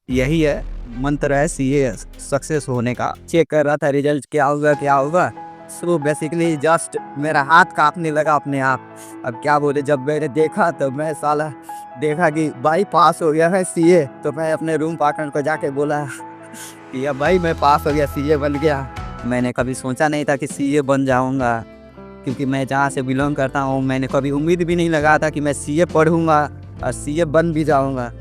यही है मंत्र है सीए सक्सेस होने का। चेक कर रहा था रिजल्ट क्या होगा क्या होगा, सो बेसिकली जस्ट मेरा हाथ कांपने लगा अपने आप। अब क्या बोले, जब मैंने देखा तो मैं साला देखा कि भाई पास हो गया है सीए, तो मैं अपने रूम पार्टनर को जाके बोला कि अब भाई मैं पास हो गया, सीए बन गया। मैंने कभी सोचा नहीं था कि सीए बन जाऊंगा, क्योंकि मैं जहाँ से बिलोंग करता हूँ मैंने कभी उम्मीद भी नहीं लगा था कि मैं सीए पढ़ूंगा और सीए बन भी जाऊंगा।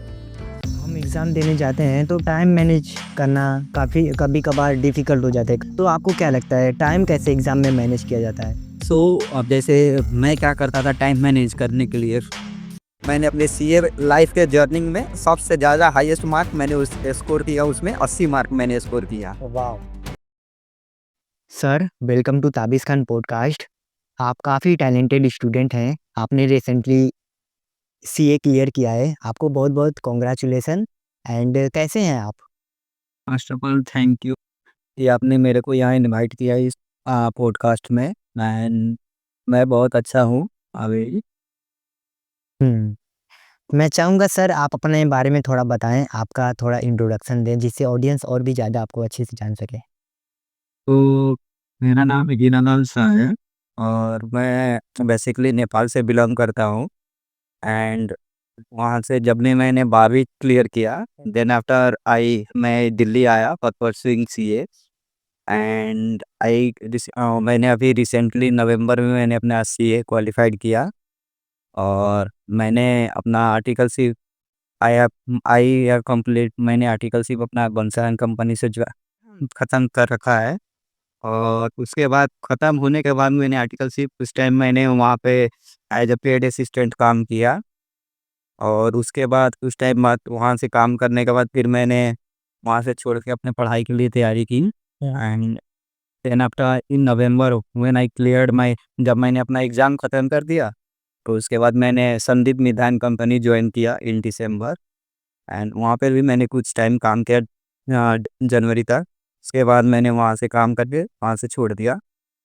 हम एग्ज़ाम देने जाते हैं तो टाइम मैनेज करना काफ़ी कभी कभार डिफ़िकल्ट हो जाता है। तो आपको क्या लगता है टाइम कैसे एग्ज़ाम में मैनेज किया जाता है? अब जैसे मैं क्या करता था टाइम मैनेज करने के लिए, मैंने अपने सीए लाइफ के जर्नी में सबसे ज़्यादा हाईएस्ट मार्क मैंने उस स्कोर किया, उसमें 80 मार्क मैंने स्कोर किया। वाह! Sir, welcome to Tabish Khan podcast. आप काफ़ी टैलेंटेड स्टूडेंट हैं। आपने रिसेंटली सीए क्लियर किया है। आपको बहुत-बहुत कांग्रेचुलेसन एंड कैसे हैं आप? First of all thank you कि आपने मेरे को यहाँ इनवाइट किया इस पॉडकास्ट में। एंड मैं बहुत अच्छा हूँ अभी। हुँ। मैं चाहूँगा सर आप अपने बारे में थोड़ा बताएँ, आपका थोड़ा इंट्रोडक्शन दें जिससे ऑडियंस और भी ज़्यादा आपको अच्छे से जान सके। तो मेरा नाम हीरालाल शाह है और मैं बेसिकली नेपाल से बिलोंग करता हूँ। एंड वहाँ से जब ने मैंने 12वीं क्लियर किया, देन आफ्टर आई मैं दिल्ली आया फॉर परसुइंग सीए। एंड मैंने अभी रिसेंटली नवंबर में मैंने अपना सीए क्वालिफाइड किया। और मैंने अपना आर्टिकलशिप आई हैव कंप्लीट, मैंने आर्टिकलशिप अपना बंसल कंपनी से जो ख़त्म कर रखा है। और उसके बाद ख़त्म होने के बाद मैंने आर्टिकलशिप उस टाइम मैंने वहाँ पे एज अ पेड असिस्टेंट काम किया। और उसके बाद कुछ टाइम बाद वहाँ से काम करने के बाद फिर मैंने वहाँ से छोड़ के अपने पढ़ाई के लिए तैयारी की। And then after in November when I cleared my, जब मैंने अपना एग्ज़ाम ख़त्म कर दिया तो उसके बाद मैंने संदीप मिधान कंपनी ज्वाइन किया इन दिसंबर। एंड वहाँ पर भी मैंने कुछ टाइम काम किया जनवरी तक। उसके बाद मैंने वहाँ से काम करके वहाँ से छोड़ दिया।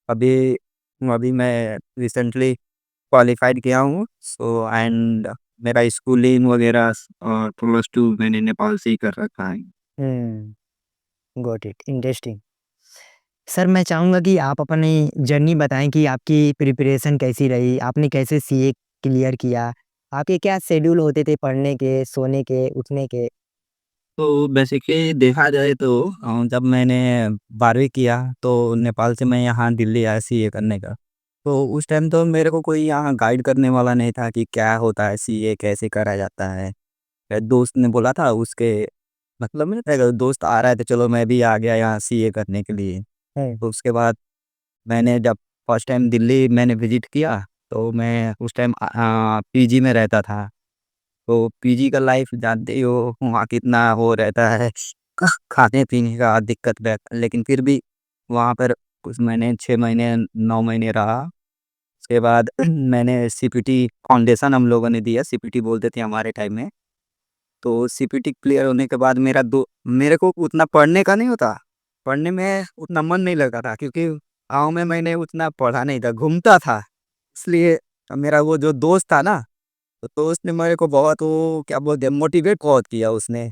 अभी अभी मैं रिसेंटली क्वालिफाइड किया हूँ। सो एंड मेरा स्कूलिंग वगैरह और प्लस टू मैंने नेपाल से ही कर रखा है। हुँ, गॉट इट, इंटरेस्टिंग। सर मैं चाहूँगा कि आप अपनी जर्नी बताएँ कि आपकी प्रिपरेशन कैसी रही? आपने कैसे सीए क्लियर किया? आपके क्या शेड्यूल होते थे पढ़ने के, सोने के, उठने के? तो बेसिकली देखा जाए तो जब मैंने 12वीं किया तो नेपाल से मैं यहाँ दिल्ली आया सीए करने का। तो उस टाइम तो मेरे को कोई यहाँ गाइड करने वाला नहीं था कि क्या होता है सीए, कैसे करा जाता है। दोस्त ने बोला था उसके, मतलब मेरा दोस्त आ रहा है तो चलो मैं भी आ गया यहाँ सीए करने के लिए। हुँ, तो उसके बाद मैंने जब फर्स्ट टाइम दिल्ली मैंने विज़िट किया तो मैं उस टाइम पीजी में रहता था। तो पीजी का लाइफ़ जानते ही हो वहाँ कितना वो रहता है, खाने-पीने का दिक्कत रहता है। लेकिन फिर भी वहाँ पर कुछ महीने 6 महीने 9 महीने रहा। उसके बाद मैंने सीपीटी फाउंडेशन हम लोगों ने दिया, सीपीटी बोलते थे हमारे टाइम में। तो सीपीटी क्लियर होने के बाद मेरे को उतना पढ़ने का नहीं होता, पढ़ने में उतना मन नहीं लगा था क्योंकि गाँव में मैंने उतना पढ़ा नहीं था, घूमता था। इसलिए मेरा वो जो दोस्त था ना, तो दोस्त ने मेरे को बहुत वो क्या बोलते हैं मोटिवेट बहुत किया उसने।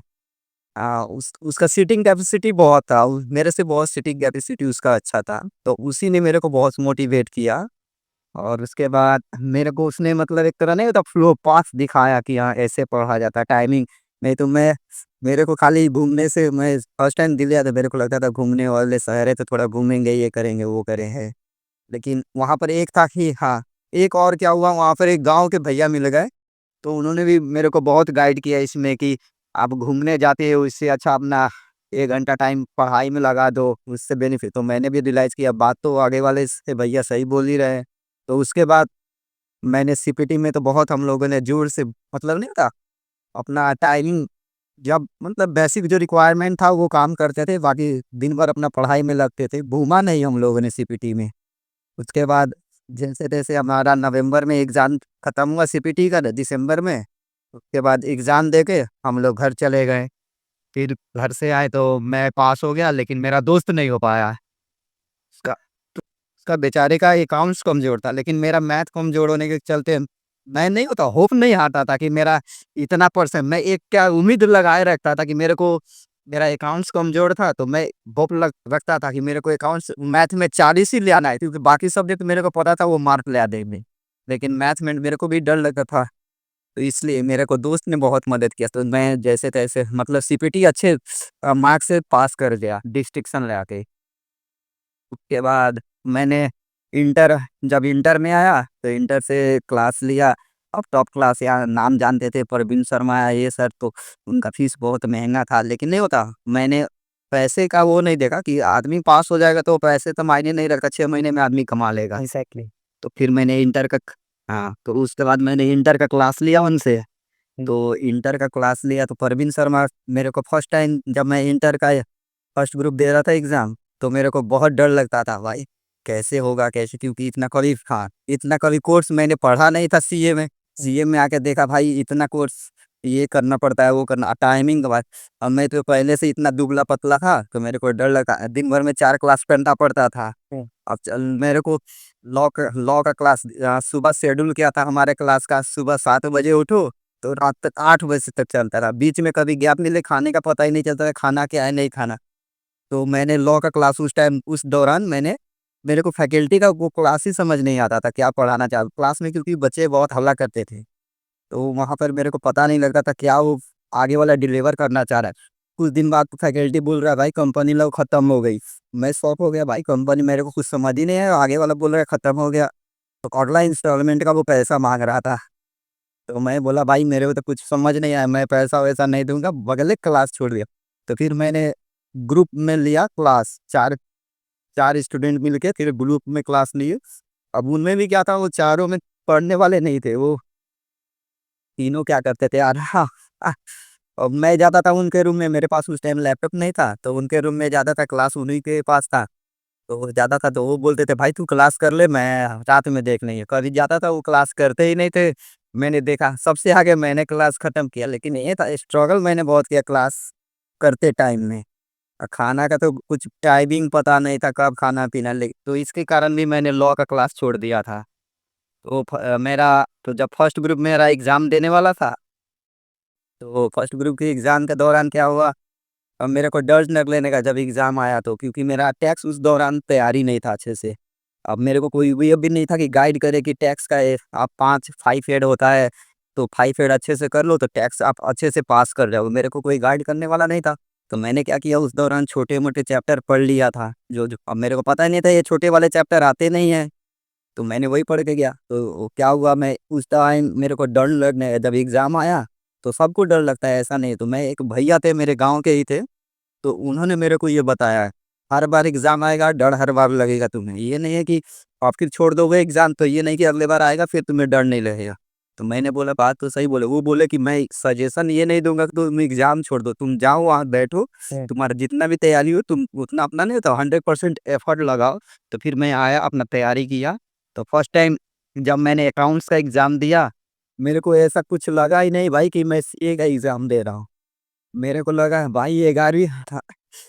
उसका सीटिंग कैपेसिटी बहुत था, मेरे से बहुत सीटिंग कैपेसिटी उसका अच्छा था। तो उसी ने मेरे को बहुत मोटिवेट किया। और उसके बाद मेरे को उसने मतलब एक तरह नहीं होता फ्लो पाथ दिखाया कि हाँ ऐसे पढ़ा जाता है टाइमिंग। नहीं तो मेरे को खाली घूमने से, मैं फर्स्ट टाइम दिल्ली आया था मेरे को लगता था घूमने वाले शहर है तो थोड़ा घूमेंगे, ये करेंगे वो करेंगे। लेकिन वहाँ पर एक था कि हाँ, एक और क्या हुआ, वहाँ पर एक गाँव के भैया मिल गए। तो उन्होंने भी मेरे को बहुत गाइड किया इसमें कि आप घूमने जाते हो इससे अच्छा अपना 1 घंटा टाइम पढ़ाई में लगा दो, उससे बेनिफिट। तो मैंने भी रियलाइज़ किया बात तो आगे वाले से भैया सही बोल ही रहे हैं। तो उसके बाद मैंने सीपीटी में तो बहुत हम लोगों ने जोर से, मतलब नहीं था अपना टाइमिंग, जब मतलब बेसिक जो रिक्वायरमेंट था वो काम करते थे, बाकी दिन भर अपना पढ़ाई में लगते थे, घूमा नहीं हम लोगों ने सीपीटी में। उसके बाद जैसे-तैसे हमारा नवंबर में एग्ज़ाम खत्म हुआ सीपीटी का, दिसंबर में। उसके बाद एग्ज़ाम देके हम लोग घर चले गए। फिर घर से आए तो मैं पास हो गया लेकिन मेरा दोस्त नहीं हो पाया। उसका उसका बेचारे का अकाउंट्स कमज़ोर था लेकिन मेरा मैथ कमज़ोर होने के चलते मैं नहीं होता होप नहीं आता था कि मेरा इतना परसेंट, मैं एक क्या उम्मीद लगाए रखता था कि मेरे को, मेरा अकाउंट्स कमज़ोर था तो मैं होप लग रखता था कि मेरे को अकाउंट्स मैथ में 40 ही ले आना है, क्योंकि बाकी सब्जेक्ट मेरे को पता था वो मार्क ले आ देंगे। लेकिन मैथ में मेरे को भी डर लगता था, तो इसलिए मेरे को दोस्त ने बहुत मदद किया। तो मैं जैसे-तैसे मतलब सीपीटी अच्छे मार्क्स से पास कर गया डिस्टिंक्शन ले आके। उसके बाद मैंने इंटर, जब इंटर में आया तो इंटर से क्लास लिया। अब टॉप क्लास यहाँ नाम जानते थे प्रवीण शर्मा ये सर, तो उनका फीस बहुत महँगा था, लेकिन नहीं होता, मैंने पैसे का वो नहीं देखा कि आदमी पास हो जाएगा तो पैसे तो मायने नहीं रखता, 6 महीने में आदमी कमा लेगा। एग्ज़ैक्टली। तो फिर मैंने इंटर का हाँ, तो उसके बाद मैंने इंटर का क्लास लिया उनसे। हुँ, तो इंटर का क्लास लिया तो प्रवीण शर्मा मेरे को फर्स्ट टाइम जब मैं इंटर का फर्स्ट ग्रुप दे रहा था एग्ज़ाम, तो मेरे को बहुत डर लगता था भाई, कैसे होगा कैसे? क्योंकि इतना कभी कोर्स मैंने पढ़ा नहीं था सीए में। हुँ, सीए में आके देखा भाई इतना कोर्स ये करना पड़ता है, वो करना टाइमिंग के बाद। अब मैं तो पहले से इतना दुबला-पतला था, तो मेरे को डर लगा। दिन भर में 4 क्लास पढ़ना पड़ता था। हुँ, अब चल मेरे को लॉ का क्लास सुबह शेड्यूल क्या था हमारे क्लास का, सुबह 7 बजे उठो, तो रात तक 8 बजे तक चलता था। बीच में कभी गैप मिले, खाने का पता ही नहीं चलता था, खाना क्या है, नहीं खाना। तो मैंने लॉ का क्लास उस टाइम उस दौरान मैंने मेरे को फैकल्टी का वो क्लास ही समझ नहीं आता था, क्या पढ़ाना चाह क्लास में, क्योंकि बच्चे बहुत हल्ला करते थे। तो वहाँ पर मेरे को पता नहीं लगता था क्या वो आगे वाला डिलीवर करना चाह रहा है। कुछ दिन बाद फैकल्टी बोल रहा है भाई कंपनी लोग खत्म हो गई। मैं शॉक हो गया, भाई कंपनी, मेरे को कुछ समझ ही नहीं आया, आगे वाला बोल रहा है खत्म हो गया। तो अगला इंस्टॉलमेंट का वो पैसा माँग रहा था। तो मैं बोला भाई मेरे को तो कुछ समझ नहीं आया, मैं पैसा-वैसा नहीं दूँगा, बगले क्लास छोड़ दिया। तो फिर मैंने ग्रुप में लिया क्लास, 4 स्टूडेंट मिलके फिर ग्रुप में क्लास लिए। अब उनमें भी क्या था, वो चारों में पढ़ने वाले नहीं थे, वो तीनों क्या करते थे यार, हाँ, अब मैं जाता था उनके रूम में, मेरे पास उस टाइम लैपटॉप नहीं था, तो उनके रूम में जाता था, क्लास उन्हीं के पास था। तो वो जाता था तो वो बोलते थे भाई तू क्लास कर ले, मैं रात में देख लेंगे। कभी जाता था वो क्लास करते ही नहीं थे। मैंने देखा सबसे आगे मैंने क्लास खत्म किया, लेकिन ये था स्ट्रगल मैंने बहुत किया क्लास करते टाइम में। खाना का तो कुछ टाइमिंग पता नहीं था कब खाना-पीना, ले तो इसके कारण भी मैंने लॉ का क्लास छोड़ दिया था। तो मेरा तो जब फर्स्ट ग्रुप मेरा एग्ज़ाम देने वाला था, तो फर्स्ट ग्रुप के एग्ज़ाम के दौरान क्या हुआ, अब मेरे को डर लगने लगा जब एग्ज़ाम आया तो, क्योंकि मेरा टैक्स उस दौरान तैयारी नहीं था अच्छे से। अब मेरे को कोई ये भी नहीं था कि गाइड करे कि टैक्स का आप 5 एड होता है, तो 5 एड अच्छे से कर लो तो टैक्स आप अच्छे से पास कर जाओगे। मेरे को कोई गाइड करने वाला नहीं था। तो मैंने क्या किया उस दौरान छोटे-मोटे चैप्टर पढ़ लिया था, जो अब मेरे को पता ही नहीं था ये छोटे वाले चैप्टर आते नहीं हैं। तो मैंने वही पढ़ के गया। तो क्या हुआ, मैं उस टाइम मेरे को डर लगने जब एग्ज़ाम आया, तो सबको डर लगता है ऐसा नहीं, तो मैं एक भैया थे मेरे गाँव के ही थे, तो उन्होंने मेरे को ये बताया, हर बार एग्ज़ाम आएगा, डर हर बार लगेगा तुम्हें। ये नहीं है कि आप फिर छोड़ दोगे एग्ज़ाम, तो ये नहीं कि अगली बार आएगा फिर तुम्हें डर नहीं लगेगा। तो मैंने बोला बात तो सही बोले। वो बोले कि मैं सजेशन ये नहीं दूँगा कि तुम एग्ज़ाम छोड़ दो। तुम जाओ वहाँ बैठो, हुँ, तुम्हारा जितना भी तैयारी हो तुम उतना अपना नहीं होता 100% एफर्ट लगाओ। तो फिर मैं आया, अपना तैयारी किया। तो फर्स्ट टाइम जब मैंने अकाउंट्स का एग्ज़ाम दिया, मेरे को ऐसा कुछ लगा ही नहीं भाई कि मैं सीए का एग्ज़ाम दे रहा हूँ। मेरे को लगा भाई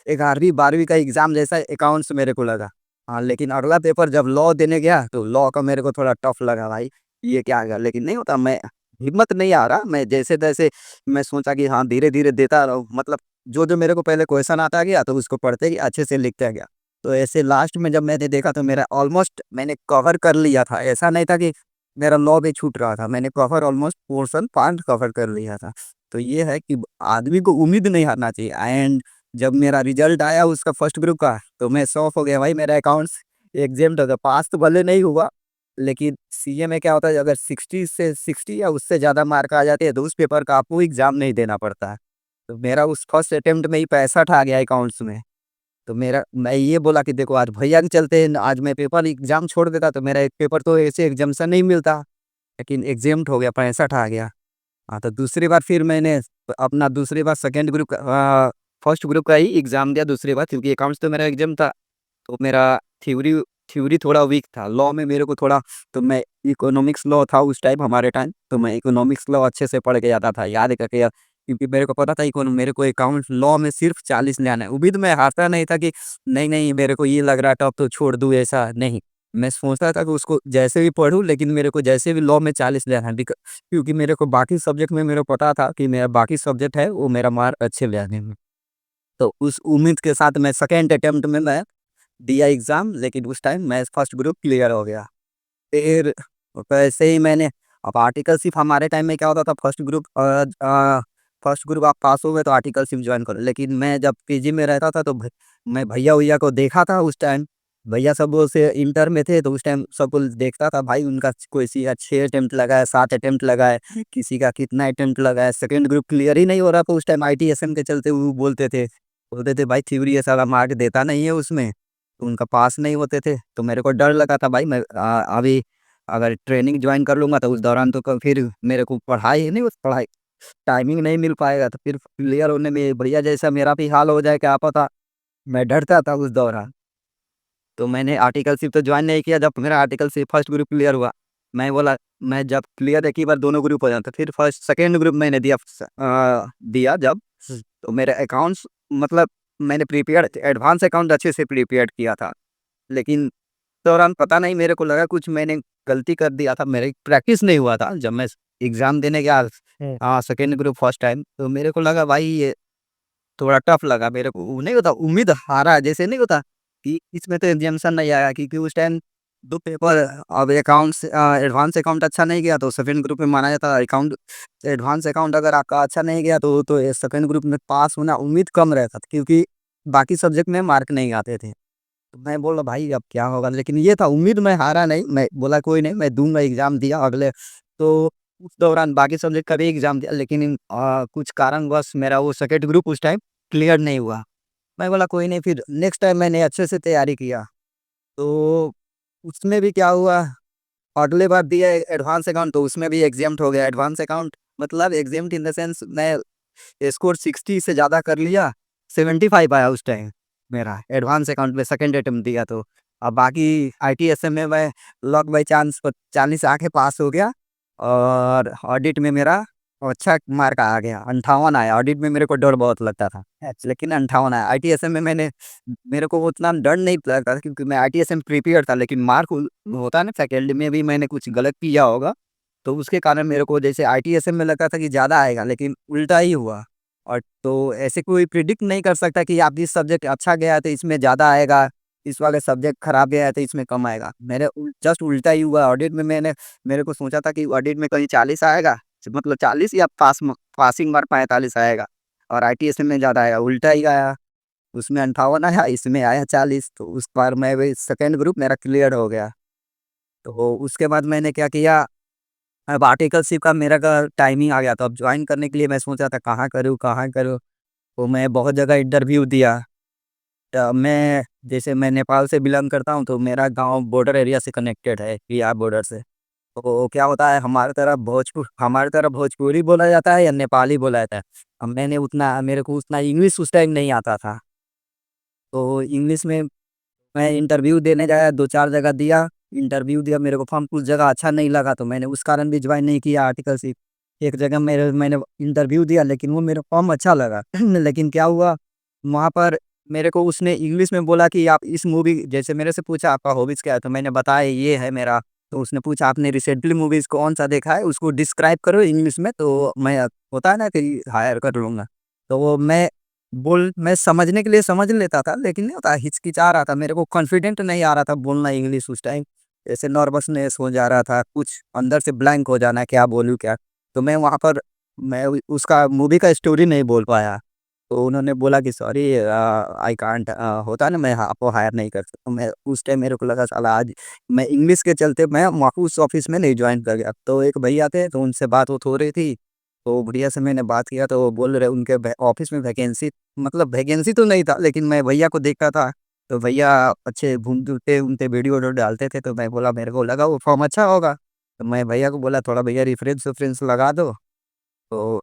11वीं 12वीं का एग्ज़ाम जैसा अकाउंट्स मेरे को लगा। हाँ, लेकिन अगला पेपर जब लॉ देने गया, तो लॉ का मेरे को थोड़ा टफ लगा भाई, ये क्या है? लेकिन नहीं होता, मैं हिम्मत नहीं आ रहा, मैं जैसे-तैसे मैं सोचा कि हाँ, धीरे-धीरे देता रहूँ, मतलब जो-जो मेरे को पहले क्वेश्चन आता गया, तो उसको पढ़ते ही अच्छे से लिखता गया। तो ऐसे लास्ट में जब मैंने देखा तो मेरा ऑलमोस्ट मैंने कवर कर लिया था, ऐसा नहीं था कि मेरा लॉ भी छूट रहा था, मैंने cover almost portion part cover कर लिया था। तो ये है कि आदमी को उम्मीद नहीं हारना चाहिए। एंड जब मेरा रिजल्ट आया उसका फर्स्ट ग्रुप का, तो मैं शॉक हो गया भाई, मेरा अकाउंट्स एग्ज़ाम्ड हो गया। पास तो भले नहीं हुआ, लेकिन सीए में क्या होता है, अगर 60 या उससे ज़्यादा मार्क आ जाते हैं तो उस पेपर का आपको एग्ज़ाम नहीं देना पड़ता है। तो मेरा उस फर्स्ट अटेम्प्ट में ही 65 आ गया अकाउंट्स में। तो मेरा मैं ये बोला कि देखो आज भैया के चलते आज मैं पेपर एग्ज़ाम छोड़ देता तो मेरा एक पेपर तो ऐसे एग्ज़ाम्शन नहीं मिलता, लेकिन एग्ज़ाम्ड हो गया, 65 आ गया। हाँ, तो दूसरी बार फिर मैंने अपना दूसरी बार सेकंड ग्रुप का फर्स्ट ग्रुप का ही एग्ज़ाम दिया दूसरी बार, क्योंकि अकाउंट्स तो मेरा एग्ज़ाम था। तो मेरा थ्योरी थ्योरी थोड़ा वीक था। लॉ में मेरे को थोड़ा, तो मैं इकोनॉमिक्स लॉ था उस टाइम हमारे टाइम, तो मैं इकोनॉमिक्स लॉ अच्छे से पढ़ के जाता था, याद करके क्योंकि मेरे को पता था मेरे को अकाउंट्स लॉ में सिर्फ़ 40 ले आना है। उम्मीद में हारता नहीं था कि नहीं, नहीं मेरे को ये लग रहा है टफ तो छोड़ दूँ, ऐसा नहीं। मैं सोचता था कि उसको जैसे भी पढ़ूँ, लेकिन मेरे को जैसे भी लॉ में 40 लेना है, क्योंकि मेरे को बाकी सब्जेक्ट में मेरे को पता था कि मेरा बाकी सब्जेक्ट है वो मेरा मार्क अच्छे ले आने। तो उस उम्मीद के साथ मैं सेकंड अटेम्प्ट में मैं दिया एग्ज़ाम, लेकिन उस टाइम मैं फर्स्ट ग्रुप क्लियर हो गया। फिर वैसे ही मैंने, अब आर्टिकलशिप हमारे टाइम में क्या होता था, फर्स्ट ग्रुप आप पास हो गए तो आर्टिकलशिप जॉइन करो। लेकिन मैं जब पीजी में रहता था तो मैं भैया-वैया को देखा था उस टाइम। भैया सब वो से इंटर में थे तो उस टाइम सबको देखता था भाई, उनका किसी का 6 अटेम्प्ट लगा है, 7 अटेम्प्ट लगा है, किसी का कितना अटेम्प्ट लगा है। सेकंड ग्रुप क्लियर ही नहीं हो रहा था उस टाइम, आईटीएसएम के चलते वो बोलते थे भाई थ्योरी ये साला मार्क देता नहीं है उसमें, तो उनका पास नहीं होते थे। तो मेरे को डर लगा था भाई, मैं अभी अगर ट्रेनिंग जॉइन कर लूँगा तो उस दौरान तो फिर मेरे को पढ़ाई टाइमिंग नहीं मिल पाएगा, तो फिर क्लियर होने में बढ़िया जैसा मेरा भी हाल हो जाए क्या पता। मैं डरता था उस दौरान। तो मैंने आर्टिकलशिप तो जॉइन नहीं किया, जब मेरा आर्टिकलशिप फर्स्ट ग्रुप क्लियर हुआ। मैं बोला मैं जब क्लियर एक ही बार दोनों ग्रुप हो जाता, फिर फर्स्ट सेकंड ग्रुप मैंने दिया जब, तो मेरे अकाउंट्स, मतलब मैंने प्रिपेयर एडवांस अकाउंट अच्छे से प्रिपेयर किया था। लेकिन दौरान पता नहीं मेरे को लगा कुछ मैंने गलती कर दिया था, मेरी प्रैक्टिस नहीं हुआ था जब मैं एग्ज़ाम देने गया। हुँ। सेकंड ग्रुप फर्स्ट टाइम, तो मेरे को लगा भाई ये थोड़ा टफ लगा मेरे को। वो नहीं होता उम्मीद हारा जैसे नहीं होता कि इसमें तो एग्जामिनेशन नहीं आया, क्योंकि उस टाइम 2 पेपर, अब अकाउंट्स एडवांस अकाउंट अच्छा नहीं गया तो सेकंड ग्रुप में माना जाता है। अकाउंट एडवांस अकाउंट अगर आपका अच्छा नहीं गया तो ये सेकंड ग्रुप में पास होना उम्मीद कम रहता था, क्योंकि बाकी सब्जेक्ट में मार्क नहीं आते थे। तो मैं बोला भाई अब क्या होगा? लेकिन ये था उम्मीद, मैं हारा नहीं, मैं बोला कोई नहीं मैं दूँगा एग्ज़ाम दिया अगले। तो उस दौरान बाकी सब्जेक्ट का भी एग्ज़ाम दिया, लेकिन कुछ कारणवश मेरा वो सेकंड ग्रुप उस टाइम क्लियर नहीं हुआ। मैं बोला कोई नहीं, फिर नेक्स्ट टाइम मैंने अच्छे से तैयारी किया। तो उसमें भी क्या हुआ, अगले बार दिया एडवांस अकाउंट तो उसमें भी एग्ज़ाम्ड हो गया। एडवांस अकाउंट मतलब एग्ज़ाम्ड इन द सेंस मैं स्कोर 60 से ज़्यादा कर लिया, 75 आया उस टाइम मेरा एडवांस अकाउंट में सेकंड अटेम्प्ट दिया तो। अब बाकी आईटीएसएम में मैं लक बाय चांस 40 आके पास हो गया, और ऑडिट में मेरा अच्छा मार्क आ गया, 58 आया। ऑडिट में मेरे को डर बहुत लगता था, अच्छा। लेकिन 58 आया। आईटीएसएम में मेरे को उतना डर नहीं लगता था, क्योंकि मैं आईटीएसएम प्रिपेयर था, लेकिन मार्क होता है ना फैकल्टी में भी मैंने कुछ गलत किया होगा, तो उसके कारण मेरे को जैसे आईटीएसएम में लगता था कि ज़्यादा आएगा, लेकिन उल्टा ही हुआ। और तो ऐसे कोई प्रिडिक्ट नहीं कर सकता कि आप इस सब्जेक्ट अच्छा गया है तो इसमें ज़्यादा आएगा, इस वाले सब्जेक्ट खराब गया है तो इसमें कम आएगा। मेरे जस्ट उल्टा ही हुआ। ऑडिट में मेरे को सोचा था कि ऑडिट में कहीं 40 आएगा, मतलब 40 या पासिंग मार्क 45 आएगा, और आईटीएसएम में ज़्यादा आएगा, उल्टा ही आया। उसमें 58 आया, इसमें आया 40, तो उस बार मैं वही सेकंड ग्रुप मेरा क्लियर हो गया। तो उसके बाद मैंने क्या किया, अब आर्टिकलशिप का मेरा का टाइमिंग आ गया, तो अब जॉइन करने के लिए मैं सोच रहा था कहाँ करूँ, कहाँ करूँ? तो मैं बहुत जगह इंटरव्यू दिया। मैं जैसे मैं नेपाल से बिलॉन्ग करता हूँ, तो मेरा गाँव बॉर्डर एरिया से कनेक्टेड है, बिहार बॉर्डर से। तो क्या होता है हमारी तरफ भोजपुरी बोला जाता है या नेपाली बोला जाता है। अब मेरे को उतना इंग्लिश उस टाइम नहीं आता था। तो इंग्लिश में मैं इंटरव्यू देने गया, 2-4 जगह दिया, इंटरव्यू दिया, मेरे को फॉर्म कुछ जगह अच्छा नहीं लगा तो मैंने उस कारण भी जॉइन नहीं किया आर्टिकलशिप। एक जगह मैंने इंटरव्यू दिया, लेकिन वो मेरा फॉर्म अच्छा लगा। लेकिन क्या हुआ, वहाँ पर मेरे को उसने इंग्लिश में बोला कि आप इस मूवी, जैसे मेरे से पूछा आपका हॉबीज़ क्या है? तो मैंने बताया ये है मेरा। तो उसने पूछा आपने रिसेंटली मूवीज़ कौन-सा देखा है? उसको डिस्क्राइब करो इंग्लिश में, तो मैं होता है ना कि हायर कर लूँगा। तो वो मैं समझने के लिए समझ लेता था, लेकिन नहीं होता हिचकिचा रहा था, मेरे को कॉन्फिडेंट नहीं आ रहा था बोलना इंग्लिश उस टाइम। ऐसे नर्वसनेस हो जा रहा था, कुछ अंदर से ब्लैंक हो जाना, क्या बोलूँ क्या? तो मैं वहाँ पर मैं उ उसका मूवी का स्टोरी नहीं बोल पाया। तो उन्होंने बोला कि सॉरी आई कांट, होता है ना, मैं आपको हायर नहीं कर सकता। तो मैं उस टाइम मेरे को लगा साला आज मैं इंग्लिश के चलते मैं वहाँ उस ऑफ़िस में नहीं जॉइन कर गया। तो एक भैया थे, तो उनसे बात-वूत हो रही थी, तो बढ़िया से मैंने बात किया तो वो बोल रहे उनके ऑफ़िस में वैकेंसी, मतलब वैकेंसी तो नहीं था, लेकिन मैं भैया को देखता था, तो भैया अच्छे घूमते-वूमते वीडियो-वीडियो डालते थे, तो मैं बोला मेरे को लगा वो फ़ॉर्म अच्छा होगा। तो मैं भैया को बोला थोड़ा भैया रेफ़रेंस-वेफ़रेंस लगा दो। तो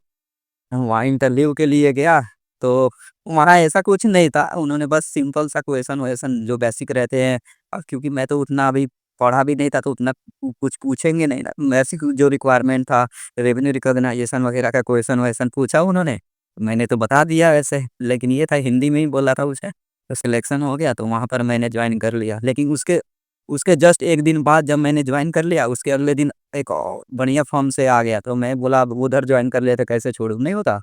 वहाँ इंटरव्यू के लिए गया, तो वहाँ ऐसा कुछ नहीं था, उन्होंने बस सिंपल सा क्वेश्चन-वोश्चन जो बेसिक रहते हैं, क्योंकि मैं तो उतना अभी पढ़ा भी नहीं था, तो उतना कुछ पूछेंगे नहीं ना, बेसिक जो रिक्वायरमेंट था, रेवेन्यू रिकॉग्नाइजेशन वगैरह का क्वेश्चन-वोश्चन पूछा उन्होंने, मैंने तो बता दिया वैसे, लेकिन ये था हिंदी में ही बोला था उसे, तो सिलेक्शन हो गया, तो वहाँ पर मैंने जॉइन कर लिया। लेकिन उसके उसके जस्ट 1 दिन बाद जब मैंने जॉइन कर लिया, उसके अगले दिन एक और बढ़िया फ़र्म से आ गया, तो मैं बोला अब उधर जॉइन कर लिया तो कैसे छोड़ूँ? नहीं होता।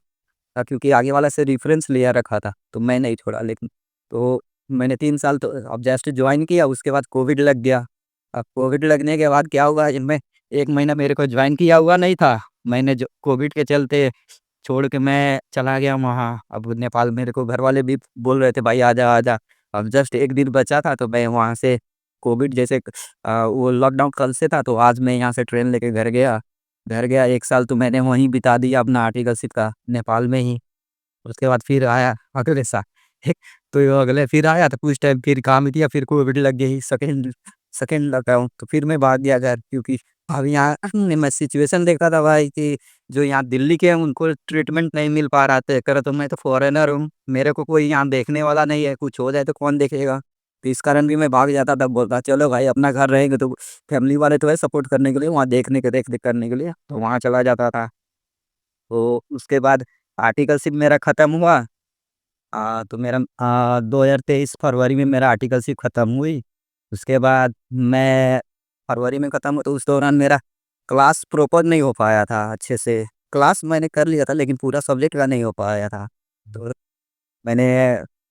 क्योंकि आगे वाला से रेफ़रेंस लिया रखा था, तो मैं नहीं छोड़ा लेकिन तो मैंने 3 साल तो अब जस्ट जॉइन किया, उसके बाद कोविड लग गया। अब कोविड लगने के बाद क्या हुआ इनमें 1 महीना मेरे को जॉइन किया हुआ नहीं था। मैंने जो कोविड के चलते छोड़ के मैं चला गया वहाँ। अब नेपाल मेरे को घरवाले भी बोल रहे थे, "भाई आजा, आजा।" अब जस्ट 1 दिन बचा था तो मैं वहाँ से कोविड जैसे वो लॉकडाउन कल से था, तो आज मैं यहाँ से ट्रेन लेके घर गया। घर गया 1 साल तो मैंने वहीं बिता दिया अपना आर्टिकलशिप का, नेपाल में ही। उसके बाद फिर आया अगले साल तो ये अगले फिर आया तो कुछ टाइम फिर काम किया, फिर कोविड लग गई सेकंड सेकंड लॉकडाउन, तो फिर मैं भाग गया घर क्योंकि अब यहाँ मैं सिचुएशन देखा था भाई कि जो यहाँ दिल्ली के हैं उनको ट्रीटमेंट नहीं मिल पा रहा था। एक तरह तो मैं तो फॉरेनर हूँ, मेरे को कोई यहाँ देखने वाला नहीं है, कुछ हो जाए तो कौन देखेगा? तो इस कारण भी मैं भाग जाता था, बोलता चलो भाई अपना घर रहेंगे तो फैमिली वाले तो है सपोर्ट करने के लिए, वहाँ देखने के देख-देख करने के लिए, तो वहाँ चला जाता था। तो उसके बाद आर्टिकलशिप मेरा खत्म हुआ। तो मेरा 2023 फरवरी में मेरा आर्टिकलशिप खत्म हुई। उसके बाद मैं फरवरी में खत्म हुआ तो उस दौरान मेरा क्लास प्रॉपर नहीं हो पाया था अच्छे से। क्लास मैंने कर लिया था लेकिन पूरा सब्जेक्ट का नहीं हो पाया था। तो मैंने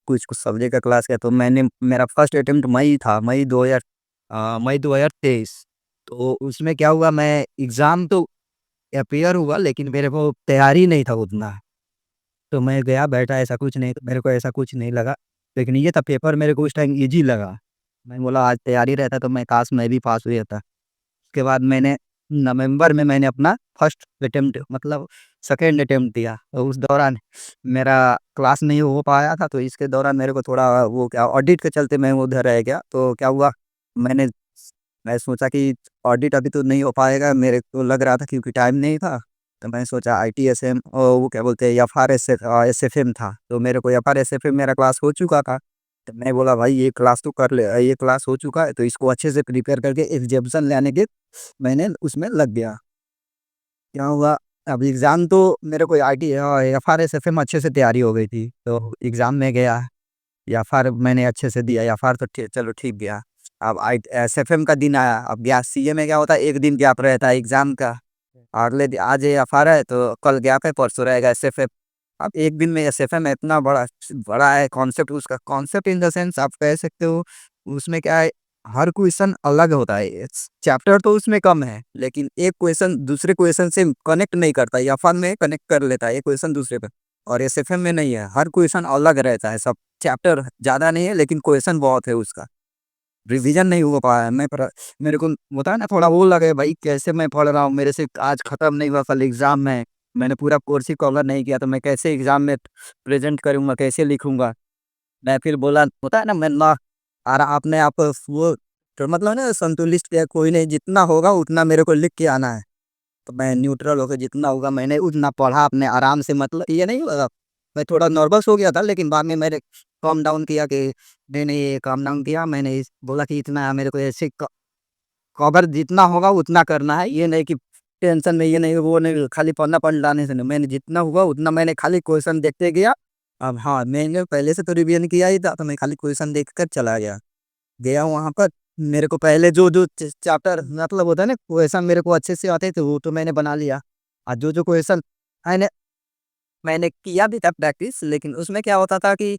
कुछ-कुछ सब्जेक्ट का क्लास किया तो मैंने मेरा फर्स्ट अटेम्प्ट मई था, मई 2023। तो उसमें क्या हुआ मैं एग्ज़ाम तो अपीयर हुआ लेकिन मेरे को तैयारी नहीं था उतना। तो मैं गया बैठा ऐसा कुछ नहीं, तो मेरे को ऐसा कुछ नहीं लगा। लेकिन ये था पेपर मेरे को उस टाइम ईज़ी लगा। मैं बोला आज तैयारी रहता तो मैं काश मैं भी पास हो जाता। उसके बाद मैंने नवंबर में मैंने अपना फर्स्ट अटेम्प्ट मतलब सेकंड अटेम्प्ट दिया। तो उस दौरान मेरा क्लास नहीं हो पाया था, तो इसके दौरान मेरे को थोड़ा वो क्या ऑडिट के चलते मैं उधर रह गया। तो क्या हुआ मैंने मैं सोचा कि ऑडिट अभी तो नहीं हो पाएगा, मेरे को लग रहा था क्योंकि टाइम नहीं था। तो मैंने सोचा आईटीएसएम और वो क्या बोलते हैं एफआरएसएफएम था। तो मेरे को एफआरएसएफएम मेरा क्लास हो चुका था। तो मैं बोला भाई ये क्लास तो कर ले ये क्लास हो चुका है तो इसको अच्छे से प्रिपेयर करके एग्जामिनेशन लेने के मैंने उसमें लग गया। क्या हुआ अब एग्ज़ाम तो मेरे को एफआरएसएफएम अच्छे से तैयारी हो गई थी। तो एग्ज़ाम में गया एफआर मैंने अच्छे से दिया एफआर तो चलो ठीक गया। अब एसएफएम का दिन आया, अब गया सीए में क्या होता है 1 दिन गैप रहता है एग्ज़ाम का। अगले दिन आज एफआर है तो कल गैप है, परसों रहेगा एसएफएम। अब 1 दिन में एसएफएम इतना बड़ा बड़ा है कॉन्सेप्ट उसका कॉन्सेप्ट इन द सेंस आप कह सकते हो उसमें क्या है हर क्वेश्चन अलग होता है। चैप्टर तो उसमें कम है, लेकिन एक क्वेश्चन दूसरे क्वेश्चन से कनेक्ट नहीं करता, एफआर में कनेक्ट कर लेता है एक क्वेश्चन दूसरे पे और एसएफएम में नहीं है, हर क्वेश्चन अलग रहता है सब। चैप्टर ज़्यादा नहीं है लेकिन क्वेश्चन बहुत है उसका। रिवीजन नहीं हो पाया है। मेरे को होता है ना थोड़ा वो लगे भाई कैसे मैं पढ़ रहा हूँ, मेरे से आज खत्म नहीं हुआ, कल एग्ज़ाम में मैंने पूरा कोर्स ही कवर नहीं किया तो मैं कैसे एग्ज़ाम में प्रेज़ेंट करूँगा, कैसे लिखूँगा? मैं फिर बोला होता है ना मैं ना अपने आप वो तो मतलब ना संतुलित किया कोई नहीं जितना होगा उतना मेरे को लिख के आना है। तो मैं न्यूट्रल होके जितना होगा मैंने उतना पढ़ा अपने आराम से मतलब ये नहीं मैं थोड़ा नर्वस हो गया था लेकिन बाद में मैंने calm डाउन किया कि नहीं calm डाउन किया मैंने बोला कि इतना मेरे को ऐसे कवर जितना होगा उतना करना है। ये नहीं कि टेंशन में ये नहीं वो नहीं खाली पढ़ लाने से नहीं। मैंने जितना हुआ उतना मैंने खाली क्वेश्चन देखते गया। अब हाँ, मैंने पहले से तो रिवीजन किया ही था तो मैं खाली क्वेश्चन देख कर चला गया। गया वहाँ पर मेरे को पहले जो-जो चैप्टर मतलब होता है ना क्वेश्चन मेरे को अच्छे से आते थे वो तो मैंने बना लिया। और जो-जो क्वेश्चन मैंने मैंने किया भी था प्रैक्टिस लेकिन उसमें क्या होता था कि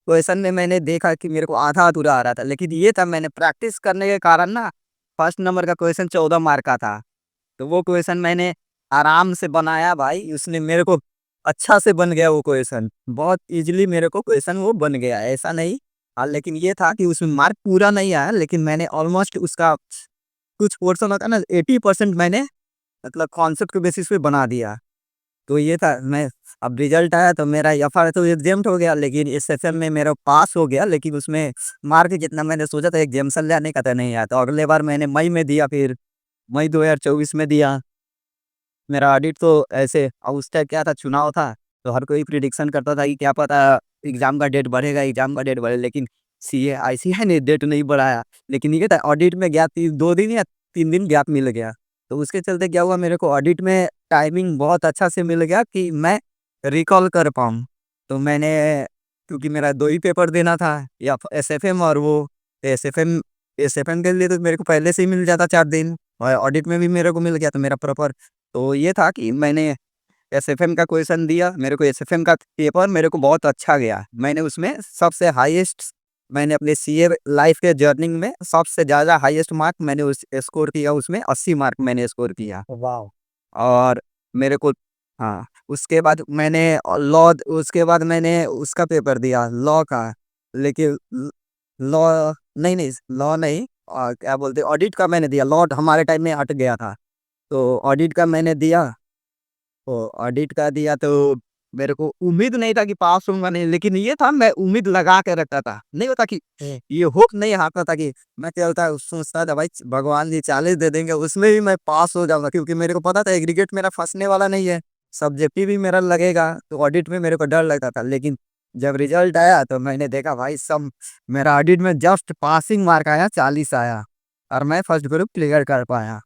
क्वेश्चन में मैंने देखा कि मेरे को आधा-अधूरा आ रहा था। लेकिन ये था मैंने प्रैक्टिस करने के कारण ना फर्स्ट नंबर का क्वेश्चन 14 मार्क का था। तो वो क्वेश्चन मैंने आराम से बनाया भाई, उसने मेरे को अच्छा से बन गया वो क्वेश्चन। बहुत ईज़िली मेरे को क्वेश्चन वो बन गया, ऐसा नहीं। लेकिन ये था कि उसमें मार्क पूरा नहीं आया लेकिन मैंने ऑलमोस्ट उसका कुछ पोर्शन होता है ना 80% मैंने मतलब कॉन्सेप्ट के बेसिस पे बना दिया। तो ये था मैं अब रिज़ल्ट आया तो मेरा एफआर तो एग्ज़ाम्ड हो गया लेकिन एसएसएम में मेरा पास हो गया लेकिन उसमें मार्क जितना मैंने सोचा था एग्जामिनेशन लेने का तो नहीं आया। तो अगले बार मैंने मई में दिया फिर मई 2024 में दिया। मेरा ऑडिट तो ऐसे उस टाइम क्या था चुनाव था, तो हर कोई प्रिडिक्शन करता था कि क्या पता एग्ज़ाम का डेट बढ़ेगा, एग्ज़ाम का डेट बढ़े लेकिन सीए आईसीएआई ने डेट नहीं बढ़ाया। लेकिन ये था ऑडिट में गैप 2 दिन या 3 दिन गैप मिल गया। तो उसके चलते क्या हुआ मेरे को ऑडिट में टाइमिंग बहुत अच्छा से मिल गया कि मैं रिकॉल कर पाऊँ। तो मैंने क्योंकि मेरा 2 ही पेपर देना था या एसएफएम और वो एसएफएम एसएफएम के लिए तो मेरे को पहले से ही मिल जाता 4 दिन, और ऑडिट में भी मेरे को मिल गया था मेरा प्रॉपर। तो ये था कि मैंने एसएफएम का क्वेश्चन दिया, मेरे को एसएफएम का पेपर मेरे को बहुत अच्छा गया। मैंने उसमें सबसे हाईएस्ट, मैंने अपने सीए लाइफ के जर्नी में सबसे ज़्यादा हाईएस्ट मार्क मैंने उस स्कोर किया, उसमें 80 मार्क मैंने स्कोर किया। वाओ! और मेरे को, हाँ, उसके बाद मैंने लॉ, उसके बाद मैंने उसका पेपर दिया लॉ का। लेकिन लॉ नहीं, नहीं, लॉ नहीं, क्या बोलते हैं, ऑडिट का मैंने दिया। लॉ हमारे टाइम में हट गया था, तो ऑडिट का मैंने दिया। तो ऑडिट का दिया तो मेरे को उम्मीद नहीं था कि पास होऊँगा नहीं, लेकिन ये था, मैं उम्मीद लगा के रखा था। नहीं होता कि हुँ। ये होप नहीं आता था कि मैं, क्या होता है, सोचता था भाई भगवान जी 40 दे देंगे, उसमें भी मैं पास हो जाऊँगा, क्योंकि मेरे को पता था एग्रीगेट मेरा फँसने वाला नहीं है, सब्जेक्टिव भी मेरा लगेगा, तो ऑडिट में मेरे को डर लगता था। लेकिन जब रिज़ल्ट आया तो मैंने देखा भाई सब, मेरा ऑडिट में जस्ट पासिंग मार्क आया, 40 आया, और मैं फर्स्ट ग्रुप क्लियर कर पाया।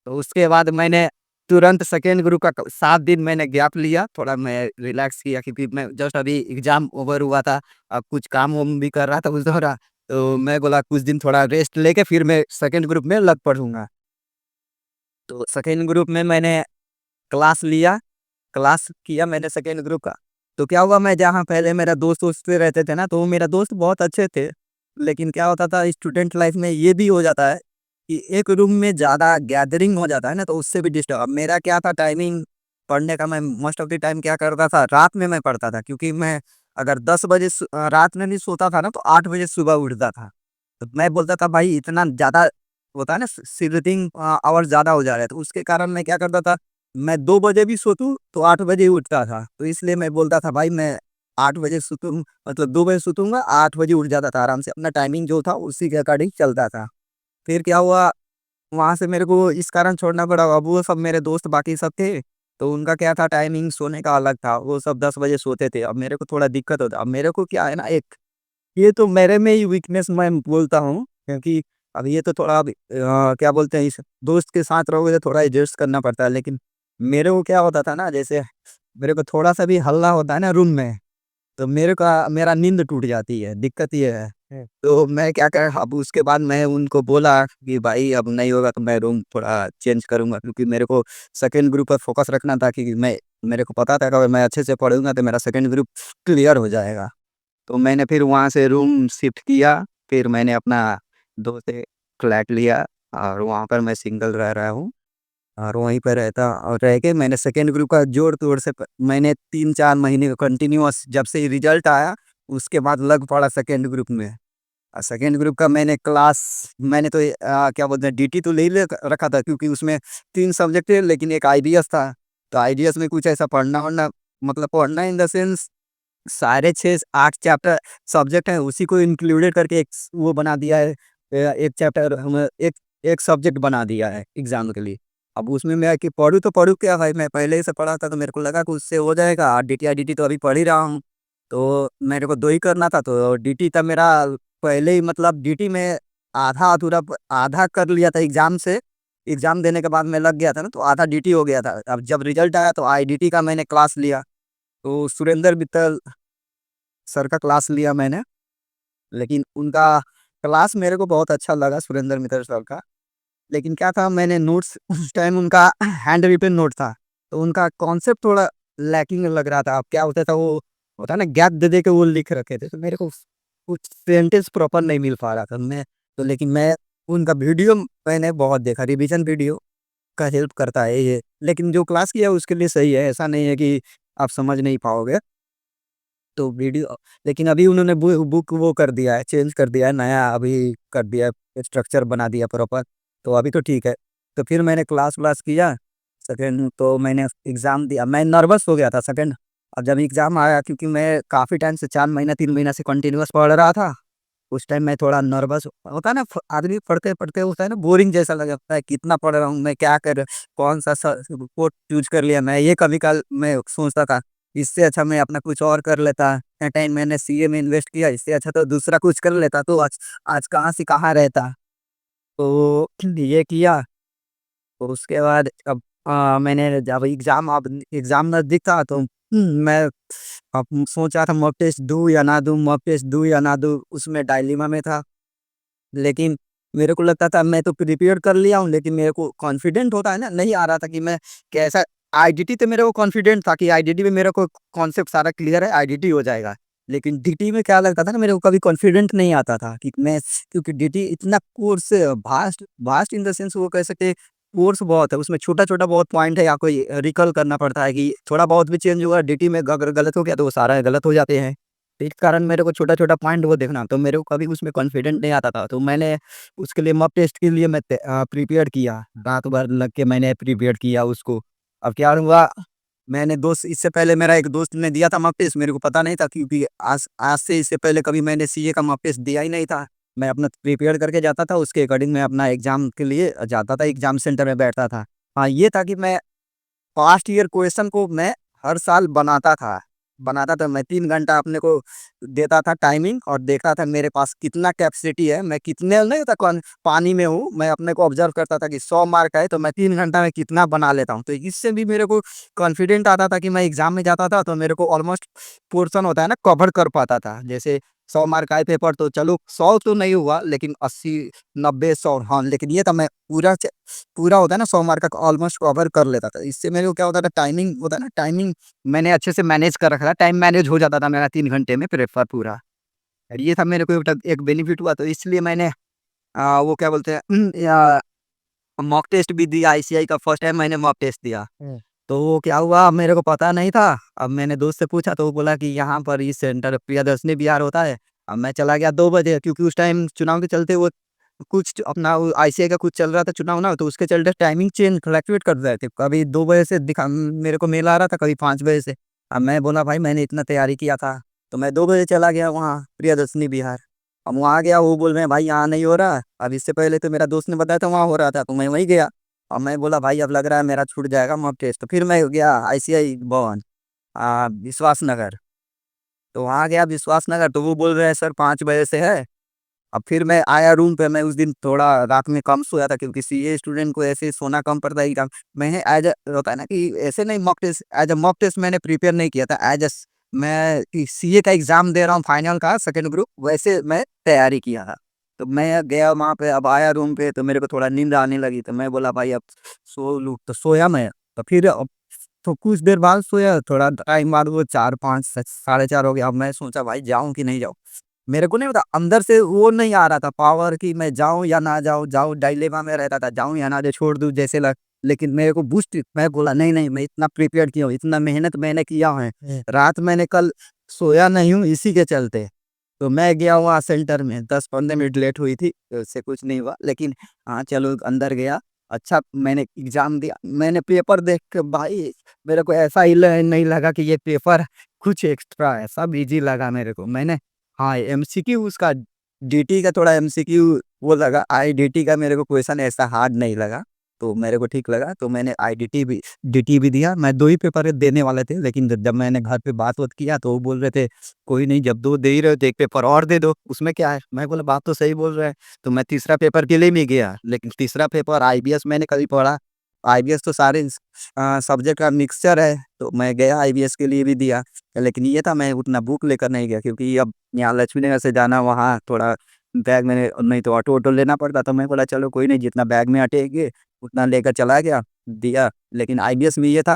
तो उसके बाद मैंने तुरंत सेकंड ग्रुप का 7 दिन मैंने गैप लिया, थोड़ा मैं रिलैक्स किया, क्योंकि मैं जस्ट अभी एग्ज़ाम ओवर हुआ था, अब कुछ काम-वाम भी कर रहा था उस दौरान, तो मैं बोला कुछ दिन थोड़ा रेस्ट लेके फिर मैं सेकंड ग्रुप में लग पड़ूँगा। तो सेकंड ग्रुप में मैंने क्लास लिया, क्लास किया मैंने सेकंड ग्रुप का। तो क्या हुआ, मैं जहाँ पहले मेरा दोस्त-वोस्त रहते थे ना, तो वो मेरा दोस्त बहुत अच्छे थे। लेकिन क्या होता था स्टूडेंट लाइफ़ में ये भी हो जाता है कि एक रूम में ज़्यादा गैदरिंग हो जाता है ना, तो उससे भी डिस्टर्ब। अब मेरा क्या था टाइमिंग पढ़ने का, मैं मोस्ट ऑफ द टाइम क्या करता था, रात में मैं पढ़ता था, क्योंकि मैं अगर 10 बजे रात में नहीं सोता था ना, तो 8 बजे सुबह उठता था। तो मैं बोलता था भाई इतना ज़्यादा होता है ना, स्लीपिंग आवर्स ज़्यादा हो जा रहे हैं, तो उसके कारण मैं क्या करता था, मैं 2 बजे भी सोतूँ तो 8 बजे ही उठता था। तो इसलिए मैं बोलता था भाई मैं 8 बजे सुतूँ, मतलब 2 बजे सुतूँगा, 8 बजे उठ जाता था आराम से, अपना टाइमिंग जो था उसी के अकॉर्डिंग चलता था। फिर क्या हुआ, वहाँ से मेरे को इस कारण छोड़ना पड़ा, अब वो सब मेरे दोस्त बाकी सब थे, तो उनका क्या था टाइमिंग सोने का अलग था, वो सब 10 बजे सोते थे। अब मेरे को थोड़ा दिक्कत होता, अब मेरे को क्या है ना, एक ये तो मेरे में ही वीकनेस मैं बोलता हूँ, क्योंकि अब ये तो थोड़ा, अब क्या बोलते हैं, इस दोस्त के साथ रहोगे तो थोड़ा एडजस्ट करना पड़ता है। लेकिन मेरे को क्या होता था ना, जैसे मेरे को थोड़ा-सा भी हल्ला होता है ना रूम में, तो मेरा नींद टूट जाती है, दिक्कत ये है। हुँ। तो मैं क्या कर अब उसके बाद मैं उनको बोला कि भाई अब नहीं होगा तो मैं रूम थोड़ा चेंज करूँगा, क्योंकि मेरे को सेकंड ग्रुप पर फ़ोकस रखना था, कि मेरे को पता था कि अगर मैं अच्छे से पढ़ूँगा तो मेरा सेकंड ग्रुप क्लियर हो जाएगा। तो मैंने फिर वहाँ से रूम शिफ्ट किया, फिर मैंने अपना 2 से फ्लैट लिया, और वहाँ पर मैं सिंगल रह रहा हूँ, और वहीं पे रहता, और रह के मैंने सेकंड ग्रुप का जोड़-तोड़ से मैंने 3-4 महीने कंटिन्यूअस जब से रिजल्ट आया, उसके बाद लग पड़ा सेकंड ग्रुप में। सेकंड ग्रुप का मैंने क्लास, मैंने तो क्या बोलते हैं, डीटी तो ले ही ले रखा था, क्योंकि उसमें 3 सब्जेक्ट थे, लेकिन एक आईडीएस था। तो आईडीएस में कुछ ऐसा पढ़ना-वढ़ना, मतलब पढ़ना इन द सेंस साढ़े 6-8 चैप्टर सब्जेक्ट हैं, उसी को इंक्लूडेड करके एक वो बना दिया है, एक चैप्टर हम एक एक सब्जेक्ट बना दिया है एग्ज़ाम के लिए। अब उसमें मैं कि पढ़ूँ तो पढ़ूँ क्या भाई, मैं पहले ही से पढ़ा था, तो मेरे को लगा कि उससे हो जाएगा, और डीटी आईडीटी तो अभी पढ़ ही रहा हूँ। तो मेरे को 2 ही करना था, तो डीटी था मेरा पहले ही, मतलब डीटी में आधा-अधूरा आधा कर लिया था एग्ज़ाम से। एग्ज़ाम देने के बाद मैं लग गया था ना, तो आधा डीटी हो गया था। अब जब रिज़ल्ट आया तो आईडीटी का मैंने क्लास लिया। तो सुरेंद्र मित्तल सर का क्लास लिया मैंने, लेकिन उनका क्लास मेरे को बहुत अच्छा लगा, सुरेंद्र मित्तल सर का। लेकिन क्या था, मैंने नोट्स उस टाइम उनका हैंड रिटेन नोट था, तो उनका कॉन्सेप्ट थोड़ा लैकिंग लग रहा था। अब क्या होता था, वो होता है ना गैप दे के वो लिख रखे थे, तो मेरे को कुछ सेंटेंस प्रॉपर नहीं मिल पा रहा था मैं। तो लेकिन मैं उनका वीडियो मैंने बहुत देखा, रिवीजन वीडियो का हेल्प करता है ये। लेकिन जो क्लास किया उसके लिए सही है, ऐसा नहीं है कि आप समझ नहीं पाओगे। तो वीडियो, लेकिन अभी उन्होंने बुक वो कर दिया है, चेंज कर दिया है, नया अभी कर दिया है, स्ट्रक्चर बना दिया प्रॉपर, तो अभी तो ठीक है। तो फिर मैंने क्लास-व्लास किया, सेकंड तो मैंने एग्ज़ाम दिया, मैं नर्वस हो गया था सेकंड। अब जब एग्ज़ाम आया, क्योंकि मैं काफ़ी टाइम से 4 महीना 3 महीना से कंटीन्यूअस पढ़ रहा था, उस टाइम मैं थोड़ा नर्वस होता है ना, आदमी पढ़ते-पढ़ते होता है ना, बोरिंग जैसा लगता है, कितना पढ़ रहा हूँ मैं, क्या कर कौन-सा कोर्स चूज़ कर लिया मैं, ये कभी-कभार मैं सोचता था। इससे अच्छा मैं अपना कुछ और कर लेता, इतना टाइम मैंने सीए में इन्वेस्ट किया, इससे अच्छा तो दूसरा कुछ कर लेता, तो आज आज कहाँ से कहाँ रहता। तो ये किया, तो उसके बाद अब मैंने जब एग्ज़ाम, अब एग्ज़ाम नज़दीक था, तो मैं अब सोच रहा था मॉक टेस्ट दूँ या ना दूँ, मॉक टेस्ट दूँ या ना दूँ, उसमें डायलेमा में था। लेकिन मेरे को लगता था मैं तो प्रिपेयर कर लिया हूँ, लेकिन मेरे को कॉन्फिडेंट होता है ना, नहीं आ रहा था कि मैं कैसा। आईडीटी तो मेरे को कॉन्फिडेंट था कि आईडीटी में मेरे को कॉन्सेप्ट सारा क्लियर है, आईडीटी हो जाएगा। लेकिन डीटी में क्या लगता था ना, मेरे को कभी कॉन्फिडेंट नहीं आता था कि मैं, क्योंकि डीटी इतना course vast vast in the sense, वो कह सकते कोर्स बहुत है, उसमें छोटा-छोटा बहुत पॉइंट है, या कोई रिकॉल करना पड़ता है कि थोड़ा बहुत भी चेंज हुआ डीटी में, अगर गलत हो गया तो वो सारा गलत हो जाते हैं। तो इस कारण मेरे को छोटा-छोटा पॉइंट वो देखना, तो मेरे को कभी उसमें कॉन्फिडेंट नहीं आता था। तो मैंने उसके लिए मॉक टेस्ट के लिए प्रिपेयर किया। रात भर लग के मैंने प्रिपेयर किया उसको। अब क्या हुआ, मैंने दोस्त इससे पहले मेरा एक दोस्त ने दिया था मॉक टेस्ट, मेरे को पता नहीं था, क्योंकि आज आज से इससे पहले कभी मैंने सीए का मॉक टेस्ट दिया ही नहीं था। मैं अपना प्रिपेयर करके जाता था, उसके अकॉर्डिंग मैं अपना एग्ज़ाम के लिए जाता था, एग्ज़ाम सेंटर में बैठता था। हाँ, ये था कि मैं पास्ट ईयर क्वेश्चन को मैं हर साल बनाता था। मैं 3 घंटा अपने को देता था टाइमिंग, और देखता था मेरे पास कितना कैपेसिटी है, मैं कितने नहीं होता कौन पानी में हूँ, मैं अपने को ऑब्ज़र्व करता था कि 100 मार्क है, तो मैं 3 घंटा में कितना बना लेता हूँ। तो इससे भी मेरे को कॉन्फिडेंट आता था कि मैं एग्ज़ाम में जाता था, तो मेरे को ऑलमोस्ट पोर्शन होता है ना, कवर कर पाता था। जैसे 100 मार्क का है पेपर, तो चलो 100 तो नहीं हुआ, लेकिन 80, 90, 100, हाँ, लेकिन ये था मैं पूरा होता है ना 100 मार्क का ऑलमोस्ट कवर कर लेता था। इससे मेरे को क्या होता था, टाइमिंग होता है ना, टाइमिंग मैंने अच्छे से मैनेज कर रखा था, टाइम मैनेज हो जाता था मेरा 3 घंटे में पेपर पूरा। और ये था मेरे को एक बेनिफिट हुआ, तो इसलिए मैंने वो क्या बोलते हैं या मॉक टेस्ट भी दिया, आईसीआई का फर्स्ट टाइम मैंने मॉक टेस्ट दिया। हुँ। तो वो क्या हुआ, मेरे को पता नहीं था। अब मैंने दोस्त से पूछा, तो वो बोला कि यहाँ पर इस सेंटर प्रियदर्शनी बिहार होता है। अब मैं चला गया 2 बजे, क्योंकि उस टाइम चुनाव के चलते वो कुछ अपना वो आईसीआई का कुछ चल रहा था चुनाव ना, तो उसके चलते टाइमिंग चेंज फ्लक्चुएट कर रहे थे। कभी 2 बजे से दिखा मेरे को मेल आ रहा था, कभी 5 बजे से। अब मैं बोला भाई मैंने इतना तैयारी किया था, तो मैं 2 बजे चला गया वहाँ प्रियदर्शनी बिहार। अब वहाँ गया, वो बोल रहे हैं भाई यहाँ नहीं हो रहा। अब इससे पहले तो मेरा दोस्त ने बताया था वहाँ हो रहा था, तो मैं वहीं गया। अब मैं बोला भाई अब लग रहा है मेरा छूट जाएगा मॉक टेस्ट, तो फिर मैं गया आईसीआई भवन, विश्वास नगर। तो वहाँ गया विश्वास नगर, तो वो बोल रहे हैं सर 5 बजे से है। अब फिर मैं आया रूम पे, मैं उस दिन थोड़ा रात में कम सोया था, क्योंकि सीए स्टूडेंट को ऐसे सोना कम पड़ता है एग्जाम। मैंने एज अ होता है ना कि ऐसे नहीं, mock test as a mock test मैंने प्रिपेयर नहीं किया था, एज अ मैं सीए का एग्जाम दे रहा हूँ फाइनल का सेकंड ग्रुप, वैसे मैं तैयारी किया था। तो मैं गया वहाँ पे, अब आया रूम पे, तो मेरे को थोड़ा नींद आने लगी, तो मैं बोला भाई अब सो लूँ, तो सोया मैं। तो फिर तो कुछ देर बाद सोया, थोड़ा टाइम बाद वो 4-5 साढ़े 4 हो गया। अब मैं सोचा भाई जाऊँ कि नहीं जाऊँ। मेरे को नहीं पता, अंदर से वो नहीं आ रहा था पावर कि मैं जाऊँ या ना जाऊँ, जाऊँ डायलेमा में रहता था, जाऊँ या ना जाऊँ, छोड़ दूँ जैसे लग। लेकिन मेरे को बूस्ट, मैं बोला नहीं, नहीं, मैं इतना प्रिपेयर्ड किया हूँ, इतना मेहनत मैंने किया है। हुँ। रात मैंने कल सोया नहीं हूँ इसी के चलते। तो मैं गया वहाँ सेंटर में, 10-15 मिनट लेट हुई थी, तो उससे कुछ नहीं हुआ। लेकिन हाँ, चलो अंदर गया, अच्छा मैंने एग्ज़ाम दिया। मैंने पेपर देख के भाई मेरे को ऐसा ही ल नहीं लगा कि ये पेपर कुछ एक्स्ट्रा है, सब ईज़ी लगा मेरे को। मैंने हाँ, एमसीक्यू उसका डीटी का थोड़ा एमसीक्यू वो लगा, आईडीटी का मेरे को क्वेश्चन ऐसा हार्ड नहीं लगा, तो मेरे को ठीक लगा। तो मैंने आईडीटी भी डीटी भी दिया। मैं 2 ही पेपर देने वाले थे, लेकिन जब मैंने घर पे बात-वात किया, तो वो बोल रहे थे, "कोई नहीं, जब 2 दे ही रहे हो तो 1 पेपर और दे दो, उसमें क्या है?" मैं बोला, "बात तो सही बोल रहे हैं।" तो मैं तीसरा पेपर के लिए भी गया, लेकिन तीसरा पेपर आईबीएस मैंने कभी पढ़ा, आईबीएस तो सारे सब्जेक्ट का मिक्सचर है, तो मैं गया आईबीएस के लिए भी दिया। लेकिन ये था मैं उतना बुक लेकर नहीं गया, क्योंकि अब यहाँ लक्ष्मी नगर से जाना वहाँ थोड़ा बैग में नहीं तो ऑटो-वोटो लेना पड़ता, तो मैं बोला चलो कोई नहीं, जितना बैग में अटेंगे उतना लेकर चला गया, दिया। लेकिन आईबीएस में ये था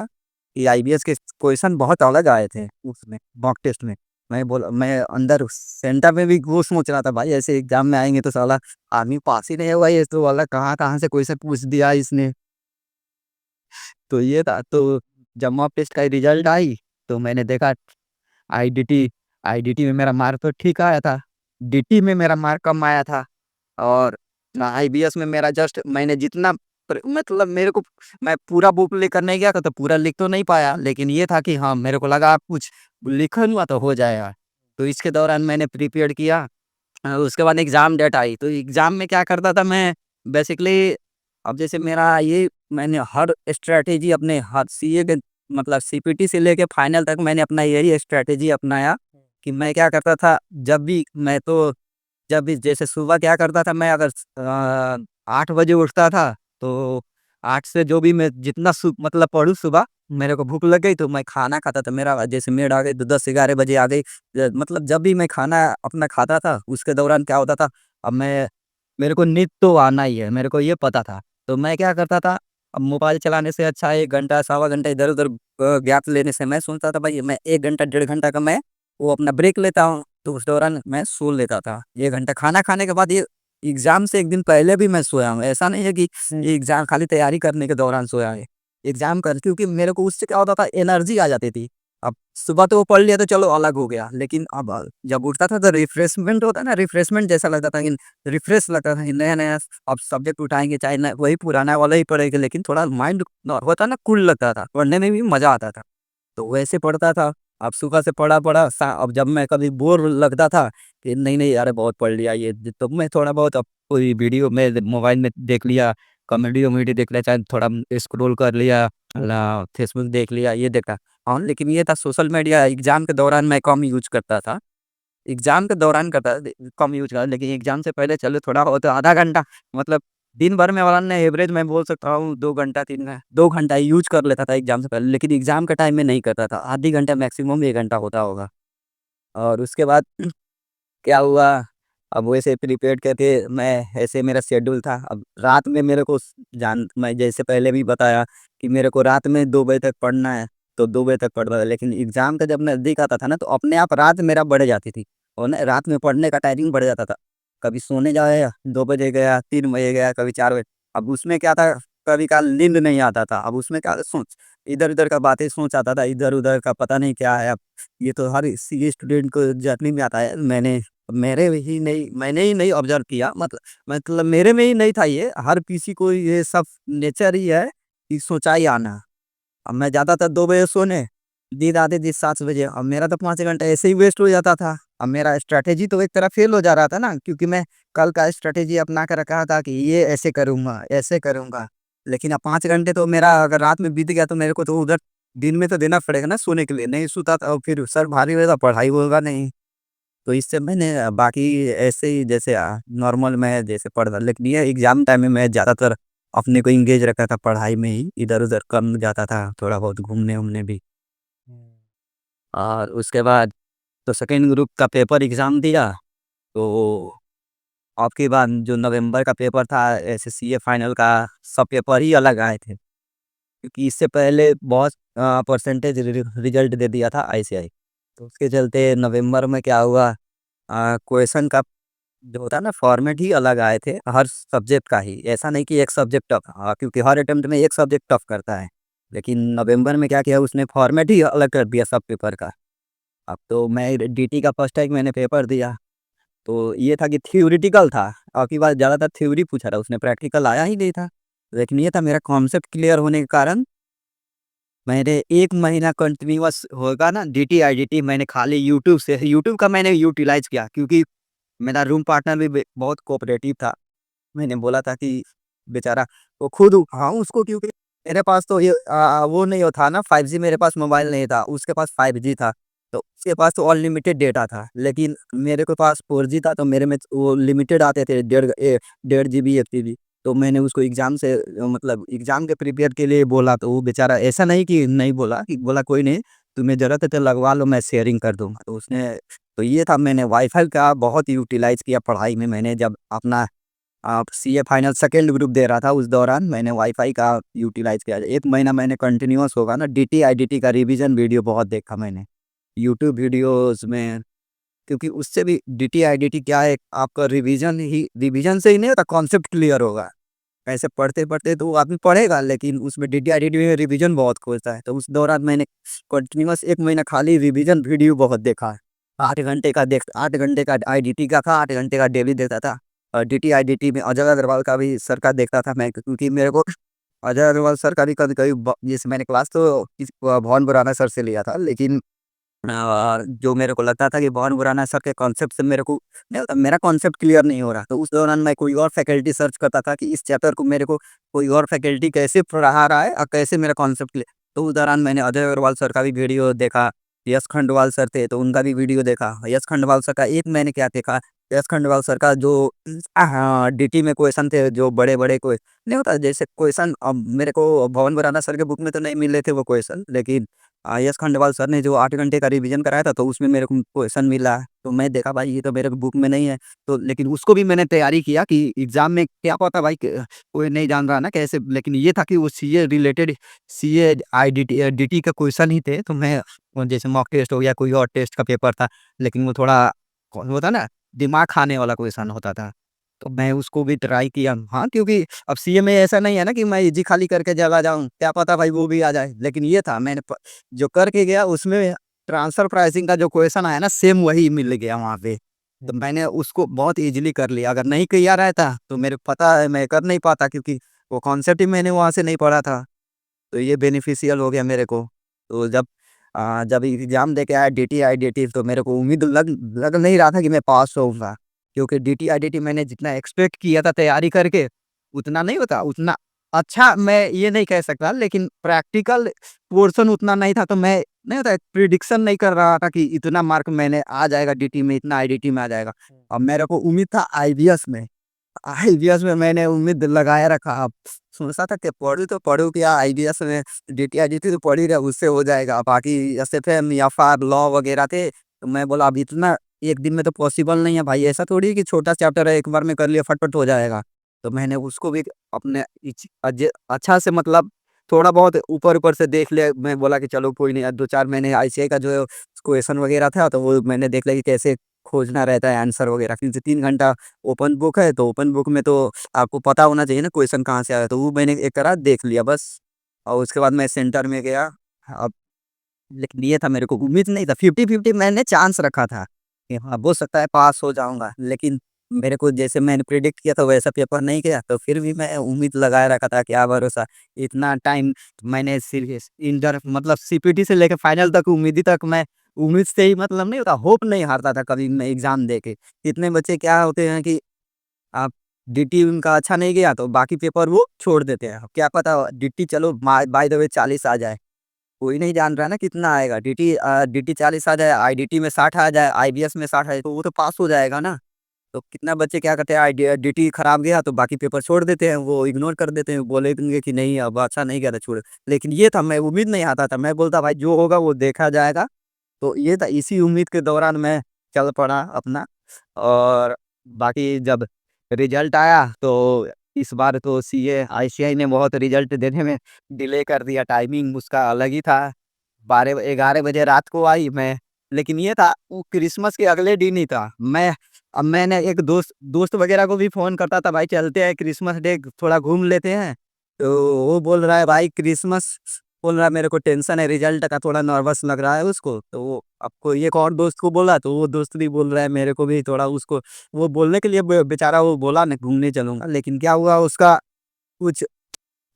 कि आईबीएस के क्वेश्चन बहुत अलग आए थे उसमें मॉक टेस्ट में। मैं अंदर सेंटर में भी वो सोच रहा था भाई ऐसे एग्ज़ाम में आएँगे तो साला आदमी पास ही नहीं होगा, ये तो वाला कहाँ-कहाँ से क्वेश्चन पूछ दिया इसने। तो ये था, तो जब मॉक टेस्ट का रिज़ल्ट आई, तो मैंने देखा आईडीटी आईडीटी में मेरा मार्क तो ठीक आया था, डीटी में मेरा मार्क कम आया था, और आईबीएस में मेरा जस्ट मैंने जितना मतलब मेरे को, मैं पूरा बुक लेकर नहीं गया था, तो पूरा लिख तो नहीं पाया, लेकिन ये था कि हाँ, मेरे को लगा कुछ लिखा हुआ तो हो जाएगा। तो इसके दौरान मैंने प्रिपेयर किया। उसके बाद एग्ज़ाम डेट आई, तो एग्ज़ाम में क्या करता था मैं बेसिकली, अब जैसे मेरा ये मैंने हर स्ट्रैटेजी अपने हर सीए के मतलब सीपीटी से लेके फाइनल तक मैंने अपना यही स्ट्रैटेजी अपनाया कि मैं क्या करता था, जब भी जैसे सुबह क्या करता था मैं, अगर 8 बजे उठता था, तो 8 से जो भी मैं जितना मतलब पढूँ सुबह, मेरे को भूख लग गई तो मैं खाना खाता था। मेरा जैसे मेड आ गई तो 10-11 बजे आ गई। मतलब जब भी मैं खाना अपना खाता था, उसके दौरान क्या होता था, अब मैं मेरे को नींद तो आना ही है, मेरे को ये पता था। तो मैं क्या करता था, अब मोबाइल चलाने से अच्छा 1 घंटा, सवा घंटा इधर-उधर गैप लेने से मैं सोचता था भाई मैं 1 घंटा, डेढ़ घंटा का मैं वो अपना ब्रेक लेता हूँ, तो उस दौरान मैं सो लेता था। 1 घंटा खाना खाने के बाद ये एग्ज़ाम से 1 दिन पहले भी मैं सोया हूँ। ऐसा नहीं है कि ये एग्ज़ाम खाली तैयारी करने के दौरान सोया है। एग्ज़ाम कर क्योंकि मेरे को उससे क्या होता था एनर्जी आ जाती थी। अब सुबह तो वो पढ़ लिया तो चलो अलग हो गया, लेकिन अब जब उठता था तो रिफ्रेशमेंट होता है ना, रिफ्रेशमेंट जैसा लगता था कि रिफ्रेश लगता था कि नया-नया अब सब्जेक्ट उठाएँगे, चाहे न वही पुराना वाला ही पढ़ेंगे, लेकिन थोड़ा माइंड न होता है ना कूल लगता था, पढ़ने में भी मज़ा आता था। तो वैसे पढ़ता था, अब सुबह से पढ़ा-पढ़ा सा अब जब मैं कभी बोर लगता था कि नहीं-नहीं यार बहुत पढ़ लिया ये तो मैं थोड़ा बहुत अब कोई वीडियो में मोबाइल में देख लिया, कॉमेडी-वॉमेडी देख लिया, चाहे थोड़ा स्क्रॉल कर लिया, फेसबुक देख लिया, ये देखा। हाँ, लेकिन ये था सोशल मीडिया एग्ज़ाम के दौरान मैं कम यूज़ करता था। एग्ज़ाम के दौरान करता कम यूज़ करा, लेकिन एग्ज़ाम से पहले चलो थोड़ा बहुत आधा घंटा मतलब दिन भर में वरना एवरेज मैं बोल सकता हूँ 2 घंटा 2 घंटा यूज़ कर लेता था एग्ज़ाम से पहले, लेकिन एग्ज़ाम के टाइम में नहीं करता था। आधी घंटा मैक्सिमम 1 घंटा होता होगा। और उसके बाद क्या हुआ, अब वैसे प्रिपेयर्ड करके मैं ऐसे मेरा शेड्यूल था। अब रात में मेरे को मैं जैसे पहले भी बताया कि मेरे को रात में 2 बजे तक पढ़ना है, तो 2 बजे तक पढ़ता था। लेकिन एग्ज़ाम का जब नज़दीक आता था ना, तो अपने आप रात मेरा बढ़ जाती थी और ना रात में पढ़ने का टाइमिंग बढ़ जाता था। कभी सोने जाए 2 बजे गया, 3 बजे गया, कभी 4 बजे। अब उसमें क्या था, कभी-काल नींद नहीं आता था। अब उसमें क्या सोच इधर-उधर का बातें सोच आता था, इधर-उधर का पता नहीं क्या है अब। ये तो हर सी स्टूडेंट को जर्नी में आता है। मैंने ही नहीं ऑब्ज़र्व किया मतलब मेरे में ही नहीं था ये, हर किसी को ये सब नेचर ही है कि सोचाई आना। अब मैं जाता था 2 बजे सोने, नींद आती थी 7 बजे, अब मेरा तो 5 घंटा ऐसे ही वेस्ट हो जाता था। अब मेरा स्ट्रैटेजी तो एक तरह फेल हो जा रहा था ना, क्योंकि मैं कल का स्ट्रैटेजी अपना के रखा था कि ये ऐसे करूँगा, ऐसे करूँगा। लेकिन अब 5 घंटे तो मेरा अगर रात में बीत गया तो मेरे को तो उधर दिन में तो देना पड़ेगा ना सोने के लिए, नहीं सोता तो फिर सर भारी होगा, पढ़ाई होगा नहीं। तो इससे मैंने बाकी ऐसे ही जैसे नॉर्मल मैं जैसे पढ़ता, लेकिन ये एग्ज़ाम टाइम में मैं ज़्यादातर अपने को एंगेज रखा था पढ़ाई में ही, इधर-उधर कम जाता था, थोड़ा बहुत घूमने-वूमने भी। और उसके बाद तो सेकंड ग्रुप का पेपर एग्ज़ाम दिया, तो अब की बार जो नवंबर का पेपर था एसएससीए फाइनल का, सब पेपर ही अलग आए थे। क्योंकि इससे पहले बहुत परसेंटेज रिज़ल्ट दे दिया था आईसीएआई। तो उसके चलते नवंबर में क्या हुआ, क्वेश्चन का जो होता है ना फॉर्मेट ही अलग आए थे हर सब्जेक्ट का ही। ऐसा नहीं कि एक सब्जेक्ट टफ, क्योंकि हर अटेम्प्ट में एक सब्जेक्ट टफ करता है। लेकिन नवंबर में क्या किया उसने फॉर्मेट ही अलग कर दिया सब पेपर का। अब तो मैं डीटी का फर्स्ट टाइम मैंने पेपर दिया, तो ये था कि थ्योरेटिकल था। अब की बार ज़्यादातर थ्योरी पूछा था उसने, प्रैक्टिकल आया ही नहीं था। लेकिन ये था मेरा कॉन्सेप्ट क्लियर होने के कारण मैंने 1 महीना कंटिन्यूअस होगा ना डीटी-आईडीटी मैंने खाली यूट्यूब का मैंने यूटिलाइज़ किया, क्योंकि मेरा रूम पार्टनर भी बहुत कोऑपरेटिव था। मैंने बोला था कि बेचारा वो खुद हाँ, उसको क्योंकि मेरे पास तो ये वो नहीं था ना 5G, मेरे पास मोबाइल नहीं था, उसके पास 5G था। तो उसके पास तो अनलिमिटेड डेटा था, लेकिन मेरे के पास 4G था, तो मेरे में वो लिमिटेड आते थे डेढ़ जीबी, 1 जीबी। तो मैंने उसको एग्ज़ाम से मतलब एग्ज़ाम के प्रिपेयर के लिए बोला, तो वो बेचारा ऐसा नहीं कि नहीं बोला, कि बोला कोई नहीं, तुम्हें ज़रूरत है तो लगवा लो, मैं शेयरिंग कर दूँगा। तो उसने तो ये था, मैंने वाईफ़ाई का बहुत यूटिलाइज़ किया पढ़ाई में। मैंने जब अपना सीए फाइनल सेकंड ग्रुप दे रहा था, उस दौरान मैंने वाईफ़ाई का यूटिलाइज़ किया। 1 महीना मैंने कंटिन्यूअस होगा ना डीटी-आईडीटी का रिवीजन वीडियो बहुत देखा मैंने, यूट्यूब वीडियोज़ में। क्योंकि उससे भी डीटी-आईडीटी क्या है, आपका रिवीजन से ही नहीं होता, कॉन्सेप्ट क्लियर होगा। ऐसे पढ़ते-पढ़ते तो वो आदमी पढ़ेगा, लेकिन उसमें डीटी-आईडीटी में रिवीजन बहुत खोजता है। तो उस दौरान मैंने कंटिन्यूअस 1 महीना खाली रिवीजन वीडियो बहुत देखा है। 8 घंटे का आईडीटी का था, 8 घंटे का डेली देखता था। और डीटी-आईडीटी में अजय अग्रवाल का भी सर का देखता था मैं, क्योंकि मेरे को अजय अग्रवाल सर का भी कभी-कभी जैसे मैंने क्लास तो भवन बुराना सर से लिया था, लेकिन जो मेरे को लगता था कि भवन बुराना सर के कॉन्सेप्ट से मेरे को नहीं होता, मेरा कॉन्सेप्ट क्लियर नहीं हो रहा, तो उस दौरान मैं कोई और फैकल्टी सर्च करता था कि इस चैप्टर को मेरे को कोई और फैकल्टी कैसे पढ़ा रहा है और कैसे मेरा कॉन्सेप्ट क्लियर। तो उस दौरान मैंने अजय अग्रवाल सर का भी वीडियो देखा, यश खंडवाल सर थे तो उनका भी वीडियो देखा। यश खंडवाल सर का एक मैंने क्या देखा, यश खंडवाल सर का जो हाँ, डीटी में क्वेश्चन थे जो बड़े-बड़े कोई नहीं होता, जैसे क्वेश्चन अब मेरे को भवन बुराना सर के बुक में तो नहीं मिले थे वो क्वेश्चन, लेकिन यश खंडेलवाल सर ने जो 8 घंटे का रिवीजन कराया था, तो उसमें मेरे को क्वेश्चन मिला। तो मैं देखा भाई ये तो मेरे बुक में नहीं है, तो लेकिन उसको भी मैंने तैयारी किया कि एग्ज़ाम में क्या पता भाई कोई नहीं जान रहा ना कैसे, लेकिन ये था कि वो CA related, CA IDT DT का क्वेश्चन ही थे, तो मैं वो जैसे मॉक टेस्ट हो गया, कोई और टेस्ट का पेपर था, लेकिन वो थोड़ा कौन होता है ना, दिमाग खाने वाला क्वेश्चन होता था। तो मैं उसको भी ट्राई किया। हाँ, क्योंकि अब सीए में ऐसा नहीं है ना कि मैं इज़ी खाली करके चला जाऊँ, क्या पता भाई वो भी आ जाए। लेकिन ये था मैंने प जो करके गया उसमें ट्रांसफर प्राइसिंग का जो क्वेश्चन आया ना सेम वही मिल गया वहाँ पे। तो मैंने उसको बहुत ईज़िली कर लिया। अगर नहीं किया रहता तो मेरे को पता है मैं कर नहीं पाता, क्योंकि वो कॉन्सेप्ट ही मैंने वहाँ से नहीं पढ़ा था। तो ये बेनिफिशियल हो गया मेरे को। तो जब एग्ज़ाम दे के आया डीटी, आईडीटी, तो मेरे को उम्मीद लग लग नहीं रहा था कि मैं पास होऊँगा। क्योंकि डीटी, आईडीटी मैंने जितना एक्सपेक्ट किया था तैयारी करके, उतना नहीं होता, उतना अच्छा मैं ये नहीं कह सकता, लेकिन प्रैक्टिकल पोर्शन उतना नहीं था, तो मैं नहीं होता प्रिडिक्शन नहीं कर रहा था कि इतना मार्क मैंने आ जाएगा डीटी में, इतना आईडीटी में आ जाएगा। अब मेरे को उम्मीद था आईबीएस में। आईबीएस में मैंने उम्मीद लगाए रखा। अब सोचा था कि पढ़ूँ तो पढ़ूँ क्या, आईबीएस में डीटीआईडीटी तो पढ़ ही रहा, उससे हो जाएगा। बाकी एसएफएम या फार लॉ वगैरह थे, तो मैं बोला अब इतना एक दिन में तो पॉसिबल नहीं है भाई, ऐसा थोड़ी है कि छोटा चैप्टर है एक बार में कर लिया फटाफट हो जाएगा। तो मैंने उसको भी अपने अच्छा से मतलब थोड़ा बहुत ऊपर-ऊपर से देख लिया। मैं बोला कि चलो कोई नहीं, 2-4 महीने आईसीएआई का जो क्वेश्चन वगैरह था, तो वो मैंने देख लिया कि कैसे खोजना रहता है आंसर वगैरह। क्योंकि 3 घंटा ओपन बुक है, तो ओपन बुक में तो आपको पता होना चाहिए ना क्वेश्चन कहाँ से आया, तो वो मैंने एक तरह देख लिया बस। और उसके बाद मैं सेंटर में गया। अब लेकिन ये था मेरे को उम्मीद नहीं था, 50-50 मैंने चांस रखा था कि हाँ, हो सकता है पास हो जाऊँगा। लेकिन मेरे को जैसे मैंने प्रेडिक्ट किया था वैसा पेपर नहीं गया, तो फिर भी मैं उम्मीद लगाए रखा था, क्या भरोसा। इतना टाइम मैंने सीरियस इंटर मतलब सीपीटी से लेके फाइनल तक उम्मीद ही तक मैं उम्मीद से ही मतलब नहीं होता, होप नहीं हारता था कभी मैं एग्ज़ाम दे के। कितने बच्चे क्या होते हैं कि आप डीटी उनका अच्छा नहीं गया तो बाकी पेपर वो छोड़ देते हैं। अब क्या पता डीटी चलो बाय द वे 40 आ जाए। कोई नहीं जान रहा है ना कितना आएगा। डीटी 40 आ जाए, आईडीटी में 60 आ जाए, आईबीएस में 60 आ जाए, तो वो तो पास हो जाएगा ना। तो कितना बच्चे क्या करते हैं, डीटी खराब गया तो बाकी पेपर छोड़ देते हैं, वो इग्नोर कर देते हैं, बोलेंगे कि नहीं अब अच्छा नहीं गया था छोड़। लेकिन ये था मैं उम्मीद नहीं आता था, मैं बोलता भाई जो होगा वो देखा जाएगा। तो ये था, इसी उम्मीद के दौरान मैं चल पड़ा अपना। और बाकी जब रिजल्ट आया तो इस बार तो सीए आईसीआई ने बहुत रिजल्ट देने में डिले कर दिया, टाइमिंग उसका अलग ही था। 12-11 बजे रात को आई मैं, लेकिन ये था वो क्रिसमस के अगले दिन ही था। अब मैंने एक दोस्त वगैरह को भी फ़ोन करता था, भाई चलते हैं क्रिसमस डे थोड़ा घूम लेते हैं। तो वो बोल रहा है भाई क्रिसमस, बोल रहा है मेरे को टेंशन है रिजल्ट का, थोड़ा नर्वस लग रहा है उसको। तो वो अब कोई एक और दोस्त को बोला, तो वो दोस्त भी बोल रहा है मेरे को भी थोड़ा उसको, वो बोलने के लिए बेचारा वो बोला ना घूमने चलूँगा, लेकिन क्या हुआ उसका कुछ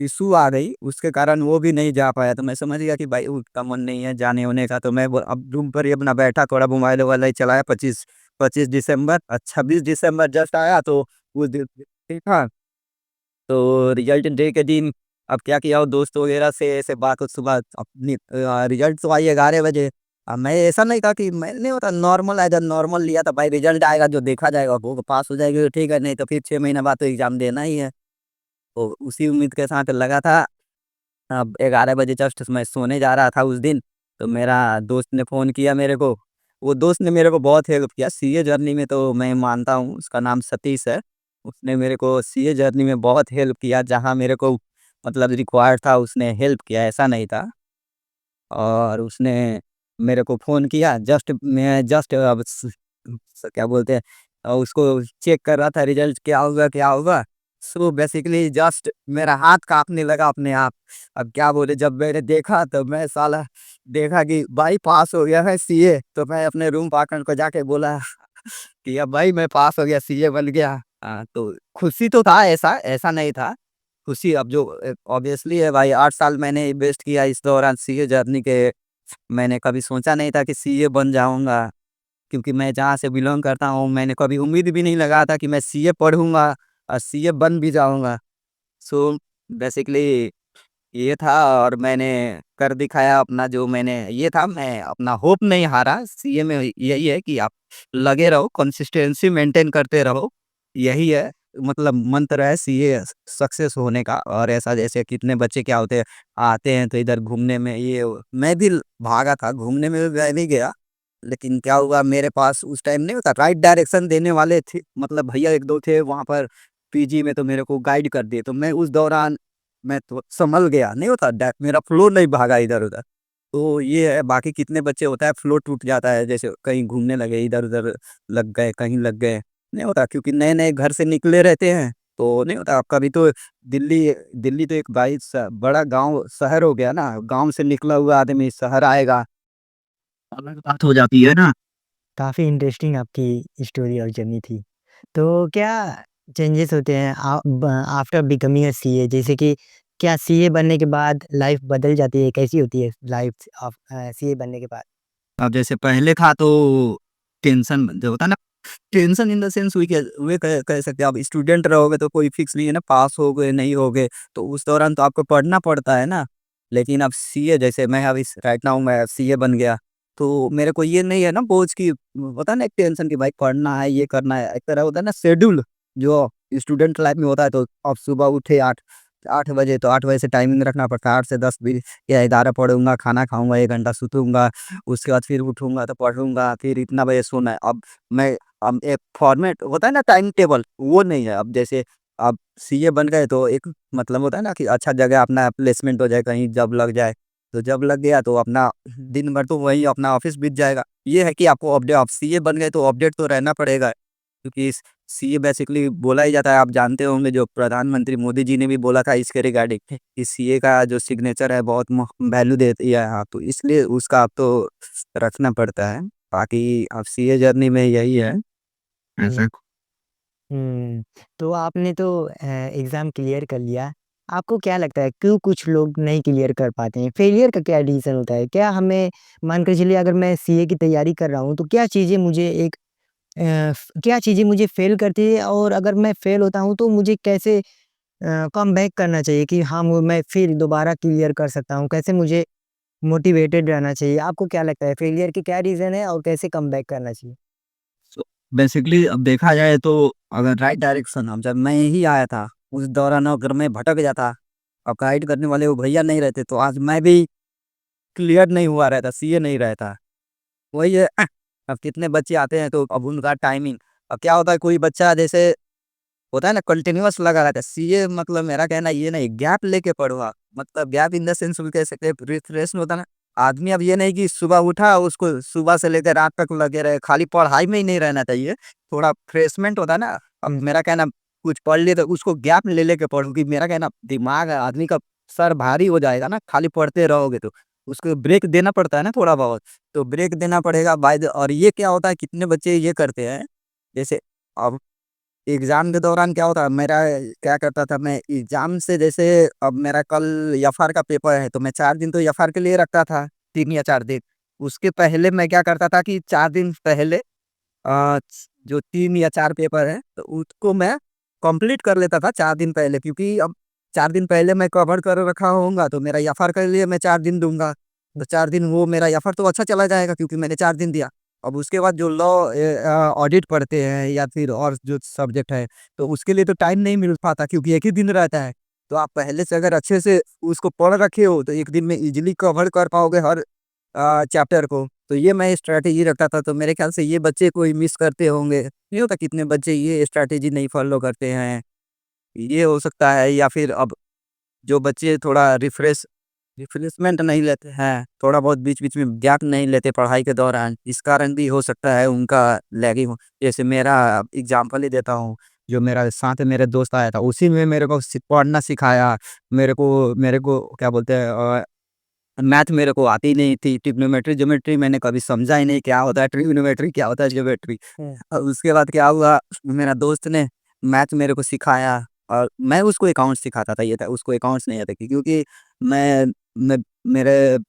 इश्यू आ गई, उसके कारण वो भी नहीं जा पाया। तो मैं समझ गया कि भाई उसका मन नहीं है जाने-वाने का, तो मैं ब अब रूम पर ही अपना बैठा थोड़ा मोबाइल-वोबाइल ही चलाया। 25 दिसंबर 26 दिसंबर जस्ट आया, तो उस दिन देखा, तो रिजल्ट डे के दिन अब क्या किया, वो दोस्त वगैरह से ऐसे बात सुबह अपनी रिजल्ट तो आई 11 बजे। अब मैं ऐसा नहीं था कि मैं नहीं होता नॉर्मल एज़ अ नॉर्मल लिया था, भाई रिजल्ट आएगा जो देखा जाएगा, वो पास हो जाएगी तो ठीक है, नहीं तो फिर 6 महीने बाद तो एग्ज़ाम देना ही है। तो उसी उम्मीद के साथ लगा था। अब 11 बजे जस्ट मैं सोने जा रहा था उस दिन, तो मेरा दोस्त ने फ़ोन किया मेरे को। वो दोस्त ने मेरे को बहुत हेल्प किया सीए जर्नी में, तो मैं मानता हूँ, उसका नाम सतीश है। उसने मेरे को सीए जर्नी में बहुत हेल्प किया, जहाँ मेरे को मतलब रिक्वायर्ड था उसने हेल्प किया, ऐसा नहीं था। और उसने मेरे को फ़ोन किया, जस्ट अब क्या बोलते हैं, उसको चेक कर रहा था रिज़ल्ट क्या होगा? सो बेसिकली जस्ट मेरा हाथ काँपने लगा अपने आप। अब क्या बोले, जब मैंने देखा तो मैं साला देखा कि भाई पास हो गया है सीए, तो मैं अपने रूम पार्टनर को जाके बोला कि अब भाई मैं पास हो गया, सीए बन गया। तो खुशी तो था, ऐसा नहीं था। खुशी अब जो ऑब्वियसली है भाई, 8 साल मैंने इन्वेस्ट किया इस दौरान सीए जर्नी के। मैंने कभी सोचा नहीं था कि सीए बन जाऊँगा, क्योंकि मैं जहाँ से बिलॉन्ग करता हूँ, मैंने कभी उम्मीद भी नहीं लगाया था कि मैं सीए पढ़ूँगा और सीए बन भी जाऊँगा। सो बेसिकली ये था, और मैंने कर दिखाया अपना जो मैंने ये था, मैं अपना होप नहीं हारा। सीए में यही है कि आप लगे रहो, कंसिस्टेंसी मेंटेन करते रहो, यही है। मतलब मंत्र है सीए सक्सेस होने का। और ऐसा जैसे कितने बच्चे क्या होते हैं, आते हैं तो इधर घूमने में मैं भी भागा था घूमने में, मैं भी गया। लेकिन क्या हुआ, मेरे पास उस टाइम नहीं होता राइट डायरेक्शन देने वाले थे, मतलब भैया एक दो थे वहां पर पीजी में, तो मेरे को गाइड कर दिए। तो मैं उस दौरान मैं तो संभल गया, नहीं होता मेरा फ्लो नहीं भागा इधर उधर। तो ये है, बाकी कितने बच्चे होता है फ्लो टूट जाता है, जैसे कहीं घूमने लगे इधर उधर लग गए, कहीं लग गए, नहीं होता क्योंकि नए नए घर से निकले रहते हैं। तो नहीं होता कभी तो दिल्ली दिल्ली तो एक भाई बड़ा गांव शहर हो गया ना, गांव से निकला हुआ आदमी शहर आएगा, अलग बात हो जाती है ना। काफ़ी इंटरेस्टिंग आपकी स्टोरी और जर्नी थी। तो क्या चेंजेस होते हैं आफ्टर बिकमिंग अ सीए, जैसे कि क्या सीए बनने के बाद लाइफ बदल जाती है? कैसी होती है लाइफ सीए बनने के बाद? अब जैसे पहले था तो टेंशन जो होता है ना, टेंशन इन द सेंस वे कह सकते हैं। आप स्टूडेंट रहोगे तो कोई फिक्स नहीं है ना, पास हो गए नहीं हो गए, तो उस दौरान तो आपको पढ़ना पड़ता है ना। लेकिन अब सीए, जैसे मैं अभी राइट नाउ मैं सीए बन गया, तो मेरे को ये नहीं है ना बोझ की, होता है ना एक टेंशन की भाई पढ़ना है, ये करना है, एक तरह होता है ना शेड्यूल जो स्टूडेंट लाइफ में होता है। तो अब सुबह उठे 8 बजे, तो 8 बजे से टाइमिंग रखना पड़ता है, 8 से 10 भी या 11 पढ़ूंगा, खाना खाऊंगा, 1 घंटा सुतूंगा, उसके बाद फिर उठूंगा तो पढ़ूंगा, फिर इतना बजे सोना है। मैं अब एक फॉर्मेट होता है ना टाइम टेबल, वो नहीं है। अब जैसे आप सीए बन गए तो एक मतलब होता है ना कि अच्छा जगह अपना प्लेसमेंट हो जाए, कहीं जब लग जाए, तो जब लग गया तो अपना दिन भर तो वही अपना ऑफिस बीत जाएगा। ये है कि आपको अपडेट, आप सीए बन गए तो अपडेट तो रहना पड़ेगा, क्योंकि सीए बेसिकली बोला ही जाता है, आप जानते होंगे जो प्रधानमंत्री मोदी जी ने भी बोला था इसके रिगार्डिंग कि सीए का जो सिग्नेचर है बहुत वैल्यू देती है। हाँ, तो इसलिए उसका आप तो रखना पड़ता है। बाकी अब सीए जर्नी में यही है हुँ। ऐसा। हुँ। तो आपने तो एग्ज़ाम क्लियर कर लिया। आपको क्या लगता है क्यों कुछ लोग नहीं क्लियर कर पाते हैं? फेलियर का क्या रीज़न होता है? क्या हमें मान के चलिए अगर मैं सीए की तैयारी कर रहा हूँ तो क्या चीज़ें मुझे क्या चीज़ें मुझे फ़ेल करती है और अगर मैं फ़ेल होता हूँ तो मुझे कैसे कमबैक करना चाहिए कि हाँ, मैं फिर दोबारा क्लियर कर सकता हूँ? कैसे मुझे मोटिवेटेड रहना चाहिए? आपको क्या लगता है फेलियर के क्या रीज़न है और कैसे कमबैक करना चाहिए? सो बेसिकली अब देखा जाए तो अगर राइट डायरेक्शन, अब जब मैं ही आया था उस दौरान अगर मैं भटक जाता, अब गाइड करने वाले वो भैया नहीं रहते, तो आज मैं भी क्लियर नहीं हुआ रहता, सीए नहीं रहता। वही है। अब कितने बच्चे आते हैं तो अब उनका टाइमिंग, अब क्या होता है कोई बच्चा जैसे होता है ना कंटिन्यूअस लगा रहता है सीए, मतलब मेरा कहना ये नहीं गैप लेके पढ़ो आप, मतलब गैप इन द सेंस भी कह सकते हैं रिफ्रेश होता है ना। आदमी अब ये नहीं कि सुबह उठा उसको सुबह से लेकर रात तक लगे रहे, खाली पढ़ाई में ही नहीं रहना चाहिए, थोड़ा फ्रेशमेंट होता है ना। अब मेरा कहना कुछ पढ़ लिए तो उसको गैप ले लेके पढ़ो, कि मेरा कहना दिमाग है आदमी का, सर भारी हो जाएगा ना खाली पढ़ते रहोगे तो, उसको ब्रेक देना पड़ता है ना थोड़ा बहुत, तो ब्रेक देना पड़ेगा बाय और ये क्या होता है कितने बच्चे ये करते हैं, जैसे अब एग्ज़ाम के दौरान क्या होता है मेरा, क्या करता था मैं एग्ज़ाम से जैसे, अब मेरा कल एफआर का पेपर है तो मैं 4 दिन तो एफआर के लिए रखता था, 3 या 4 दिन। उसके पहले मैं क्या करता था कि 4 दिन पहले जो 3 या 4 पेपर है तो उसको मैं कंप्लीट कर लेता था 4 दिन पहले, क्योंकि अब 4 दिन पहले मैं कवर कर रखा होऊँगा तो मेरा एफआर के लिए मैं 4 दिन दूँगा। तो 4 दिन वो मेरा एफआर तो अच्छा चला जाएगा क्योंकि मैंने 4 दिन दिया। अब उसके बाद जो ऑडिट पढ़ते हैं या फिर और जो सब्जेक्ट है, तो उसके लिए तो टाइम नहीं मिल पाता क्योंकि एक ही दिन रहता है। तो आप पहले से अगर अच्छे से उसको पढ़ रखे हो तो एक दिन में ईज़िली कवर कर पाओगे हर चैप्टर को। तो ये मैं स्ट्रैटेजी रखता था, तो मेरे ख्याल से ये बच्चे कोई मिस करते होंगे। नहीं होता कितने बच्चे ये स्ट्रैटेजी नहीं फॉलो करते हैं। ये हो सकता है, या फिर अब जो बच्चे थोड़ा रिफ्रेशमेंट नहीं लेते हैं, थोड़ा बहुत बीच-बीच में गैप नहीं लेते पढ़ाई के दौरान, इस कारण भी हो सकता है उनका लैगिंग हो। जैसे मेरा एग्ज़ाम्पल ही देता हूँ, जो मेरा साथ मेरे दोस्त आया था, उसी में मेरे को पढ़ना सिखाया। मेरे को क्या बोलते हैं मैथ मेरे को आती नहीं थी, ट्रिग्नोमेट्री, ज्योमेट्री मैंने कभी समझा ही नहीं क्या होता है ट्रिग्नोमेट्री, क्या होता है ज्योमेट्री। हुँ। उसके बाद क्या हुआ, मेरा दोस्त ने मैथ मेरे को सिखाया और मैं उसको अकाउंट्स सिखाता था, ये था उसको अकाउंट्स नहीं आते थे, क्योंकि मैं मैं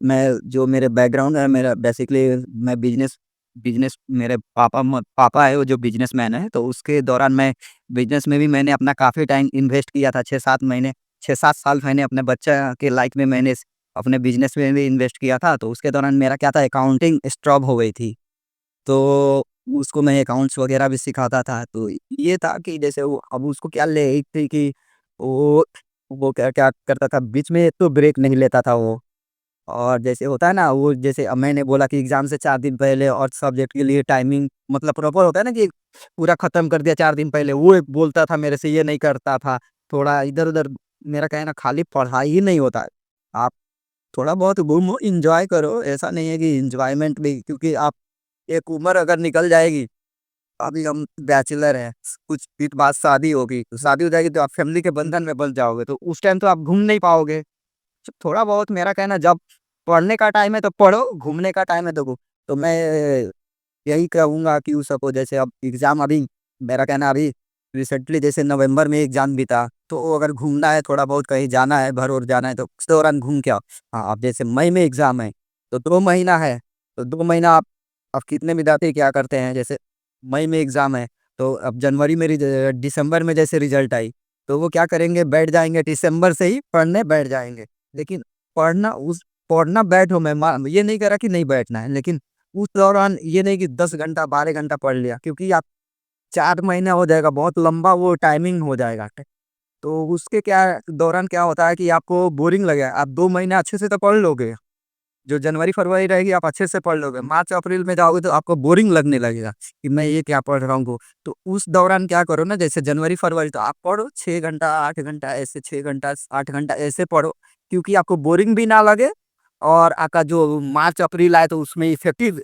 मैं जो मेरे बैकग्राउंड है, मेरा बेसिकली मैं बिज़नेस बिज़नेस मेरे पापा है वो जो बिज़नेसमैन है, तो उसके दौरान मैं बिज़नेस में भी मैंने अपना काफ़ी टाइम इन्वेस्ट किया था, 6-7 महीने, 6-7 साल मैंने अपने बच्चा के लाइफ में मैंने अपने बिज़नेस में भी इन्वेस्ट किया था, तो उसके दौरान मेरा क्या था अकाउंटिंग स्टॉप हो गई थी। तो उसको मैं अकाउंट्स वगैरह भी सिखाता था। तो ये था कि जैसे वो अब उसको क्या ले एक थी कि वो वो क्या क्या करता था, बीच में तो ब्रेक नहीं लेता था वो। और जैसे होता है ना, वो जैसे अब मैंने बोला कि एग्ज़ाम से 4 दिन पहले और सब्जेक्ट के लिए टाइमिंग मतलब प्रॉपर होता है ना कि पूरा ख़त्म कर दिया 4 दिन पहले, वो एक बोलता था मेरे से, ये नहीं करता था। थोड़ा इधर-उधर मेरा कहना खाली पढ़ाई ही नहीं होता है। आप थोड़ा बहुत घूमो, एन्जॉय करो, ऐसा नहीं है कि एन्जॉयमेंट भी, क्योंकि आप एक उम्र अगर निकल जाएगी, अभी हम बैचलर हैं, कुछ दिन बाद शादी होगी, तो शादी हो जाएगी तो आप फैमिली के बंधन में बंध जाओगे, तो उस टाइम तो आप घूम नहीं पाओगे। थोड़ा बहुत मेरा कहना, जब पढ़ने का टाइम है तो पढ़ो, घूमने का टाइम है तो तो मैं यही कहूँगा कि उस सपोज़ जैसे अब एग्ज़ाम अभी मेरा कहना अभी रिसेंटली जैसे नवंबर में एग्ज़ाम बीता, तो अगर घूमना है थोड़ा बहुत कहीं जाना है, भर-ओर जाना है तो उस दौरान घूम के आओ। हाँ, अब जैसे मई में एग्ज़ाम है, तो 2 महीना है, तो 2 महीना आप अब कितने विद्यार्थी क्या करते हैं, जैसे मई में एग्ज़ाम है, तो अब जनवरी में दिसंबर में जैसे रिज़ल्ट आई, तो वो क्या करेंगे, बैठ जाएँगे दिसंबर से ही पढ़ने बैठ जाएँगे। लेकिन पढ़ना उस पढ़ना बैठो, मैं ये नहीं कह रहा कि नहीं बैठना है, लेकिन उस दौरान ये नहीं कि 10 घंटा 12 घंटा पढ़ लिया, क्योंकि आप 4 महीना हो जाएगा, बहुत लंबा वो टाइमिंग हो जाएगा। तो उसके क्या दौरान क्या होता है कि आपको बोरिंग लगेगा, आप 2 महीने अच्छे से तो पढ़ लोगे। जो जनवरी-फरवरी रहेगी आप अच्छे से पढ़ लोगे। मार्च-अप्रैल में जाओगे तो आपको बोरिंग लगने लगेगा कि मैं ये क्या पढ़ रहा हूँ। तो उस दौरान क्या करो ना, जैसे जनवरी-फरवरी तो आप पढ़ो 6 घंटा, 8 घंटा ऐसे, 6 घंटा, 8 घंटा ऐसे पढ़ो, क्योंकि आपको बोरिंग भी ना लगे और आपका जो मार्च-अप्रैल आए तो उसमें इफेक्टिव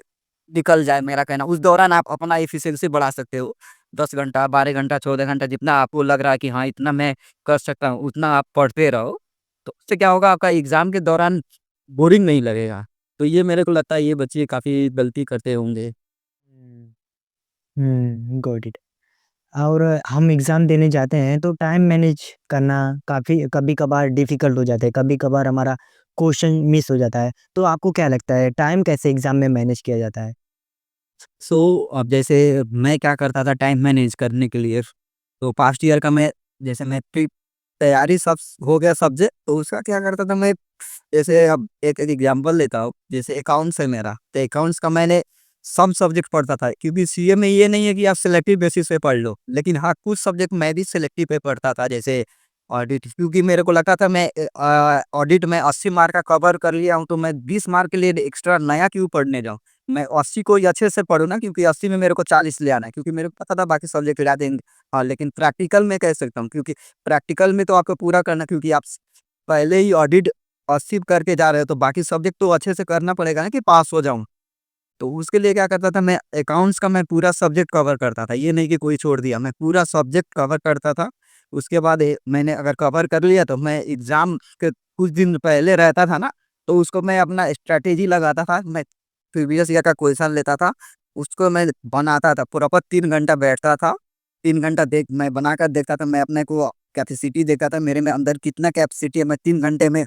निकल जाए, मेरा कहना। उस दौरान आप अपना एफिशिएंसी बढ़ा सकते हो। 10 घंटा, 12 घंटा, 14 घंटा जितना आपको लग रहा है कि हाँ, इतना मैं कर सकता हूँ, उतना आप पढ़ते रहो। तो उससे क्या होगा, आपका एग्ज़ाम के दौरान बोरिंग नहीं लगेगा। तो ये मेरे को लगता है ये बच्चे काफ़ी गलती करते होंगे। हुँ। Got it. और हम एग्ज़ाम देने जाते हैं तो टाइम मैनेज करना काफ़ी कभी-कभार डिफ़िकल्ट हो जाता है, कभी-कभार हमारा क्वेश्चन मिस हो जाता है। तो आपको क्या लगता है टाइम कैसे एग्ज़ाम में मैनेज किया जाता है? अब जैसे मैं क्या करता था टाइम मैनेज करने के लिए, तो पास्ट ईयर का मैं जैसे मैं प्री तैयारी सब हो गया सब्जेक्ट, तो उसका क्या करता था मैं, जैसे अब एक एक एग्जांपल लेता हूँ, जैसे अकाउंट्स है मेरा, तो अकाउंट्स का मैंने सब सब्जेक्ट पढ़ता था, क्योंकि सीए में ये नहीं है कि आप सिलेक्टिव बेसिस पे पढ़ लो, लेकिन हाँ, कुछ सब्जेक्ट मैं भी सिलेक्टिव पे पढ़ता था, जैसे ऑडिट, क्योंकि मेरे को लगता था मैं ऑडिट में 80 मार्क का कवर कर लिया हूँ, तो मैं 20 मार्क के लिए एक्स्ट्रा नया क्यों पढ़ने जाऊँ? मैं 80 को ही अच्छे से पढूँ ना, क्योंकि 80 में मेरे को 40 ले आना है, क्योंकि मेरे को पता था बाकी सब्जेक्ट गिरा देंगे। हाँ, लेकिन प्रैक्टिकल में कह सकता हूँ, क्योंकि प्रैक्टिकल में तो आपको पूरा करना, क्योंकि आप पहले ही ऑडिट 80 करके जा रहे हो, तो बाकी सब्जेक्ट तो अच्छे से करना पड़ेगा ना कि पास हो जाऊँ। तो उसके लिए क्या करता था मैं, अकाउंट्स का मैं पूरा सब्जेक्ट कवर करता था। ये नहीं कि कोई छोड़ दिया, मैं पूरा सब्जेक्ट कवर करता था। उसके बाद मैंने अगर कवर कर लिया तो मैं एग्ज़ाम के कुछ दिन पहले रहता था ना, तो उसको मैं अपना स्ट्रैटेजी लगाता था। मैं प्रीवियस ईयर का क्वेश्चन लेता था, उसको मैं बनाता था। प्रॉपर 3 घंटा बैठता था, 3 घंटा मैं बनाकर देखता था, मैं अपने को कैपेसिटी देखता था, मेरे में अंदर कितना कैपेसिटी है, मैं 3 घंटे में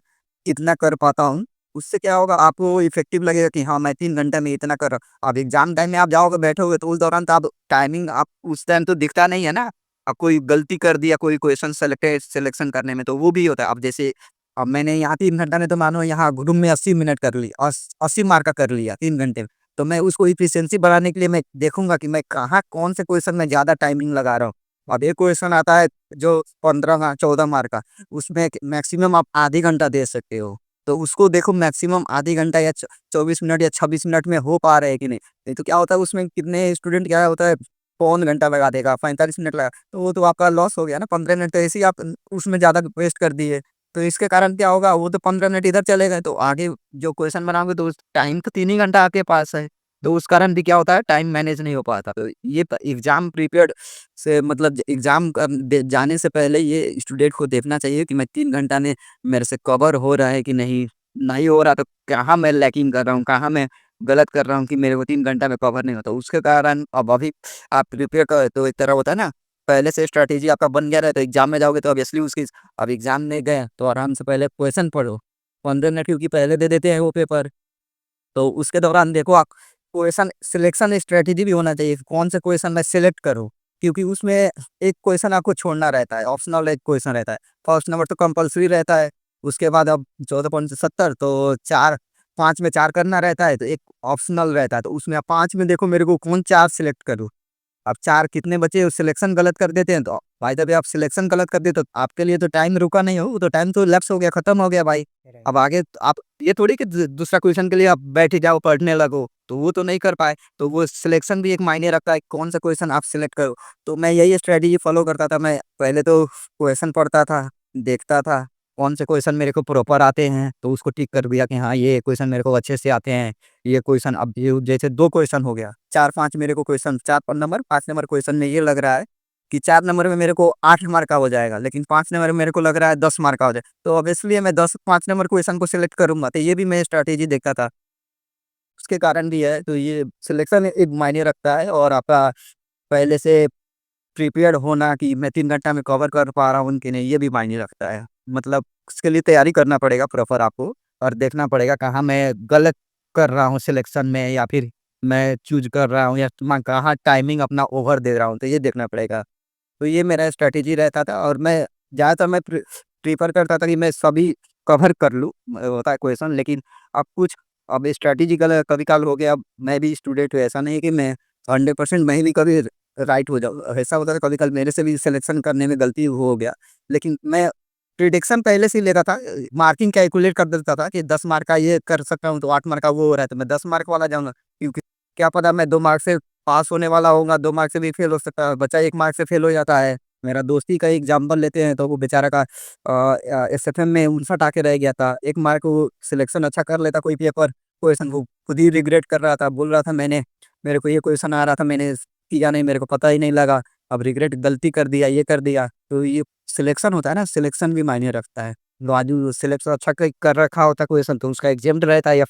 कितना कर पाता हूँ। उससे क्या होगा, आपको इफ़ेक्टिव लगेगा कि हाँ, मैं 3 घंटे में इतना कर रहा हूँ। अब एग्ज़ाम टाइम में आप जाओगे, बैठोगे, तो उस दौरान तो आप टाइमिंग आप उस टाइम तो दिखता नहीं है ना। अब कोई गलती कर दिया, कोई क्वेश्चन सिलेक्शन करने में, तो वो भी होता है। अब जैसे अब मैंने यहाँ 3 घंटा में, तो मानो यहाँ ग्रुप में 80 मिनट कर ली, 80 मार्क का कर लिया 3 घंटे में। तो मैं उसको एफिशिएंसी बढ़ाने के लिए मैं देखूँगा कि मैं कहाँ कौन से क्वेश्चन में ज़्यादा टाइमिंग लगा रहा हूँ। अब एक क्वेश्चन आता है जो 15 14 मार्क का, उसमें मैक्सिमम आप आधी घंटा दे सकते हो। तो उसको देखो मैक्सिमम आधी घंटा या 24 मिनट या 26 मिनट में हो पा रहा है कि नहीं। नहीं तो क्या होता है, उसमें कितने स्टूडेंट क्या होता है, पौन घंटा लगा देगा, 45 मिनट लगा, तो वो तो आपका लॉस हो गया ना। 15 मिनट तो ऐसे ही आप उसमें ज़्यादा वेस्ट कर दिए। तो इसके कारण क्या होगा, वो तो 15 मिनट इधर चले गए, तो आगे जो क्वेश्चन बनाओगे तो उस टाइम तो 3 ही घंटा आपके पास है। तो उस कारण भी क्या होता है, टाइम मैनेज नहीं हो पाता। तो ये एग्ज़ाम प्रिपेयर्ड से मतलब एग्ज़ाम जाने से पहले ये स्टूडेंट को देखना चाहिए कि मैं 3 घंटा में मेरे से कवर हो रहा है कि नहीं। नहीं हो रहा तो कहाँ मैं लैकिंग कर रहा हूँ, कहाँ मैं गलत कर रहा हूँ कि मेरे को 3 घंटा में कवर नहीं होता। उसके कारण अब अभी आप प्रिपेयर कर, तो एक तरह होता है ना, पहले से स्ट्रैटेजी आपका बन गया रहे, तो एग्ज़ाम में जाओगे तो ऑब्वियसली उसकी, अब एग्ज़ाम में गए तो आराम से पहले क्वेश्चन पढ़ो। 15 मिनट क्योंकि पहले दे देते हैं वो पेपर। तो उसके दौरान देखो आप क्वेश्चन सिलेक्शन स्ट्रैटेजी भी होना चाहिए, कौन से क्वेश्चन मैं सिलेक्ट करूँ, क्योंकि उसमें एक क्वेश्चन आपको छोड़ना रहता है, ऑप्शनल एक क्वेश्चन रहता है। फर्स्ट नंबर तो कंपल्सरी रहता है, उसके बाद अब 14 पॉइंट से 70 तो 4 5 में 4 करना रहता है, तो एक ऑप्शनल रहता है, तो उसमें अब 5 में देखो मेरे को कौन 4 सिलेक्ट करूँ। अब 4 कितने बचे सिलेक्शन गलत कर देते हैं, तो भाई जब आप सिलेक्शन गलत कर देते, तो आपके लिए तो टाइम रुका नहीं हो, तो टाइम तो लैप्स हो गया, खत्म हो गया भाई। राइट। अब आगे तो आप ये थोड़ी कि दूसरा क्वेश्चन के लिए आप बैठ ही जाओ, पढ़ने लगो, तो वो तो नहीं कर पाए। तो वो सिलेक्शन भी एक मायने रखता है, कौन सा क्वेश्चन आप सिलेक्ट करो। तो मैं यही स्ट्रेटेजी फॉलो करता था। मैं पहले तो क्वेश्चन पढ़ता था, देखता था कौन से क्वेश्चन मेरे को प्रॉपर आते हैं, तो उसको टिक कर दिया कि हाँ ये क्वेश्चन मेरे को अच्छे से आते हैं। ये क्वेश्चन अब ये जैसे 2 क्वेश्चन हो गया, 4-5 मेरे को क्वेश्चन 4 नंबर 5 नंबर क्वेश्चन में ये लग रहा है कि 4 नंबर में मेरे को 8 मार्क का हो जाएगा, लेकिन 5 नंबर में मेरे को लग रहा है 10 मार्क का हो जाएगा। तो ऑब्वियसली मैं 10 5 नंबर क्वेश्चन को सिलेक्ट करूँगा, तो ये भी मैं स्ट्रैटेजी देखता था। उसके कारण भी है, तो ये सिलेक्शन एक मायने रखता है, और आपका पहले से प्रिपेयर्ड होना कि मैं 3 घंटा में कवर कर पा रहा हूँ कि नहीं, ये भी मायने रखता है। मतलब उसके लिए तैयारी करना पड़ेगा प्रॉपर आपको, और देखना पड़ेगा कहाँ मैं गलत कर रहा हूँ सिलेक्शन में, या फिर मैं चूज़ कर रहा हूँ, या मैं कहाँ टाइमिंग अपना ओवर दे रहा हूँ, तो ये देखना पड़ेगा। तो ये मेरा स्ट्रैटेजी रहता था, और मैं ज़्यादातर मैं प्रेफ़र करता था कि मैं सभी कवर कर लूँ, होता है क्वेश्चन, लेकिन अब कुछ अब स्ट्रैटेजिकल कभी-काल हो गया। अब मैं भी स्टूडेंट हूँ, ऐसा नहीं है कि मैं 100% मैं भी कभी राइट हो जाऊँ। ऐसा होता है कभी-काल मेरे से भी सिलेक्शन करने में गलती हो गया। लेकिन मैं प्रिडिक्शन पहले से ही लेता था, मार्किंग कैलकुलेट कर देता था कि 10 मार्क का ये कर सकता हूँ, तो 8 मार्क का वो हो रहा है, तो मैं 10 मार्क वाला जाऊँगा। क्योंकि क्या पता मैं 2 मार्क से पास होने वाला होऊँगा, 2 मार्क से भी फेल हो सकता है। बच्चा 1 मार्क से फेल हो जाता है। मेरा दोस्त ही का एग्ज़ाम्पल लेते हैं, तो वो बेचारा का एसएफएम में 59 आके रह गया था। 1 मार्क वो सिलेक्शन अच्छा कर लेता कोई पेपर, क्वेश्चन वो खुद ही रिग्रेट कर रहा था, बोल रहा था मेरे को ये क्वेश्चन आ रहा था, मैंने किया नहीं, मेरे को पता ही नहीं लगा। अब रिग्रेट गलती कर दिया, ये कर दिया। तो ये सिलेक्शन होता है ना, सिलेक्शन भी मायने रखता है। बाजू सिलेक्शन अच्छा कर रखा होता क्वेश्चन, तो उसका एग्ज़ाम्ड रहता है, या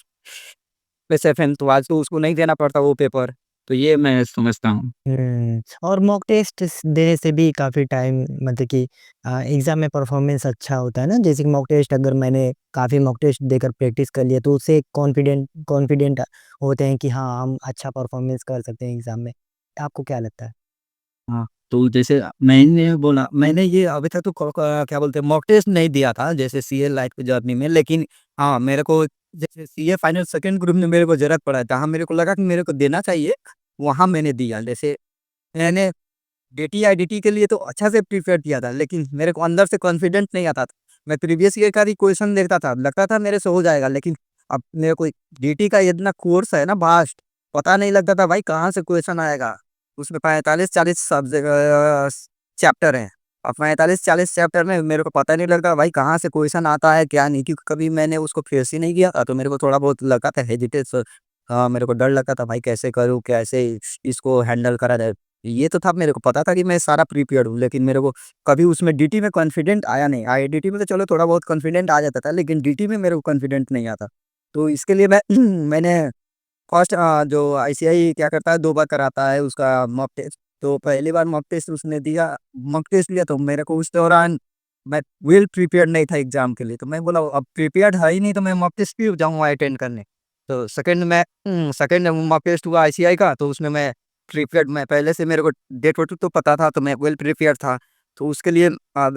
एसएफएम, तो आज तो उसको नहीं देना पड़ता वो पेपर। तो ये मैं समझता हूँ। और मॉक टेस्ट देने से भी काफ़ी टाइम मतलब कि एग्ज़ाम में परफ़ॉर्मेंस अच्छा होता है ना? जैसे कि मॉक टेस्ट अगर मैंने काफ़ी मॉक टेस्ट देकर प्रैक्टिस कर लिया, तो उससे कॉन्फिडेंट कॉन्फिडेंट होते हैं कि हाँ, हम अच्छा परफ़ॉर्मेंस कर सकते हैं एग्ज़ाम में। आपको क्या लगता है? हाँ, तो जैसे मैंने बोला, मैंने ये अभी तक तो क्या बोलते हैं, मॉक टेस्ट नहीं दिया था जैसे सीए लाइफ की जर्नी में, लेकिन हाँ, मेरे को जैसे सीए फाइनल सेकंड ग्रुप में मेरे को ज़रूरत पड़ा, जहाँ मेरे को लगा कि मेरे को देना चाहिए, वहाँ मैंने दिया। जैसे मैंने डेटी आईडीटी के लिए तो अच्छा से प्रिपेयर किया था, लेकिन मेरे को अंदर से कॉन्फिडेंट नहीं आता था। मैं प्रीवियस ईयर का भी क्वेश्चन देखता था, लगता था मेरे से हो जाएगा, लेकिन अब मेरे को डीटी का इतना कोर्स है ना वास्ट, पता नहीं लगता था भाई कहाँ से क्वेश्चन आएगा। उसमें 45-40 सब्जेक्ट चैप्टर हैं। अब 45-40 चैप्टर में मेरे को पता नहीं लगता भाई कहाँ से क्वेश्चन आता है, क्या नहीं, क्योंकि कभी मैंने उसको फेस ही नहीं किया था, तो मेरे को थोड़ा बहुत लगा था हेजिटेट, मेरे को डर लगता था भाई कैसे करूँ, कैसे इसको हैंडल करा जाए। ये तो था, मेरे को पता था कि मैं सारा प्रिपेयर्ड हूँ, लेकिन मेरे को कभी उसमें डीटी में कॉन्फिडेंट आया नहीं। आईआईटी में तो चलो थोड़ा बहुत कॉन्फिडेंट आ जाता था, लेकिन डीटी में मेरे को कॉन्फिडेंट नहीं आता। तो इसके लिए मैं मैंने फर्स्ट जो आईसीआई क्या करता है, 2 बार कराता है उसका मॉक टेस्ट। तो पहली बार मॉक टेस्ट उसने दिया, मॉक टेस्ट लिया, तो मेरे को उस दौरान मैं वेल प्रिपेयर्ड नहीं था एग्ज़ाम के लिए। तो मैं बोला अब प्रिपेयर्ड है ही नहीं, तो मैं मॉक टेस्ट क्यों जाऊँगा अटेंड करने। तो सेकंड मॉक टेस्ट हुआ आईसीआई का, तो उसमें मैं प्रिपेयर्ड, मैं पहले से मेरे को डेट वेट तो पता था, तो मैं वेल प्रिपेयर्ड था। तो उसके लिए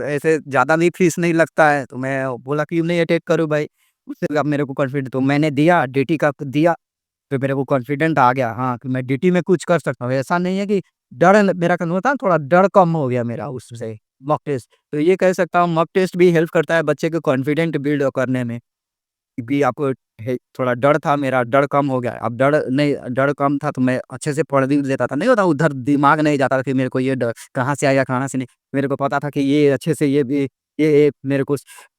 ऐसे ज़्यादा भी फीस नहीं लगता है, तो मैं बोला क्यों नहीं अटेंड करूँ भाई। उससे अब मेरे को कॉन्फिडेंट, तो मैंने दिया, डीटी का दिया। तो मेरे को कॉन्फिडेंट आ गया, हाँ, कि मैं डीटी में कुछ कर सकता हूँ। ऐसा नहीं है कि डर मेरा कम होता है, थोड़ा डर कम हो गया मेरा उससे मॉक टेस्ट। तो ये कह सकता हूँ मॉक टेस्ट भी हेल्प करता है बच्चे को कॉन्फिडेंट बिल्ड करने में। भी आपको थोड़ा डर था, मेरा डर कम हो गया। अब डर नहीं, डर कम था तो मैं अच्छे से पढ़ भी लेता था। नहीं होता उधर दिमाग नहीं जाता था कि मेरे को ये डर कहाँ से आया, कहाँ से नहीं। मेरे को पता था कि ये अच्छे से ये भी ये मेरे को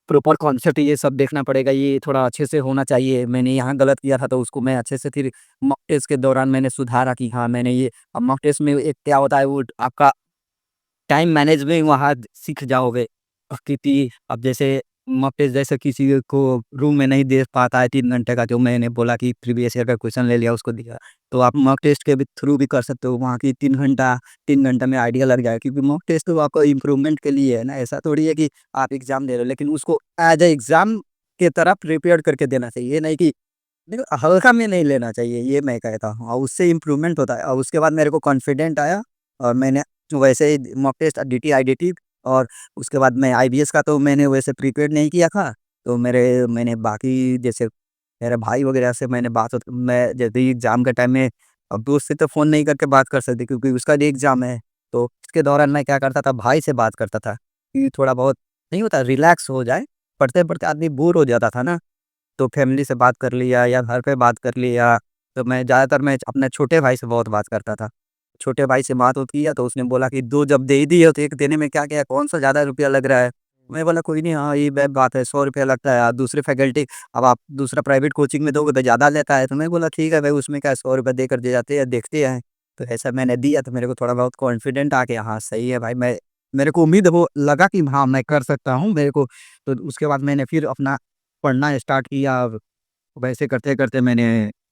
प्रॉपर कॉन्सेप्ट ये सब देखना पड़ेगा, ये थोड़ा अच्छे से होना चाहिए। मैंने यहाँ गलत किया था, तो उसको मैं अच्छे से फिर मॉक टेस्ट के दौरान मैंने सुधारा कि हाँ, मैंने ये। अब मॉक टेस्ट में एक क्या होता है, वो आपका टाइम मैनेजमेंट वहाँ सीख जाओगे। क्योंकि अब जैसे मॉक टेस्ट जैसे किसी को रूम में नहीं दे पाता है 3 घंटे का, जो मैंने बोला कि प्रीवियस ईयर का क्वेश्चन ले लिया उसको दिया। तो आप मॉक टेस्ट के भी थ्रू भी कर सकते हो, वहाँ की 3 घंटा में आइडिया लग जाएगा, क्योंकि मॉक टेस्ट तो आपको इम्प्रूवमेंट के लिए है ना, ऐसा थोड़ी है कि आप एग्ज़ाम दे रहे हो, लेकिन उसको एज़ अ एग्ज़ाम की तरह प्रिपेयर करके देना चाहिए। ये नहीं कि देखो हल्का में नहीं लेना चाहिए, ये मैं कहता हूँ, और उससे इम्प्रूवमेंट होता है। और उसके बाद मेरे को कॉन्फिडेंट आया, और मैंने वैसे ही मॉक टेस्ट डीटी, आईडीटी, और उसके बाद मैं आईबीएस का तो मैंने वैसे प्रिपेयर नहीं किया था। तो मैंने बाकी जैसे मेरे भाई वगैरह से मैंने मैं जैसे ही एग्ज़ाम के टाइम में अब दोस्त से तो फ़ोन नहीं करके बात कर सकते क्योंकि उसका भी एग्ज़ाम है। तो इसके दौरान मैं क्या करता था, भाई से बात करता था कि थोड़ा बहुत नहीं होता रिलैक्स हो जाए। पढ़ते-पढ़ते आदमी बोर हो जाता था ना, तो फैमिली से बात कर लिया या घर पे बात कर लिया। तो मैं अपने छोटे भाई से बहुत बात करता था। छोटे भाई से बात होती है तो उसने बोला कि 2 जब दे ही दिए तो 1 देने में क्या-क्या है, कौन-सा ज़्यादा रुपया लग रहा है? मैं बोला कोई नहीं, हाँ, ये बात है, ₹100 लगता है। दूसरे फैकल्टी अब आप दूसरा प्राइवेट कोचिंग में दोगे तो ज़्यादा लेता है। तो मैं बोला ठीक है भाई, उसमें क्या है, ₹100 देकर दे जाते हैं, देखते हैं। तो ऐसा मैंने दिया तो मेरे को थोड़ा बहुत कॉन्फिडेंट आ गया, हाँ, सही है भाई, मैं मेरे को उम्मीद वो लगा कि हाँ, मैं कर सकता हूँ मेरे को। तो उसके बाद मैंने फिर अपना पढ़ना स्टार्ट किया। वैसे करते-करते मैंने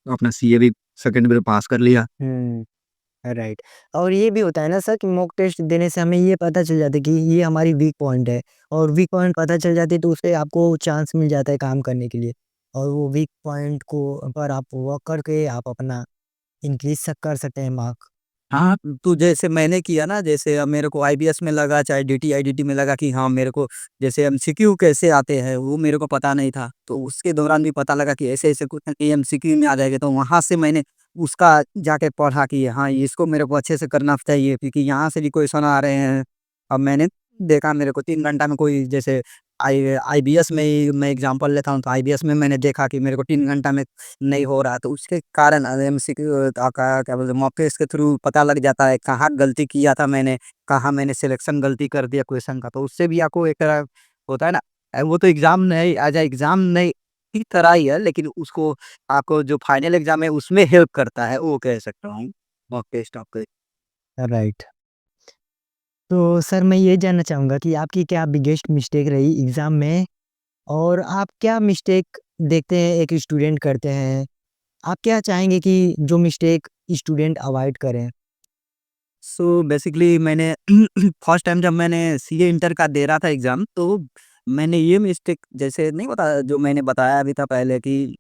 अपना सीए भी सेकंड में पास कर लिया। हुँ। राइट। और ये भी होता है ना सर कि मॉक टेस्ट देने से हमें ये पता चल जाता है कि ये हमारी वीक पॉइंट है और वीक पॉइंट पता चल जाती है तो उससे आपको चांस मिल जाता है काम करने के लिए और वो वीक पॉइंट को पर आप वर्क करके आप अपना इंक्रीज कर सकते हैं मार्क। हाँ, तो जैसे मैंने किया ना, जैसे अब मेरे को आईबीएस में लगा, चाहे डीटी-आईडीटी में लगा कि हाँ, मेरे को जैसे एमसीक्यू कैसे आते हैं, वो मेरे को पता नहीं था। तो उसके दौरान भी पता लगा कि ऐसे-ऐसे कुछ ना कि एमसीक्यू में आ जाएगा, तो वहाँ से मैंने उसका जाके पढ़ा कि हाँ, इसको मेरे को अच्छे से करना चाहिए क्योंकि यहाँ से भी क्वेश्चन आ रहे हैं। अब मैंने देखा मेरे को 3 घंटा में कोई जैसे आईबीएस में ही मैं एग्ज़ाम्पल लेता हूँ, तो आईबीएस में मैंने देखा कि मेरे को 3 घंटा में नहीं हो रहा, तो उसके कारण एमसीक्यू का क्या बोलते हैं मॉक टेस्ट के थ्रू पता लग जाता है, कहाँ गलती किया था मैंने, कहाँ मैंने सिलेक्शन गलती कर दिया क्वेश्चन का, तो उससे भी आपको एक तरह होता है ना। वो तो एग्ज़ाम नहीं एग्ज़ाम नहीं की तरह ही है, लेकिन उसको आपको जो फाइनल एग्ज़ाम है उसमें हेल्प करता है, वो कह सकता हूँ, मॉक टेस्ट आपको। राइट। तो सर मैं ये जानना चाहूँगा कि आपकी क्या बिगेस्ट मिस्टेक रही एग्ज़ाम में और आप क्या मिस्टेक देखते हैं एक स्टूडेंट करते हैं? आप क्या चाहेंगे कि जो मिस्टेक स्टूडेंट अवॉइड करें? सो बेसिकली मैंने फर्स्ट टाइम जब मैंने सीए इंटर का दे रहा था एग्ज़ाम, तो मैंने ये मिस्टेक जैसे नहीं होता जो मैंने बताया भी था पहले कि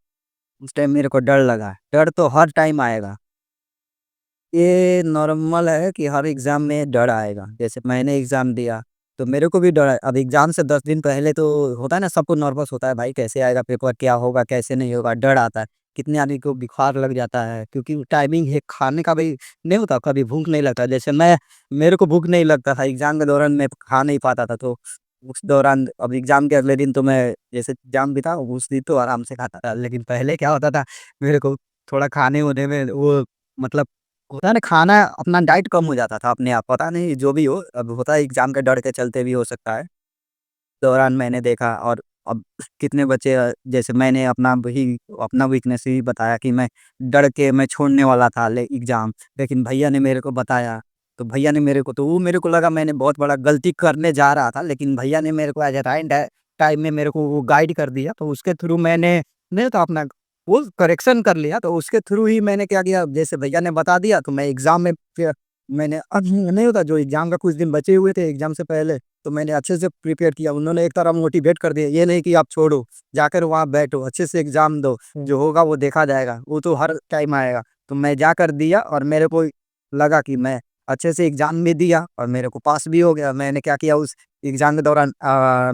उस टाइम मेरे को डर लगा। डर तो हर टाइम आएगा। ये नॉर्मल है कि हर एग्ज़ाम में डर आएगा। जैसे मैंने एग्ज़ाम दिया, तो मेरे को भी डर है। अब एग्ज़ाम से 10 दिन पहले तो होता है ना, सबको नर्वस होता है, भाई कैसे आएगा पेपर, क्या होगा, कैसे नहीं होगा, डर आता है। कितने आदमी को बुखार लग जाता है क्योंकि टाइमिंग है खाने का भी नहीं होता, कभी भूख नहीं लगता। जैसे मेरे को भूख नहीं लगता था, एग्ज़ाम के दौरान मैं खा नहीं पाता था, तो उस दौरान अब एग्ज़ाम के अगले दिन तो मैं जैसे एग्ज़ाम भी था, उस दिन तो आराम से खाता था। लेकिन पहले क्या होता था, मेरे को थोड़ा खाने-वाने में वो मतलब होता है ना, खाना अपना डाइट कम हो जाता था अपने आप, पता नहीं जो भी हो, अब होता है एग्ज़ाम के डर के चलते भी हो सकता है। दौरान मैंने देखा और अब कितने बच्चे जैसे मैंने अपना वीकनेस ही बताया कि मैं डर के मैं छोड़ने वाला था ले एग्ज़ाम, लेकिन भैया ने मेरे को बताया, तो भैया ने मेरे को तो वो मेरे को लगा मैंने बहुत बड़ा गलती करने जा रहा था, लेकिन भैया ने मेरे को एट अ टाइम में मेरे को वो गाइड कर दिया, तो उसके थ्रू मैंने नहीं तो अपना वो करेक्शन कर लिया, तो उसके थ्रू ही मैंने क्या किया, जैसे भैया ने बता दिया तो मैं एग्ज़ाम में फिर मैंने नहीं होता जो एग्ज़ाम का कुछ दिन बचे हुए थे एग्ज़ाम से पहले, तो मैंने अच्छे से प्रिपेयर किया। उन्होंने एक तरह मोटिवेट कर दिया, ये नहीं कि आप छोड़ो, जाकर वहाँ बैठो, अच्छे से एग्ज़ाम दो, हुँ। जो होगा वो देखा जाएगा, वो तो हर टाइम आएगा। तो मैं जाकर दिया और मेरे को लगा कि मैं अच्छे से एग्ज़ाम भी दिया और मेरे को पास भी हो गया। मैंने क्या किया उस एग्ज़ाम के दौरान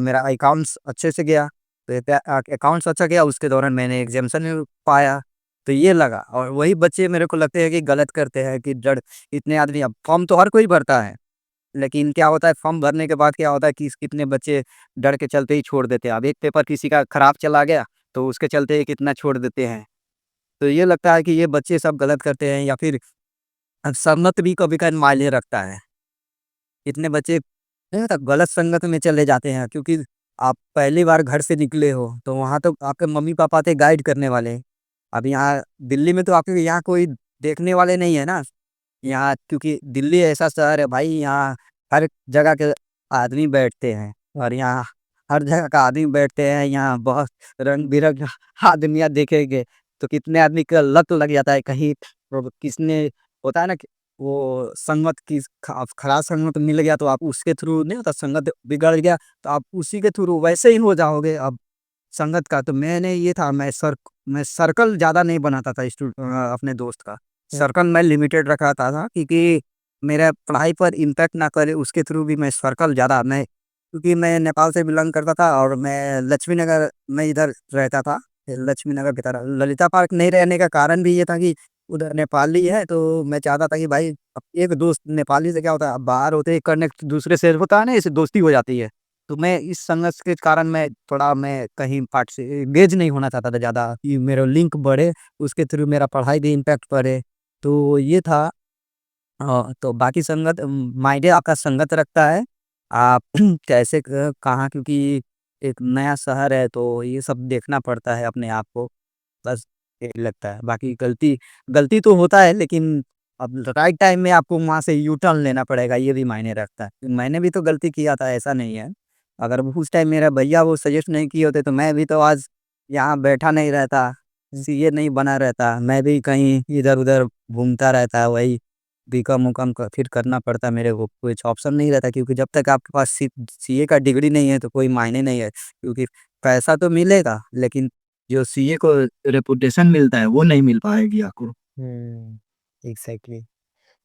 मेरा अकाउंट्स अच्छे से गया, तो अकाउंट्स अच्छा गया, उसके दौरान मैंने एग्ज़ाम्शन भी पाया। तो ये लगा और वही बच्चे मेरे को लगते हैं कि गलत करते हैं कि डर इतने आदमी अब फॉर्म तो हर कोई भरता है। लेकिन क्या होता है फॉर्म भरने के बाद क्या होता है कि कितने बच्चे डर के चलते ही छोड़ देते हैं। अब एक पेपर किसी का खराब चला गया, तो उसके चलते ही कितना छोड़ देते हैं। तो ये लगता है कि ये बच्चे सब गलत करते हैं या फिर संगत भी कभी-कभार मायने रखता है। इतने बच्चे नहीं होता गलत संगत में चले जाते हैं क्योंकि आप पहली बार घर से निकले हो, तो वहाँ तो आपके मम्मी-पापा थे गाइड करने वाले। अब यहाँ दिल्ली में तो आपके यहाँ कोई देखने वाले नहीं है ना। यहाँ क्योंकि दिल्ली ऐसा शहर है भाई, यहाँ हर जगह के आदमी बैठते हैं और यहाँ हर जगह का आदमी बैठते हैं, यहाँ बहुत रंग-बिरंगा आदमियाँ देखेंगे, तो कितने आदमी का लत लग जाता है कहीं किसने होता है ना कि वो संगत की खराब संगत मिल गया तो आप उसके थ्रू नहीं होता संगत बिगड़ गया, तो आप उसी के थ्रू वैसे ही हो जाओगे अब संगत का। तो मैंने ये था मैं सर्कल ज़्यादा नहीं बनाता था अपने दोस्त का। हुँ। सर्कल मैं लिमिटेड रखा था क्योंकि मेरा पढ़ाई पर इम्पैक्ट ना करे उसके थ्रू भी मैं सर्कल ज़्यादा मैं क्योंकि मैं नेपाल से बिलॉन्ग करता था और मैं लक्ष्मी नगर में इधर रहता था। लक्ष्मी नगर की तरफ। ललिता पार्क नहीं रहने का कारण भी ये था कि उधर नेपाली है, तो मैं चाहता था कि भाई अब एक दोस्त नेपाली से क्या होता है, अब बाहर होते ही कनेक्ट दूसरे से होता है ना, इससे दोस्ती हो जाती है। तो मैं इस संघर्ष के कारण मैं कहीं पार्ट से एंगेज नहीं होना चाहता था ज़्यादा, कि मेरा लिंक बढ़े, उसके थ्रू मेरा पढ़ाई भी इम्पैक्ट पड़े। तो ये था। तो बाकी संगत मायने आपका संगत रखता है। आप कैसे कहाँ, क्योंकि एक नया शहर है तो ये सब देखना पड़ता है अपने आप को। बस यही लगता है। बाकी गलती गलती तो होता है, लेकिन अब राइट टाइम में आपको वहाँ से यू टर्न लेना पड़ेगा, ये भी मायने रखता है। मैंने भी तो गलती किया था, ऐसा नहीं है। अगर वो उस टाइम मेरा भैया वो सजेस्ट नहीं किए होते तो मैं भी तो आज यहाँ बैठा नहीं रहता, सीए नहीं बना रहता। मैं भी कहीं इधर-उधर घूमता रहता, वही बीकॉम-वूकॉम फिर करना पड़ता मेरे को, कुछ ऑप्शन नहीं रहता, क्योंकि जब तक आपके पास सीए का डिग्री नहीं है तो कोई मायने नहीं है। क्योंकि पैसा तो मिलेगा, लेकिन जो सीए को रेपुटेशन मिलता है वो नहीं मिल पाएगी आपको। हुँ, एग्ज़ैक्टली।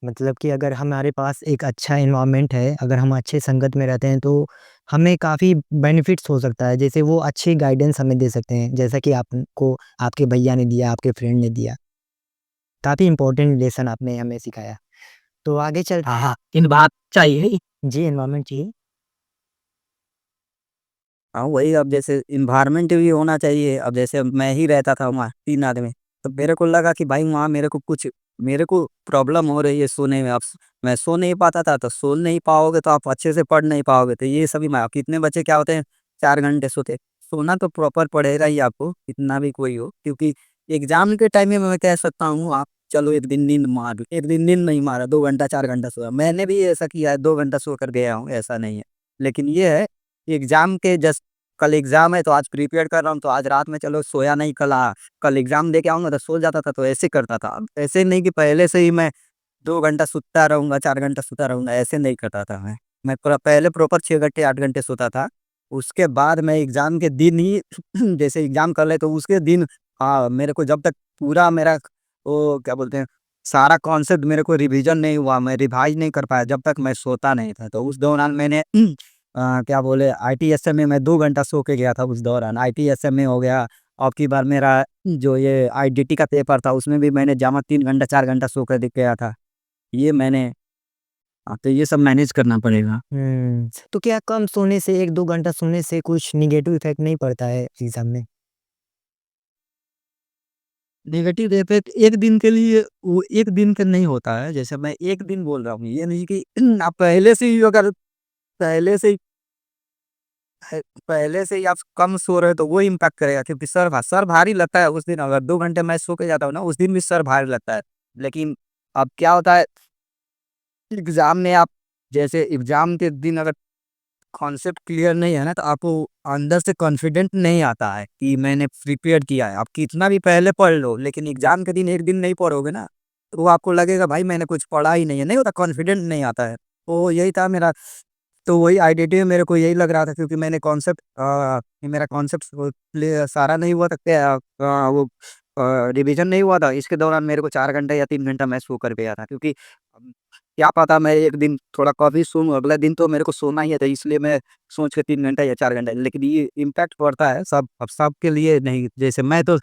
मतलब कि अगर हमारे पास एक अच्छा एनवायरनमेंट है, अगर हम अच्छे संगत में रहते हैं तो हमें काफ़ी बेनिफिट्स हो सकता है। जैसे वो अच्छी गाइडेंस हमें दे सकते हैं, जैसा कि आपको आपके भैया ने दिया, आपके फ्रेंड ने दिया। काफ़ी इम्पोर्टेंट लेसन आपने हमें सिखाया। तो आगे चल हाँ, हाँ, इन बात चाहिए। जी, एनवायरनमेंट चाहिए। हाँ, वही, अब जैसे एनवायरनमेंट भी होना चाहिए। अब जैसे अब मैं ही रहता था वहाँ 3 आदमी, तो मेरे को लगा कि भाई वहाँ मेरे को प्रॉब्लम हो रही है सोने में। अब मैं सो नहीं पाता था, तो सो नहीं पाओगे तो आप अच्छे से पढ़ नहीं पाओगे। तो ये सभी मैं कितने बच्चे क्या होते हैं 4 घंटे सोते। सोना तो प्रॉपर पड़ेगा ही आपको, कितना भी कोई हो, क्योंकि एग्ज़ाम के टाइम में मैं कह सकता हूँ आप चलो एक दिन नींद मार लो, एक दिन नींद नहीं मारा, 2 घंटा 4 घंटा सोया। मैंने भी ऐसा किया है, 2 घंटा सो कर गया हूँ, ऐसा नहीं है। लेकिन ये है एग्ज़ाम के जस्ट कल एग्ज़ाम है तो आज प्रिपेयर कर रहा हूँ, तो आज रात में चलो सोया नहीं, कल एग्ज़ाम दे के आऊँगा तो सो जाता था, तो ऐसे करता था। अब ऐसे नहीं कि पहले से ही मैं 2 घंटा सोता रहूँगा, 4 घंटा सोता रहूँगा, ऐसे नहीं करता था मैं। मैं पहले प्रॉपर 6 घंटे 8 घंटे सोता था। उसके बाद मैं एग्ज़ाम के दिन ही जैसे एग्ज़ाम कर ले तो उसके दिन मेरे को जब तक पूरा मेरा वो क्या बोलते हैं, सारा कॉन्सेप्ट मेरे को रिवीज़न नहीं हुआ, मैं रिवाइज़ नहीं कर पाया जब तक मैं सोता नहीं था। तो उस दौरान मैंने क्या बोले आईटीएसएम में मैं 2 घंटा सो के गया था उस दौरान। आईटीएसएम में हो गया, अब की बार मेरा जो ये आईडीटी का पेपर था उसमें भी मैंने जामा 3 घंटा 4 घंटा सो कर दे गया था। ये मैंने तो ये सब मैनेज करना पड़ेगा। तो क्या कम सोने से 1-2 घंटा सोने से कुछ नेगेटिव इफ़ेक्ट नहीं पड़ता है एग्ज़ाम में? नेगेटिव इफ़ेक्ट एक दिन के लिए वो 1 दिन का नहीं होता है। जैसे मैं 1 दिन बोल रहा हूँ, ये नहीं कि आप पहले से ही पहले से ही आप कम सो रहे हो तो वो इम्पैक्ट करेगा, क्योंकि सर भारी लगता है उस दिन। अगर 2 घंटे मैं सो के जाता हूँ ना, उस दिन भी सर भारी लगता है। लेकिन अब क्या होता है एग्ज़ाम में आप जैसे एग्ज़ाम के दिन अगर कॉन्सेप्ट क्लियर नहीं है ना, तो आपको अंदर से कॉन्फिडेंट नहीं आता है कि मैंने प्रिपेयर किया है। आप कितना भी पहले पढ़ लो, लेकिन एग्ज़ाम के दिन 1 दिन नहीं पढ़ोगे ना, तो वो आपको लगेगा भाई मैंने कुछ पढ़ा ही नहीं है। नहीं होता, कॉन्फिडेंट नहीं आता है। तो यही था मेरा। तो वही आइडेंटिटी में मेरे को यही लग रहा था, क्योंकि मैंने मेरा कॉन्सेप्ट वो सारा नहीं हुआ था, वो रिवीजन नहीं हुआ था। इसके दौरान मेरे को 4 घंटा या 3 घंटा मैं सो कर गया था, क्योंकि क्या पता मैं एक दिन थोड़ा कम ही सोऊँ, अगले दिन तो मेरे को सोना ही है, तो इसलिए मैं सोच के 3 घंटा या 4 घंटा। लेकिन ये इम्पैक्ट पड़ता है अब सबके लिए नहीं। जैसे मैं तो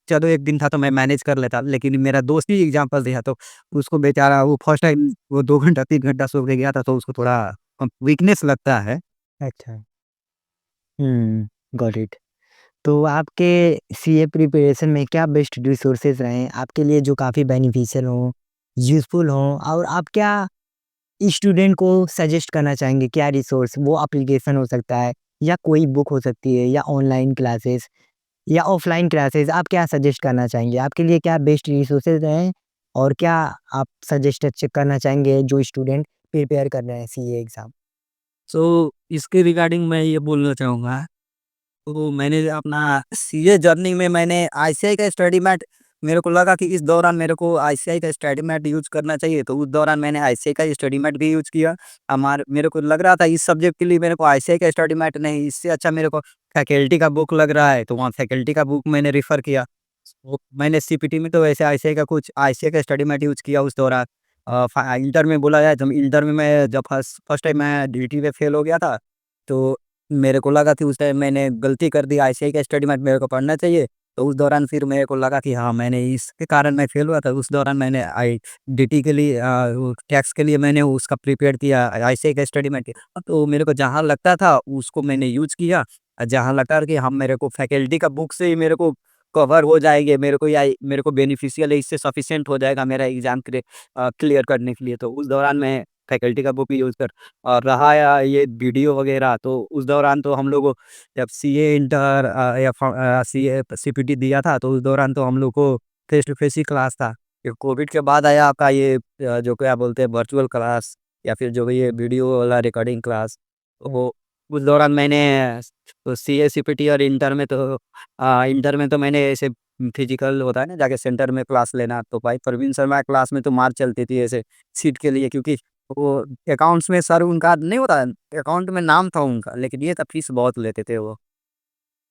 चलो 1 दिन था तो मैं मैनेज कर लेता, लेकिन मेरा दोस्त ही एग्ज़ाम्पल दिया, तो उसको बेचारा वो फर्स्ट टाइम वो 2 घंटा 3 घंटा सो के गया था, तो उसको थोड़ा वीकनेस लगता है। अच्छा। Got it. तो आपके सीए प्रिपरेशन में क्या बेस्ट रिसोर्सेज़ रहे हैं आपके लिए जो काफ़ी बेनिफिशियल हों, यूज़फुल हों और आप क्या स्टूडेंट को सजेस्ट करना चाहेंगे? क्या रिसोर्स वो एप्लीकेशन हो सकता है या कोई बुक हो सकती है या ऑनलाइन क्लासेस या ऑफ़लाइन क्लासेस आप क्या सजेस्ट करना चाहेंगे? आपके लिए क्या बेस्ट रिसोर्सेज़ हैं और क्या आप सजेस्ट करना चाहेंगे जो स्टूडेंट प्रिपेयर कर रहे हैं सीए एग्ज़ाम? सो इसके रिगार्डिंग मैं ये बोलना चाहूँगा, तो मैंने अपना सीए जर्नी में मैंने आईसीआई का स्टडी मैट, मेरे को लगा कि इस दौरान मेरे को आईसीआई का स्टडी मैट यूज़ करना चाहिए, तो उस दौरान मैंने आईसीआई का स्टडी मैट भी यूज़ किया। मेरे को लग रहा था इस सब्जेक्ट के लिए मेरे को आईसीआई का स्टडी मैट नहीं, इससे अच्छा मेरे को फैकल्टी का बुक लग रहा है, तो वहाँ फैकल्टी का बुक मैंने रेफ़र किया। मैंने सीपीटी में तो वैसे आईसीआई का स्टडी मैट यूज़ किया उस दौरान। इंटर में बोला जाए तो इंटर में मैं जब फर्स्ट टाइम मैं डीटी में फेल हो गया था, तो मेरे को लगा कि उस टाइम मैंने गलती कर दी, आईसीआई का स्टडी मैट मेरे को पढ़ना चाहिए। तो उस दौरान फिर मेरे को लगा कि हाँ, मैंने इसके कारण मैं फेल हुआ था। उस दौरान मैंने आईडीटी के लिए वो टैक्स के लिए मैंने उसका प्रिपेयर किया, ऐसे एक स्टडी में किया। तो मेरे को जहाँ लगता था उसको मैंने यूज़ किया। जहाँ लगता है कि हम मेरे को फैकल्टी का बुक से ही मेरे को कवर हो जाएँगे, मेरे को या मेरे को बेनिफिशियल है, इससे सफिशिएंट हो जाएगा मेरा एग्ज़ाम क्लियर करने के लिए। तो उस दौरान मैं फैकल्टी का बुक यूज़ कर और रहा या ये वीडियो वगैरह, तो उस दौरान तो हम लोग जब सीए इंटर या सीए सीपीटी दिया था, तो उस दौरान तो हम लोग को फेस टू फेस ही क्लास था। फिर कोविड के बाद आया आपका ये जो क्या बोलते हैं वर्चुअल क्लास या फिर जो ये वीडियो वाला रिकॉर्डिंग क्लास। वो उस दौरान मैंने तो सीए सीपीटी और इंटर में तो मैंने ऐसे फिजिकल होता है ना, जाके सेंटर में क्लास लेना। तो भाई प्रवीण शर्मा क्लास में तो मार चलती थी ऐसे सीट के लिए, क्योंकि वो अकाउंट्स में सर उनका नहीं होता, अकाउंट में नाम था उनका, लेकिन ये था फीस बहुत लेते थे वो।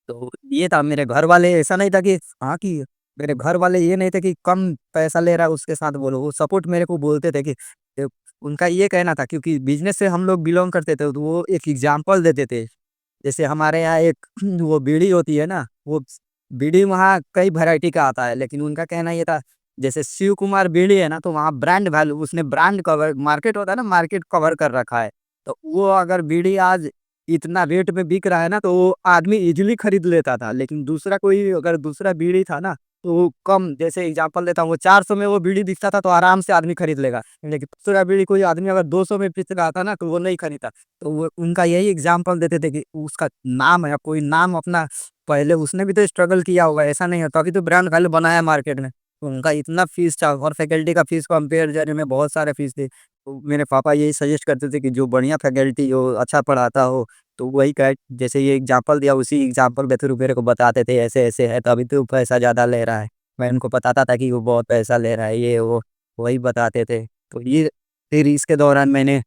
तो ये था मेरे घर वाले, ऐसा नहीं था कि हाँ, कि मेरे घर वाले ये नहीं थे कि कम पैसा ले रहा है उसके साथ बोलो, वो सपोर्ट मेरे को बोलते थे कि ए, उनका ये कहना था, क्योंकि बिज़नेस से हम लोग बिलॉन्ग करते थे, तो वो एक एग्ज़ाम्पल देते थे। जैसे हमारे यहाँ एक वो बीड़ी होती है ना, वो बीड़ी वहाँ कई वैरायटी का आता है, लेकिन उनका कहना ये था, जैसे शिव कुमार बीड़ी है ना, तो वहाँ ब्रांड वैल्यू, उसने ब्रांड कवर, मार्केट होता है ना, मार्केट कवर कर रखा है। तो वो अगर बीड़ी आज इतना रेट में बिक रहा है ना, तो वो आदमी इजीली खरीद लेता था। लेकिन दूसरा कोई अगर दूसरा बीड़ी था ना, तो वो कम, जैसे एग्जांपल देता हूँ, वो 400 में वो बीड़ी दिखता था तो आराम से आदमी खरीद लेगा। लेकिन दूसरा बीड़ी कोई आदमी अगर 200 में बेच रहा था ना, तो वो नहीं खरीदता। तो वो उनका यही एग्जाम्पल देते थे कि उसका नाम है, कोई नाम अपना, पहले उसने भी तो स्ट्रगल किया होगा, ऐसा नहीं है, तभी तो ब्रांड वैल्यू बनाया मार्केट में। तो उनका इतना फीस था और फैकल्टी का फीस कंपेयर करने में बहुत सारे फीस थे। तो मेरे पापा यही सजेस्ट करते थे कि जो बढ़िया फैकल्टी जो अच्छा पढ़ाता हो, तो वही का जैसे ये एग्जाम्पल दिया, उसी एग्जाम्पल के थ्रू मेरे को बताते थे ऐसे ऐसे है, तभी तो पैसा ज़्यादा ले रहा है। मैं उनको बताता था कि वो बहुत पैसा ले रहा है, ये वो, वही बताते थे। तो ये फिर इसके दौरान मैंने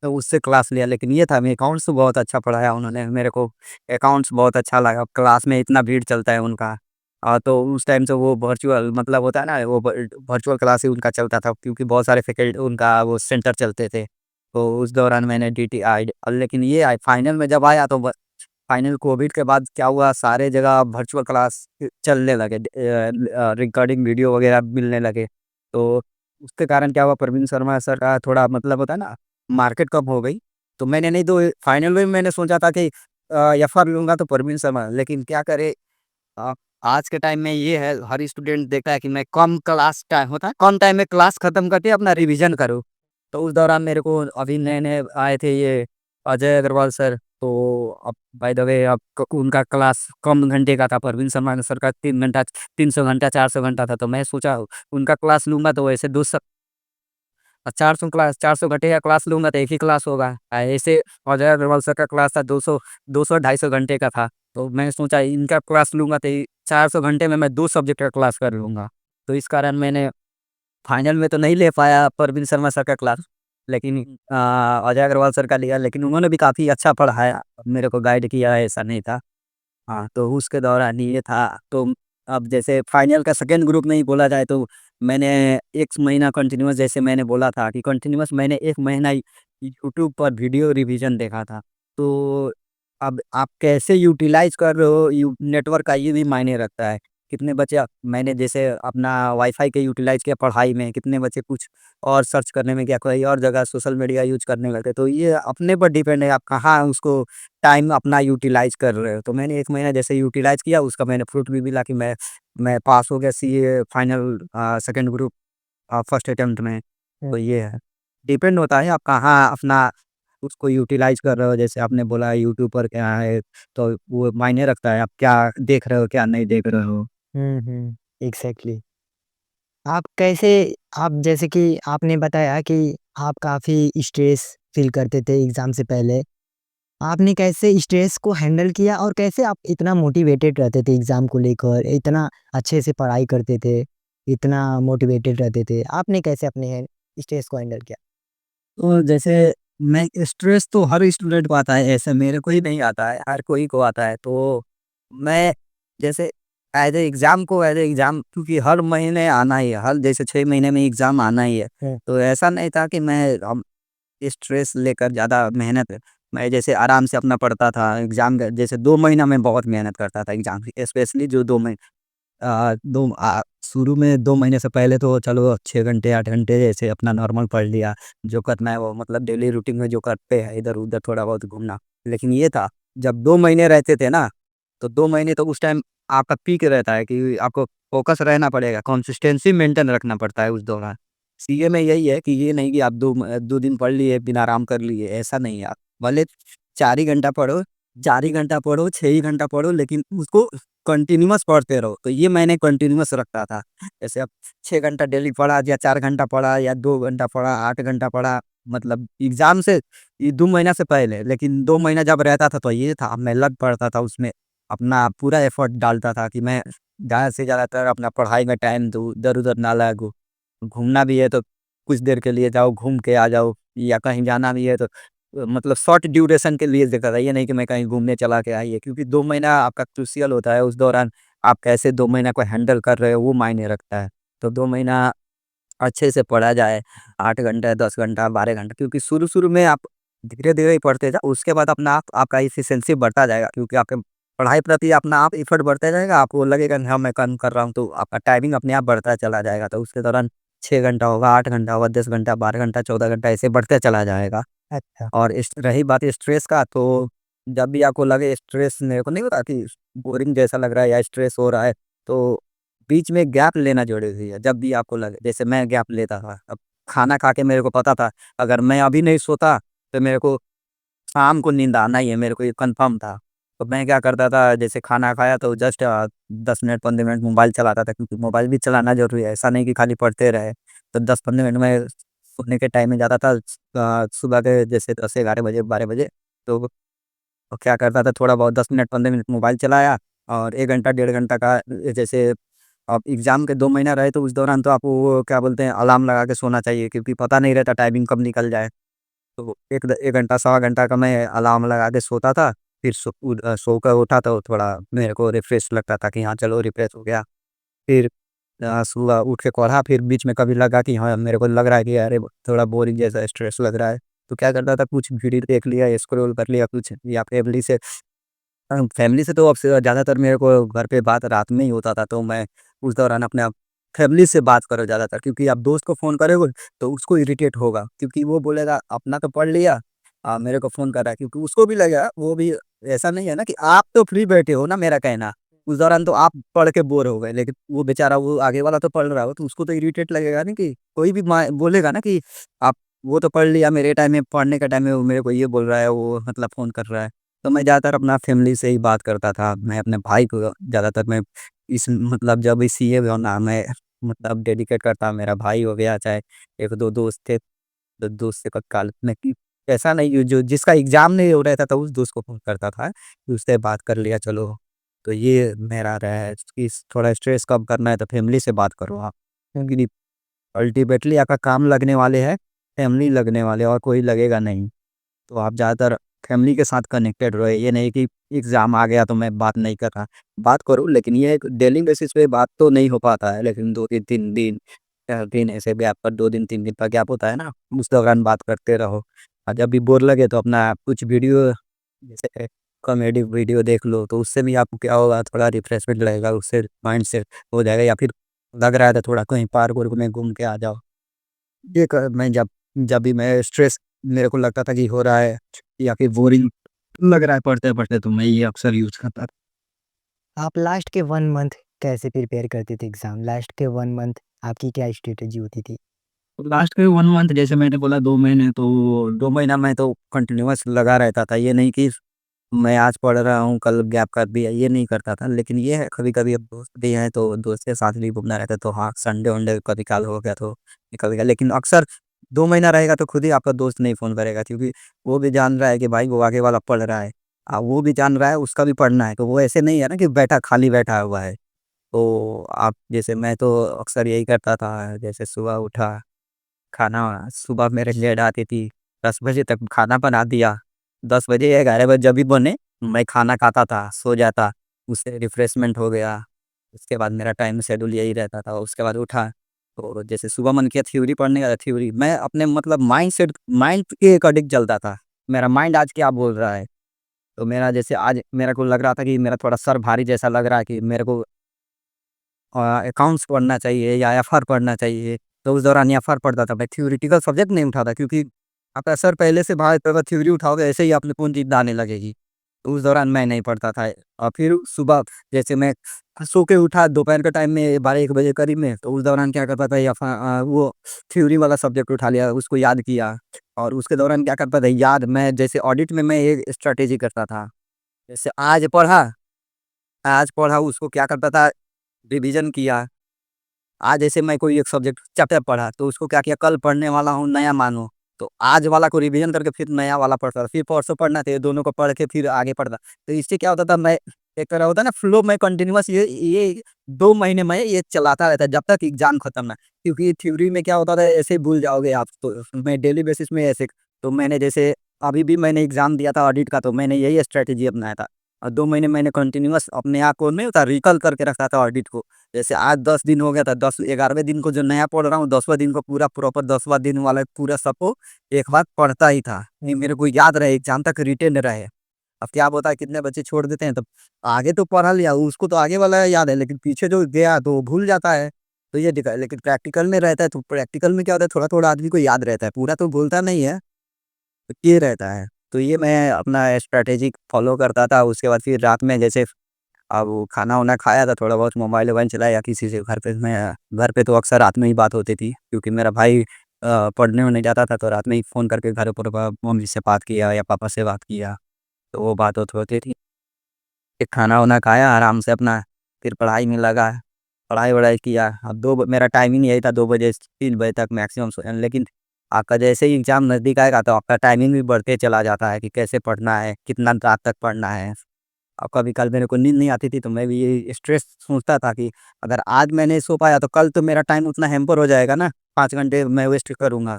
तो उससे क्लास लिया, लेकिन ये था मैं अकाउंट्स तो बहुत अच्छा पढ़ाया उन्होंने मेरे को, अकाउंट्स बहुत अच्छा लगा। क्लास में इतना भीड़ चलता है उनका। तो उस टाइम से वो वर्चुअल मतलब होता है ना, वो वर्चुअल क्लास ही उनका चलता था, क्योंकि बहुत सारे फैकल्टी उनका वो सेंटर चलते थे। तो उस दौरान मैंने डीटीआई, लेकिन ये फाइनल में जब आया तो फाइनल कोविड के बाद क्या हुआ, सारे जगह वर्चुअल क्लास चलने लगे, रिकॉर्डिंग वीडियो वगैरह मिलने लगे। तो उसके कारण क्या हुआ, प्रवीण शर्मा सर का थोड़ा मतलब होता है ना, मार्केट कम हो गई। तो मैंने नहीं, तो फाइनल में मैंने सोचा था कि एफआर लूँगा तो प्रवीण शर्मा, लेकिन क्या करे, अ, आज के टाइम में ये है, हर स्टूडेंट देखता है कि मैं कम क्लास टाइम होता है, कम टाइम में क्लास खत्म करके अपना रिवीजन करूँ। तो उस दौरान मेरे को अभी नए-नए आए थे ये अजय अग्रवाल सर, तो अब बाय द वे अब उनका क्लास कम घंटे का था, परवीन शर्मा सर का 3 घंटा, 300 घंटा, 400 घंटा था। तो मैं सोचा उनका क्लास लूँगा तो ऐसे 400 क्लास, 400 घंटे का क्लास लूँगा तो एक ही क्लास होगा। ऐसे अजय अग्रवाल सर का क्लास था 200 ढाई सौ घंटे का था। तो मैं सोचा इनका क्लास लूँगा तो 400 घंटे में मैं 2 सब्जेक्ट का क्लास कर लूँगा। तो इस कारण मैंने फाइनल में तो नहीं ले पाया परवीन शर्मा सर का क्लास, लेकिन अजय अग्रवाल सर का लिया, लेकिन उन्होंने भी काफ़ी अच्छा पढ़ाया, मेरे को गाइड किया, ऐसा नहीं था। हाँ, तो उसके दौरान ये था। तो अब जैसे फाइनल का सेकंड ग्रुप में ही बोला जाए, तो मैंने 1 महीना कंटिन्यूअस, जैसे मैंने बोला था कि कंटिन्यूअस मैंने 1 महीना यूट्यूब पर वीडियो रिवीजन देखा था। तो अब आप कैसे यूटिलाइज़ कर रहे हो यू नेटवर्क का, ये भी मायने रखता है। कितने बच्चे मैंने जैसे अपना वाईफ़ाई का यूटिलाइज़ किया पढ़ाई में, कितने बच्चे कुछ और सर्च करने में, क्या कोई और जगह सोशल मीडिया यूज़ करने लगे। तो ये अपने पर डिपेंड है, आप कहाँ उसको टाइम अपना यूटिलाइज़ कर रहे हो। तो मैंने 1 महीना जैसे यूटिलाइज़ किया, उसका मैंने फ्रूट भी मिला कि मैं पास हो गया CA final second group first attempt में। हुँ, तो ये है, डिपेंड होता है आप कहाँ अपना उसको यूटिलाइज़ कर रहे हो। जैसे आपने बोला यूट्यूब पर क्या है, तो वो मायने रखता है, आप क्या देख रहे हो, क्या नहीं देख रहे हो। हुँ, हुँ, एग्ज़ैक्टली। आप कैसे आप जैसे कि आपने बताया कि आप काफ़ी स्ट्रेस फ़ील करते थे एग्ज़ाम से पहले। आपने कैसे स्ट्रेस को हैंडल किया और कैसे आप इतना मोटिवेटेड रहते थे एग्ज़ाम को लेकर, इतना अच्छे से पढ़ाई करते थे, इतना मोटिवेटेड रहते थे? आपने कैसे अपने स्ट्रेस को हैंडल किया? तो जैसे मैं स्ट्रेस तो हर स्टूडेंट को आता है, ऐसे मेरे को ही नहीं आता है, हर कोई को आता है। तो मैं जैसे एज़ ए एग्ज़ाम, क्योंकि हर महीने आना ही है, हर जैसे 6 महीने में एग्ज़ाम आना ही है। हुँ, तो ऐसा नहीं था कि मैं स्ट्रेस लेकर ज़्यादा मेहनत, मैं जैसे आराम से अपना पढ़ता था। एग्ज़ाम जैसे 2 महीना मैं बहुत मेहनत करता था एग्ज़ाम की, स्पेशली जो 2 महीने शुरू में 2 महीने से पहले तो चलो 6 घंटे 8 घंटे ऐसे अपना नॉर्मल पढ़ लिया, जो करना है वो मतलब डेली रूटीन में जो करते हैं इधर-उधर थोड़ा बहुत घूमना। लेकिन ये था जब 2 महीने रहते थे ना, तो 2 महीने तो उस टाइम आपका पीक रहता है कि आपको फ़ोकस रहना पड़ेगा, कंसिस्टेंसी मेंटेन रखना पड़ता है उस दौरान। सीए में यही है कि ये नहीं कि आप 2 दिन पढ़ लिए फिर आराम कर लिए, ऐसा नहीं है। आप भले 4 ही घंटा पढ़ो, 4 ही घंटा पढ़ो, 6 ही घंटा पढ़ो लेकिन उसको कंटीन्यूअस पढ़ते रहो। तो ये मैंने कंटीन्यूअस रखा था। जैसे अब 6 घंटा डेली पढ़ा या 4 घंटा पढ़ा या 2 घंटा पढ़ा, 8 घंटा पढ़ा, मतलब एग्ज़ाम से ये 2 महीना से पहले। लेकिन 2 महीना जब रहता था तो ये था मैं लग पड़ता था उसमें, अपना पूरा एफ़र्ट डालता था कि मैं ज़्यादा से ज़्यादातर अपना पढ़ाई में टाइम दूँ, इधर-उधर ना लागूँ। घूमना भी है तो कुछ देर के लिए जाओ, घूम के आ जाओ या कहीं जाना भी है तो मतलब शॉर्ट ड्यूरेशन के लिए देखा था। ये नहीं कि मैं कहीं घूमने चला के आइए क्योंकि 2 महीना आपका क्रूशियल होता है, उस दौरान आप कैसे 2 महीना को हैंडल कर रहे हो वो मायने रखता है। तो 2 महीना अच्छे से पढ़ा जाए, 8 घंटा, 10 घंटा, 12 घंटा क्योंकि शुरू-शुरू में आप धीरे-धीरे ही पढ़ते जाओ, उसके बाद अपना आप आपका एफिशिएंसी बढ़ता जाएगा क्योंकि आपके पढ़ाई प्रति अपना आप एफर्ट बढ़ता जाएगा, आपको लगेगा कि हाँ, मैं काम कर रहा हूँ, तो आपका टाइमिंग अपने आप बढ़ता चला जाएगा। तो उसके दौरान 6 घंटा होगा, 8 घंटा होगा, 10 घंटा, 12 घंटा, 14 घंटा ऐसे बढ़ते चला जाएगा। अच्छा। और इस रही बात स्ट्रेस का तो जब भी आपको लगे स्ट्रेस मेरे को नहीं होता कि बोरिंग जैसा लग रहा है या स्ट्रेस हो रहा है, तो बीच में गैप लेना ज़रूरी है। जब भी आपको लगे जैसे मैं गैप लेता था, अब खाना खा के मेरे को पता था अगर मैं अभी नहीं सोता तो मेरे को शाम को नींद आना ही है, मेरे को ये कन्फर्म था। तो मैं क्या करता था जैसे खाना खाया तो जस्ट 10 मिनट 15 मिनट मोबाइल चलाता था क्योंकि मोबाइल भी चलाना ज़रूरी है, ऐसा नहीं कि खाली पढ़ते रहे। तो 10-15 मिनट में सोने के टाइम में जाता था सुबह के जैसे 10-11 बजे 12 बजे तो क्या करता था थोड़ा बहुत 10 मिनट 15 मिनट मोबाइल चलाया और 1 घंटा डेढ़ घंटा का जैसे अब एग्ज़ाम के 2 महीना रहे तो उस दौरान तो आपको वो क्या बोलते हैं अलार्म लगा के सोना चाहिए क्योंकि पता नहीं रहता टाइमिंग कब निकल जाए। तो 1 घंटा सवा घंटा का मैं अलार्म लगा के सोता था, फिर सो कर उठा तो थोड़ा मेरे को रिफ्रेश लगता था कि हाँ, चलो रिफ्रेश हो गया। फिर सुबह उठ के पढ़ा फिर बीच में कभी लगा कि हाँ, मेरे को लग रहा है कि अरे थोड़ा बोरिंग जैसा स्ट्रेस लग रहा है, तो क्या करता था कुछ वीडियो देख लिया, स्क्रॉल कर लिया कुछ या फैमिली से तो अब से ज़्यादातर मेरे को घर पे बात रात में ही होता था, तो मैं उस दौरान अपने आप फैमिली से बात करो ज़्यादातर क्योंकि आप दोस्त को फ़ोन करोगे तो उसको इरिटेट होगा क्योंकि वो बोलेगा अपना तो पढ़ लिया मेरे को फ़ोन कर रहा है क्योंकि उसको भी लगेगा वो भी ऐसा नहीं है ना कि आप तो फ्री बैठे हो ना मेरा कहना, उस दौरान तो आप पढ़ के बोर हो गए लेकिन वो बेचारा वो आगे वाला तो पढ़ रहा हो तो उसको तो इरिटेट लगेगा ना कि कोई भी माँ बोलेगा ना कि आप वो तो पढ़ लिया मेरे टाइम में पढ़ने के टाइम में वो मेरे को ये बोल रहा है, वो मतलब फ़ोन कर रहा है। तो मैं ज़्यादातर अपना फैमिली से ही बात करता था। मैं अपने भाई को ज़्यादातर मैं इस मतलब जब भी सीए हुआ ना मैं मतलब डेडिकेट करता मेरा भाई हो गया चाहे 1-2 दोस्त थे, तो दोस्त से तत्काल में कि ऐसा नहीं जो जिसका एग्ज़ाम नहीं हो रहता था उस दोस्त को फ़ोन करता था, कि उससे बात कर लिया चलो। तो ये मेरा रहा है कि थोड़ा स्ट्रेस कम करना है तो फैमिली से बात करो आप। क्योंकि अल्टीमेटली आपका काम लगने वाले है, फैमिली लगने वाले और कोई लगेगा नहीं। तो आप ज़्यादातर फैमिली के साथ कनेक्टेड रहो, ये नहीं कि एग्ज़ाम आ गया तो मैं बात नहीं कर रहा। बात करो लेकिन ये है कि डेली बेसिस पे बात तो नहीं हो पाता है, लेकिन 2 दिन 3 दिन 4 दिन ऐसे गैप पर 2 दिन 3 दिन का गैप होता है ना, उस दौरान बात करते रहो। और जब भी बोर लगे तो अपना कुछ वीडियो जैसे कॉमेडी वीडियो देख लो, तो उससे भी आपको क्या होगा थोड़ा रिफ्रेशमेंट लगेगा, उससे माइंड सेट हो जाएगा या फिर लग रहा है तो थोड़ा कहीं पार्क-वार्क में घूम के आ जाओ। ये क मैं जब भी मैं स्ट्रेस मेरे को लगता था कि हो रहा है या फिर बोरिंग लग रहा है पढ़ते-पढ़ते तो मैं ये अक्सर यूज़ करता था। आप लास्ट के 1 मंथ कैसे प्रिपेयर करते थे एग्ज़ाम? लास्ट के 1 मंथ आपकी क्या स्ट्रैटेजी होती थी? तो लास्ट के 1 मंथ जैसे मैंने बोला 2 महीने तो 2 महीना मैं तो कंटिन्यूअस लगा रहता था। ये नहीं कि मैं आज पढ़ रहा हूँ, कल गैप कर दिया, ये नहीं करता था। लेकिन ये है कभी-कभी अब दोस्त भी हैं तो दोस्त के साथ भी घूमना रहता है तो हाँ, संडे-वनडे कभी-कभार हो गया तो निकल गया। लेकिन अक्सर 2 महीना रहेगा तो खुद ही आपका दोस्त नहीं फ़ोन करेगा क्योंकि वो भी जान रहा है कि भाई वो आगे वाला पढ़ रहा है। वो भी जान रहा है उसका भी पढ़ना है। तो वो ऐसे नहीं है ना कि खाली बैठा हुआ है। तो आप जैसे मैं तो अक्सर यही करता था, जैसे सुबह उठा खाना सुबह मेरे लेट आती थी, 10 बजे तक खाना बना दिया। 10 बजे या 11 बजे जब भी बने, मैं खाना खाता था, सो जाता, उससे रिफ्रेशमेंट हो गया। उसके बाद मेरा टाइम शेड्यूल यही रहता था। उसके बाद उठा, तो जैसे सुबह मन किया थ्योरी पढ़ने का थ्योरी मैं अपने मतलब माइंड के अकॉर्डिंग चलता था। मेरा माइंड आज क्या बोल रहा है, तो मेरा जैसे आज मेरे को लग रहा था कि मेरा थोड़ा सर भारी जैसा लग रहा है कि मेरे को अकाउंट्स पढ़ना चाहिए या एफआर पढ़ना चाहिए, तो उस दौरान एफआर पढ़ता था। मैं थ्योरेटिकल सब्जेक्ट नहीं उठाता, क्योंकि आप सर पहले से भाई अगर थ्योरी उठाओगे ऐसे ही आपने कौन नींद आने लगेगी। तो उस दौरान मैं नहीं पढ़ता था। और फिर सुबह जैसे मैं सो के उठा दोपहर के टाइम में 12-1 बजे करीब में, तो उस दौरान क्या करता था, वो थ्योरी वाला सब्जेक्ट उठा लिया, उसको याद किया। और उसके दौरान क्या करता था, याद मैं जैसे ऑडिट में मैं एक स्ट्रैटेजी करता था। जैसे आज पढ़ा उसको क्या करता था, रिवीजन किया। आज जैसे मैं कोई एक सब्जेक्ट चैप्टर पढ़ा, तो उसको क्या किया, कल पढ़ने वाला हूँ नया मानो, तो आज वाला को रिवीजन करके फिर नया वाला पढ़ता था, फिर परसों पढ़ना था, ये दोनों को पढ़ के फिर आगे पढ़ता। तो इससे क्या होता था, मैं एक तरह होता है ना फ्लो में कंटिन्यूअस, ये 2 महीने में ये चलाता रहता है जब तक एग्जाम खत्म ना। क्योंकि थ्योरी में क्या होता था, ऐसे ही भूल जाओगे आप, तो मैं डेली बेसिस में ऐसे, तो मैंने जैसे अभी भी मैंने एग्जाम दिया था ऑडिट का, तो मैंने यही स्ट्रेटेजी अपनाया था। और 2 महीने मैंने कंटिन्यूअस अपने आप को नहीं होता रिकल करके रखा था ऑडिट को। जैसे आज 10 दिन हो गया था, 10 11वें दिन को जो नया पढ़ रहा हूँ, 10वां दिन को पूरा प्रॉपर 10वां दिन वाला पूरा सबको एक बार पढ़ता ही था, ये मेरे को याद रहे, एग्जाम तक रिटेन रहे। अब क्या होता है, कितने बच्चे छोड़ देते हैं, तब आगे तो पढ़ा लिया उसको, तो आगे वाला याद है, लेकिन पीछे जो गया तो वो भूल जाता है। तो ये दिखा, लेकिन प्रैक्टिकल में रहता है, तो प्रैक्टिकल में क्या होता है, थोड़ा थोड़ा आदमी को याद रहता है, पूरा तो भूलता नहीं है। तो ये रहता है। तो ये मैं अपना स्ट्रैटेजी फॉलो करता था। उसके बाद फिर रात में जैसे अब वो खाना-वाना खाया था, थोड़ा बहुत मोबाइल-वोबाइल चलाया या किसी से घर पे तो अक्सर रात में ही बात होती थी, क्योंकि मेरा भाई पढ़ने-वढ़ने जाता था, तो रात में ही फ़ोन करके घर पर मम्मी से बात किया या पापा से बात किया, तो वो बात-वोत होती थी। फिर खाना-वाना खाया आराम से अपना, फिर पढ़ाई में लगा, पढ़ाई-वढ़ाई किया। अब 2 ब मेरा टाइमिंग यही था, 2 बजे से 3 बजे तक मैक्सिमम लेकिन आपका जैसे ही एग्ज़ाम नज़दीक आएगा, तो आपका टाइमिंग भी बढ़ते चला जाता है कि कैसे पढ़ना है, कितना रात तक पढ़ना है। और कभी-कल मेरे को नींद नहीं आती थी, तो मैं भी ये स्ट्रेस सोचता था कि अगर आज मैं नहीं सो पाया, तो कल तो मेरा टाइम उतना हैम्पर हो जाएगा ना, 5 घंटे मैं वेस्ट करूँगा।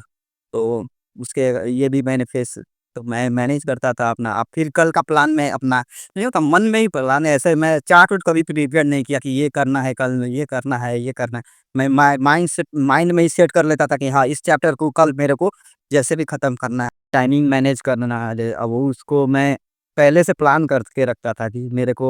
तो उसके ये भी मैंने फेस, तो मैं मैनेज करता था अपना। अब फिर कल का प्लान मैं अपना नहीं होता, मन में ही प्लान ऐसे मैं चार्ट-वार्ट कभी प्रिपेयर नहीं किया कि ये करना है कल, ये करना है, ये करना है। मैं माइंड में ही सेट कर लेता था कि हाँ, इस चैप्टर को कल मेरे को जैसे भी खत्म करना है, टाइमिंग मैनेज करना है। अब वो उसको मैं पहले से प्लान करके रखता था कि मेरे को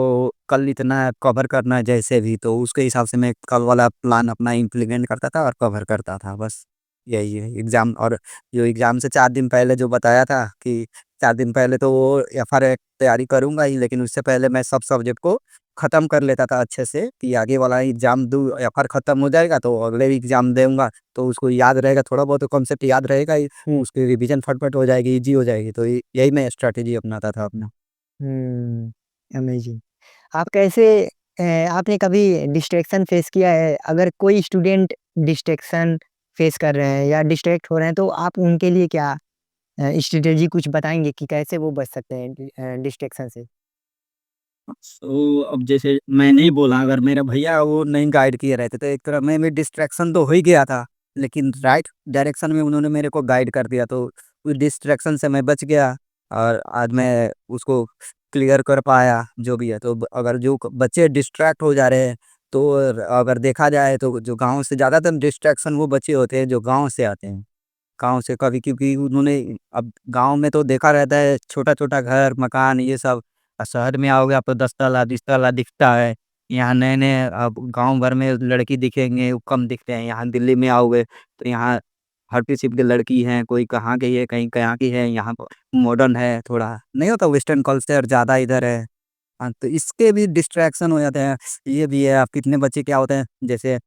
कल इतना कवर करना है जैसे भी, तो उसके हिसाब से मैं कल वाला प्लान अपना इम्प्लीमेंट करता था और कवर करता था, बस यही है एग्ज़ाम। और जो एग्ज़ाम से 4 दिन पहले जो बताया था कि 4 दिन पहले तो वो एफआर तैयारी करूँगा ही, लेकिन उससे पहले मैं सब सब्जेक्ट को ख़त्म कर लेता था अच्छे से, कि आगे वाला एग्ज़ाम दूँ, एफआर ख़त्म हो जाएगा तो अगले एग्ज़ाम दूँगा, तो उसको याद रहेगा, थोड़ा बहुत तो कॉन्सेप्ट याद रहेगा ही, उसकी रिवीजन फटाफट हो जाएगी, ईज़ी हो जाएगी। तो यही मैं स्ट्रैटेजी अपनाता था अपना। हुँ, अमेज़िंग। आप कैसे आपने कभी डिस्ट्रैक्शन फेस किया है? अगर कोई स्टूडेंट डिस्ट्रैक्शन फेस कर रहे हैं या डिस्ट्रैक्ट हो रहे हैं, तो आप उनके लिए क्या स्ट्रैटेजी कुछ बताएँगे कि कैसे वो बच सकते हैं डिस्ट्रैक्शन से? तो अब जैसे मैंने ही बोला, अगर मेरा भैया वो नहीं गाइड किए रहते, तो एक तरह मैं भी डिस्ट्रैक्शन तो हो ही गया था, लेकिन राइट डायरेक्शन में उन्होंने मेरे को गाइड कर दिया, तो उस डिस्ट्रैक्शन से मैं बच गया। और आज मैं उसको क्लियर कर पाया जो भी है। तो अगर जो बच्चे डिस्ट्रैक्ट हो जा रहे हैं, तो अगर देखा जाए तो जो गांव से ज़्यादातर डिस्ट्रैक्शन वो बच्चे होते हैं जो गांव से आते हैं। गाँव से कभी, क्योंकि उन्होंने अब गाँव में तो देखा रहता है छोटा-छोटा घर, मकान ये सब। शहर में आओगे आप तो 10 ताला, 20 ताला दिखता है। यहाँ नए-नए अब गाँव भर में लड़की दिखेंगे, वो कम दिखते हैं। यहाँ दिल्ली में आओगे तो यहाँ हर किस्म की लड़की हैं, कोई कहाँ की है, कहीं कहाँ की है। यहाँ प मॉडर्न है थोड़ा, नहीं होता वेस्टर्न कल्चर ज़्यादा इधर है। हाँ, तो इसके भी डिस्ट्रैक्शन हो जाते हैं। ये भी है, अब कितने बच्चे क्या होते हैं, जैसे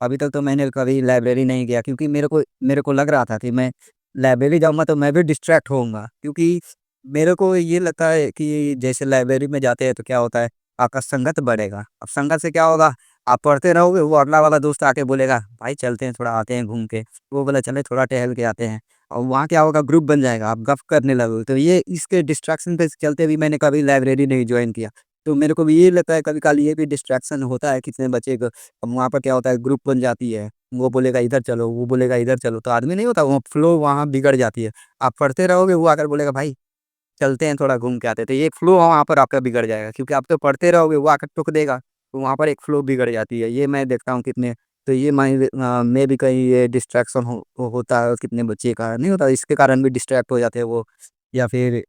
अभी तक तो मैंने कभी लाइब्रेरी नहीं गया, क्योंकि मेरे को लग रहा था कि मैं लाइब्रेरी जाऊँगा तो मैं भी डिस्ट्रैक्ट होऊँगा। क्योंकि मेरे को ये लगता है कि जैसे लाइब्रेरी में जाते हैं तो क्या होता है, आपका संगत बढ़ेगा। अब संगत से क्या होगा, आप पढ़ते रहोगे, वो अगला वाला दोस्त आके बोलेगा, "भाई चलते हैं थोड़ा आते हैं घूम के।" वो बोला, "चले थोड़ा टहल के आते हैं।" और वहाँ क्या होगा, ग्रुप बन जाएगा, आप गप करने लगोगे। तो ये इसके डिस्ट्रैक्शन के चलते भी मैंने कभी लाइब्रेरी नहीं जॉइन किया। तो मेरे को भी ये लगता है कभी-काल ये भी डिस्ट्रैक्शन होता है कितने बच्चे को। अब वहाँ पर क्या होता है, ग्रुप बन जाती है, वो बोलेगा इधर चलो, वो बोलेगा इधर चलो, तो आदमी नहीं होता, वो फ्लो वहाँ बिगड़ जाती है। आप पढ़ते रहोगे, वो आकर बोलेगा भाई चलते हैं थोड़ा घूम के आते हैं, तो ये फ्लो वहाँ पर आपका बिगड़ जाएगा, क्योंकि आप तो पढ़ते रहोगे, वो आकर टोक देगा, तो वहाँ पर एक फ्लो बिगड़ जाती है। ये मैं देखता हूँ कितने, तो ये मैं भी कहीं ये डिस्ट्रैक्शन होता है कितने बच्चे का नहीं होता, इसके कारण भी डिस्ट्रैक्ट हो जाते हैं वो। या फिर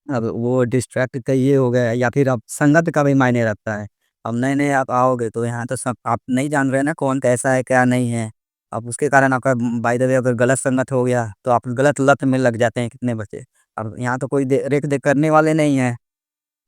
अब वो डिस्ट्रैक्ट का ये हो गया, या फिर अब संगत का भी मायने रखता है। अब नए-नए आप आओगे तो यहाँ तो सब आप नहीं जान रहे हैं ना कौन कैसा है, क्या नहीं है। अब उसके कारण आपका बाय द वे अगर गलत संगत हो गया, तो आप गलत लत में लग जाते हैं कितने बच्चे। अब यहाँ तो कोई रेख-देख करने वाले नहीं हैं,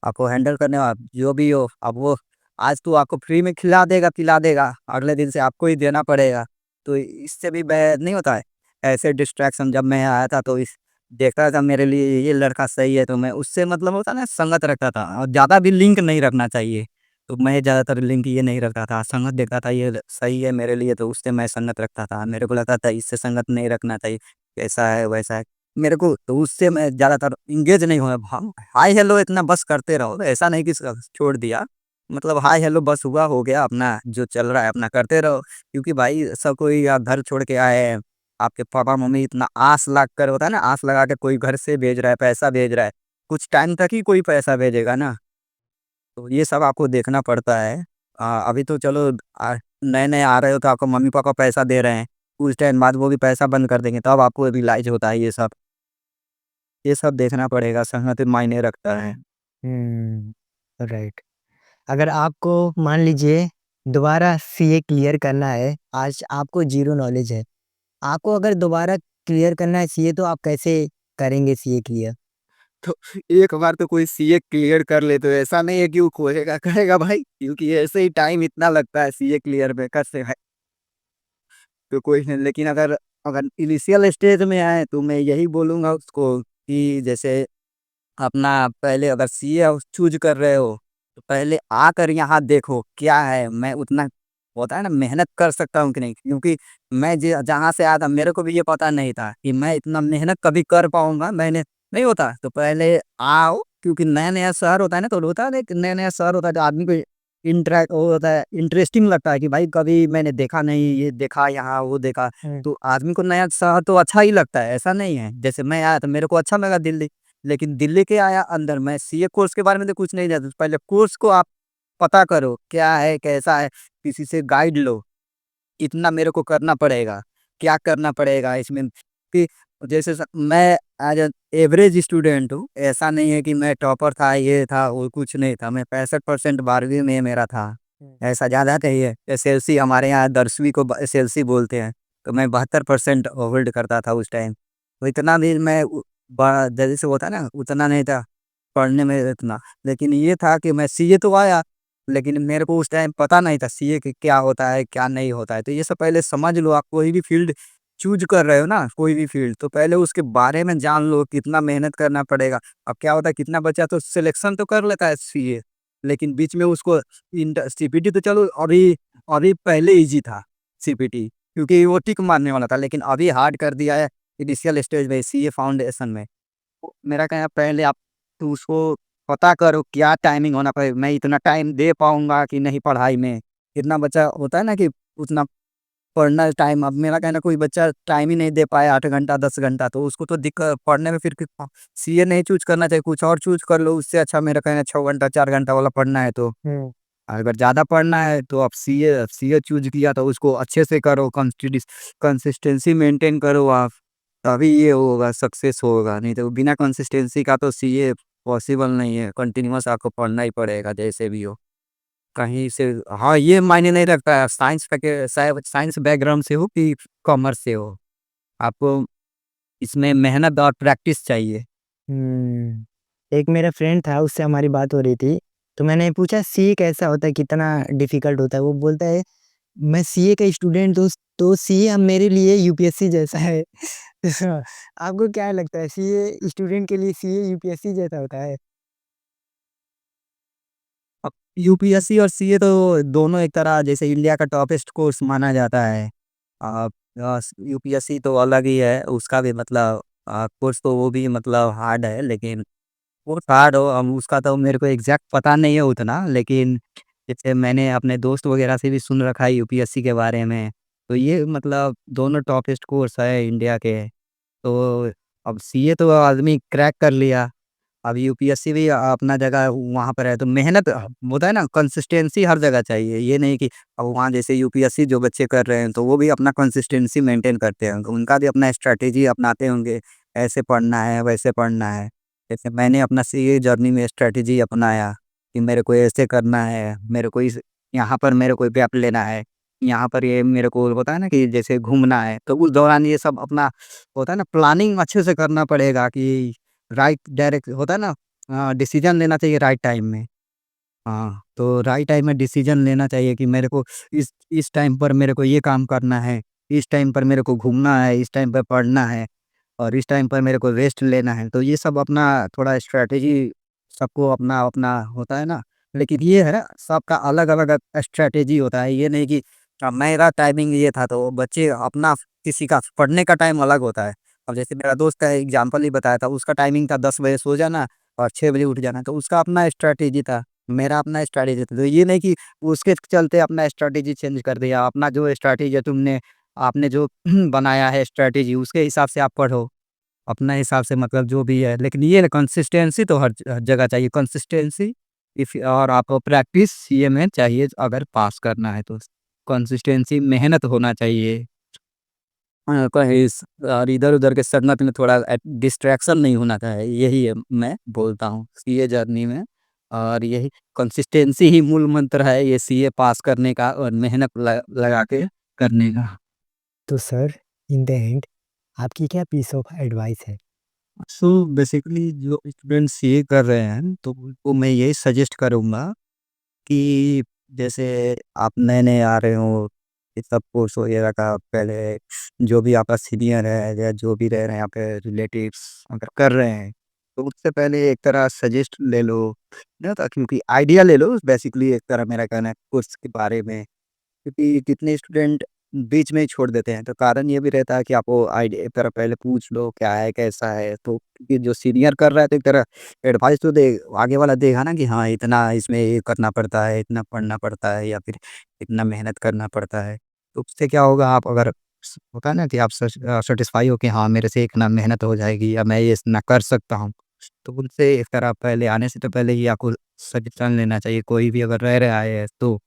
आपको हैंडल करने वाला जो भी हो, अब वो आज तो आपको फ्री में खिला देगा, पिला देगा, अगले दिन से आपको ही देना पड़ेगा। तो इससे भी नहीं होता है? ऐसे डिस्ट्रैक्शन जब मैं आया था तो इस देखता था मेरे लिए ये लड़का सही है, तो मैं उससे मतलब होता है ना संगत रखता था और ज़्यादा भी लिंक नहीं रखना चाहिए। तो मैं ज़्यादातर लिंक ये नहीं रखता था, संगत देखता था ये सही है मेरे लिए तो उससे मैं संगत रखता था। मेरे को लगता था इससे संगत नहीं रखना चाहिए, कैसा है, वैसा है। मेरे को तो उससे मैं ज़्यादातर एंगेज नहीं हुआ। हाय हेलो इतना बस करते रहो, ऐसा नहीं कि छोड़ दिया। मतलब हाय हेलो बस हुआ हो गया, अपना जो चल रहा है अपना करते रहो। क्योंकि भाई सब कोई आप घर छोड़ के आए हैं, आपके पापा-मम्मी इतना आस लगा कर होता है ना, आस लगा के कोई घर से भेज रहा है, पैसा भेज रहा है, कुछ टाइम तक ही कोई पैसा भेजेगा ना, तो ये सब आपको देखना पड़ता है। अभी तो चलो नए-नए आ रहे हो तो आपको मम्मी-पापा पैसा दे रहे हैं, कुछ टाइम बाद वो भी पैसा बंद कर देंगे, तब आपको रियलाइज़ होता है ये सब देखना पड़ेगा, संगत मायने रखता है। हुँ, राइट। अगर आपको मान लीजिए दोबारा सीए क्लियर करना है, आज आपको ज़ीरो नॉलेज है। आपको अगर दोबारा क्लियर करना है सीए तो आप कैसे करेंगे सीए क्लियर? तो एक बार तो कोई सीए क्लियर कर ले तो ऐसा नहीं है कि वो खोजेगा करेगा भाई, क्योंकि ऐसे ही टाइम इतना लगता है सीए क्लियर में कैसे है, तो कोई नहीं। लेकिन अगर अगर इनिशियल स्टेज में आए तो मैं यही बोलूँगा उसको कि जैसे अपना पहले अगर सीए चूज़ कर रहे हो, तो पहले आकर यहाँ देखो क्या है, मैं उतना होता है ना मेहनत कर सकता हूँ कि नहीं? क्योंकि मैं जहाँ से आया था मेरे को भी ये पता नहीं था कि मैं इतना मेहनत कभी कर पाऊँगा, मैंने नहीं होता। तो पहले आओ, क्योंकि नया-नया शहर होता है ना, तो होता है ना एक नया-नया शहर होता है तो आदमी को वो होता है, इंटरेस्टिंग लगता है कि भाई कभी मैंने देखा नहीं, ये देखा यहाँ, वो देखा। हुँ। तो आदमी को नया शहर तो अच्छा ही लगता है, ऐसा नहीं है। जैसे मैं आया तो मेरे को अच्छा लगा दिल्ली। लेकिन दिल्ली के आया अंदर मैं सीए कोर्स के बारे में तो कुछ नहीं जानता। पहले कोर्स को आप पता करो, क्या है, कैसा है, किसी से गाइड लो। इतना मेरे को करना पड़ेगा, क्या करना पड़ेगा इसमें कि जैसे मैं एज़ एन एवरेज स्टूडेंट हूँ, ऐसा नहीं है कि मैं टॉपर था, ये था, वो कुछ नहीं था। मैं 65% 12वीं में मेरा था, हुँ। ऐसा ज़्यादा नहीं है। एसएलसी हमारे यहाँ 10वीं को एसएलसी बोलते हैं, तो मैं 72% होल्ड करता था उस टाइम। तो इतना भी मैं जैसे होता है ना, उतना नहीं था पढ़ने में इतना। लेकिन ये था कि मैं सीए तो आया, लेकिन मेरे को उस टाइम पता नहीं था सीए कि क्या होता है, क्या नहीं होता है। तो ये सब पहले समझ लो, आप कोई भी फ़ील्ड चूज़ कर रहे हो ना, कोई भी फ़ील्ड, तो पहले उसके बारे में जान लो, कितना मेहनत करना पड़ेगा। अब क्या होता है, कितना बच्चा तो सिलेक्शन तो कर लेता है सीए, लेकिन बीच में उसको सीपीटी तो चलो अभी अभी पहले ईज़ी था सीपीटी, क्योंकि वो टिक मारने वाला था, लेकिन अभी हार्ड कर दिया है इनिशियल स्टेज में सीए फाउंडेशन में। तो मेरा कहना है पहले आप तो उसको पता करो क्या टाइमिंग होना पड़े, मैं इतना टाइम दे पाऊँगा कि नहीं पढ़ाई में। कितना बच्चा होता है ना कि उतना पढ़ना टाइम, अब मेरा कहना कोई बच्चा टाइम ही नहीं दे पाया 8 घंटा 10 घंटा, तो उसको तो पढ़ने में फिर सीए नहीं चूज़ करना चाहिए, कुछ और चूज़ कर लो, उससे अच्छा मेरा कहना है 6 घंटा 4 घंटा वाला पढ़ना है तो। हुँ। अगर ज़्यादा पढ़ना है तो आप सीए सीए चूज़ किया तो उसको अच्छे से करो, कंसिस्टेंसी मेंटेन करो आप, तभी ये होगा, सक्सेस होगा, नहीं तो बिना कंसिस्टेंसी का तो सीए पॉसिबल नहीं है, कंटीन्यूअस आपको पढ़ना ही पड़ेगा जैसे भी हो। कहीं से हाँ, ये मायने नहीं रखता है साइंस बैकग्राउंड से हो कि कॉमर्स से हो, आपको इसमें मेहनत और प्रैक्टिस चाहिए। हुँ। एक मेरा फ्रेंड था, उससे हमारी बात हो रही थी, तो मैंने पूछा सीए कैसा होता है, कितना डिफ़िकल्ट होता है? वो बोलता है, मैं सीए का स्टूडेंट हूँ, तो सीए अब मेरे लिए यूपीएससी जैसा है। आपको क्या लगता है सीए स्टूडेंट के लिए सीए यूपीएससी जैसा होता है? अब यूपीएससी और सीए तो दोनों एक तरह जैसे इंडिया का टॉपेस्ट कोर्स माना जाता है। अ, यूपीएससी तो अलग ही है, उसका भी मतलब कोर्स तो वो भी मतलब हार्ड है, लेकिन कोर्स हार्ड हो अब उसका तो मेरे को एग्ज़ैक्ट पता नहीं है उतना, लेकिन जैसे मैंने अपने दोस्त वगैरह से भी सुन रखा है यूपीएससी के बारे में, तो ये मतलब दोनों टॉपेस्ट कोर्स है इंडिया के। तो अब सीए तो आदमी क्रैक कर लिया, अब यूपीएससी भी अपना जगह वहाँ पर है, तो मेहनत होता है ना, कंसिस्टेंसी हर जगह चाहिए। ये नहीं कि अब वहाँ जैसे यूपीएससी जो बच्चे कर रहे हैं, तो वो भी अपना कंसिस्टेंसी मेंटेन करते हैं, उनका भी अपना स्ट्रैटेजी अपनाते होंगे, ऐसे पढ़ना है, वैसे पढ़ना है। जैसे मैंने अपना सीए जर्नी में स्ट्रैटेजी अपनाया कि मेरे को ऐसे करना है, मेरे को इस यहाँ पर मेरे को गैप लेना है, यहाँ पर ये मेरे को होता है ना कि जैसे घूमना है, तो उस दौरान ये सब अपना होता है ना प्लानिंग अच्छे से करना पड़ेगा कि राइट डायरेक्ट होता है ना डिसीज़न लेना चाहिए राइट टाइम में। हाँ, तो राइट टाइम में डिसीज़न लेना चाहिए कि मेरे को इस टाइम पर मेरे को ये काम करना है, इस टाइम पर मेरे को घूमना है, इस टाइम पे पढ़ना है और इस टाइम पर मेरे को रेस्ट लेना है। तो ये सब अपना थोड़ा स्ट्रैटेजी सबको अपना-अपना होता है ना, लेकिन ये है ना सबका अलग-अलग स्ट्रैटेजी होता है। ये नहीं कि मेरा टाइमिंग ये था तो बच्चे अपना किसी का पढ़ने का टाइम अलग होता है। अब जैसे मेरा दोस्त का एग्ज़ाम्पल ही बताया था, उसका टाइमिंग था 10 बजे सो जाना और 6 बजे उठ जाना, तो उसका अपना स्ट्रैटेजी था। मेरा अपना स्ट्रैटेजी था। तो ये नहीं कि उसके चलते अपना स्ट्रैटेजी चेंज कर दिया। अपना जो स्ट्रैटेजी है आपने जो बनाया है स्ट्रैटेजी उसके हिसाब से आप पढ़ो। अपना हिसाब से मतलब जो भी है। लेकिन ये है कंसिस्टेंसी तो हर जगह चाहिए। कंसिस्टेंसी इफ और आपको प्रैक्टिस ये में चाहिए अगर पास करना है तो। कंसिस्टेंसी मेहनत होना चाहिए। कहीं और इधर-उधर के संगत में थोड़ा डिस्ट्रैक्शन नहीं होना चाहिए, यही है मैं बोलता हूँ सीए जर्नी में। और यही कंसिस्टेंसी ही मूल मंत्र है ये सीए पास करने का और मेहनत लगा के करने का। तो सर, इन द एंड आपकी क्या पीस ऑफ एडवाइस है? सो बेसिकली जो स्टूडेंट सीए कर रहे हैं तो उनको मैं यही सजेस्ट करूँगा कि जैसे आप नए-नए आ रहे हो, ये सब कोर्स वगैरह का पहले जो भी आपका सीनियर है या जो भी रह रहे हैं आपके रिलेटिव्स अगर कर रहे हैं, तो उससे पहले एक तरह सजेस्ट ले लो, ना था क्योंकि आइडिया ले लो बेसिकली एक तरह मेरा कहना है कोर्स के बारे में। क्योंकि कितने स्टूडेंट बीच में ही छोड़ देते हैं, तो कारण ये भी रहता है कि आपको आइडिया एक तरह पहले पूछ लो क्या है, कैसा है? तो क्योंकि जो सीनियर कर रहा है तो एक तरह एडवाइस तो दे आगे वाला देगा ना कि हाँ, इतना इसमें ये करना पड़ता है, इतना पढ़ना पड़ता है या फिर इतना मेहनत करना पड़ता है। तो उससे क्या होगा आप अगर होता है ना कि आप सैटिस्फाई हो कि हाँ, मेरे से इतना मेहनत हो जाएगी या मैं ये इतना कर सकता हूँ। तो उनसे एक तरह पहले आने से तो पहले ही आपको सजेशन लेना चाहिए, कोई भी अगर रह रहा है तो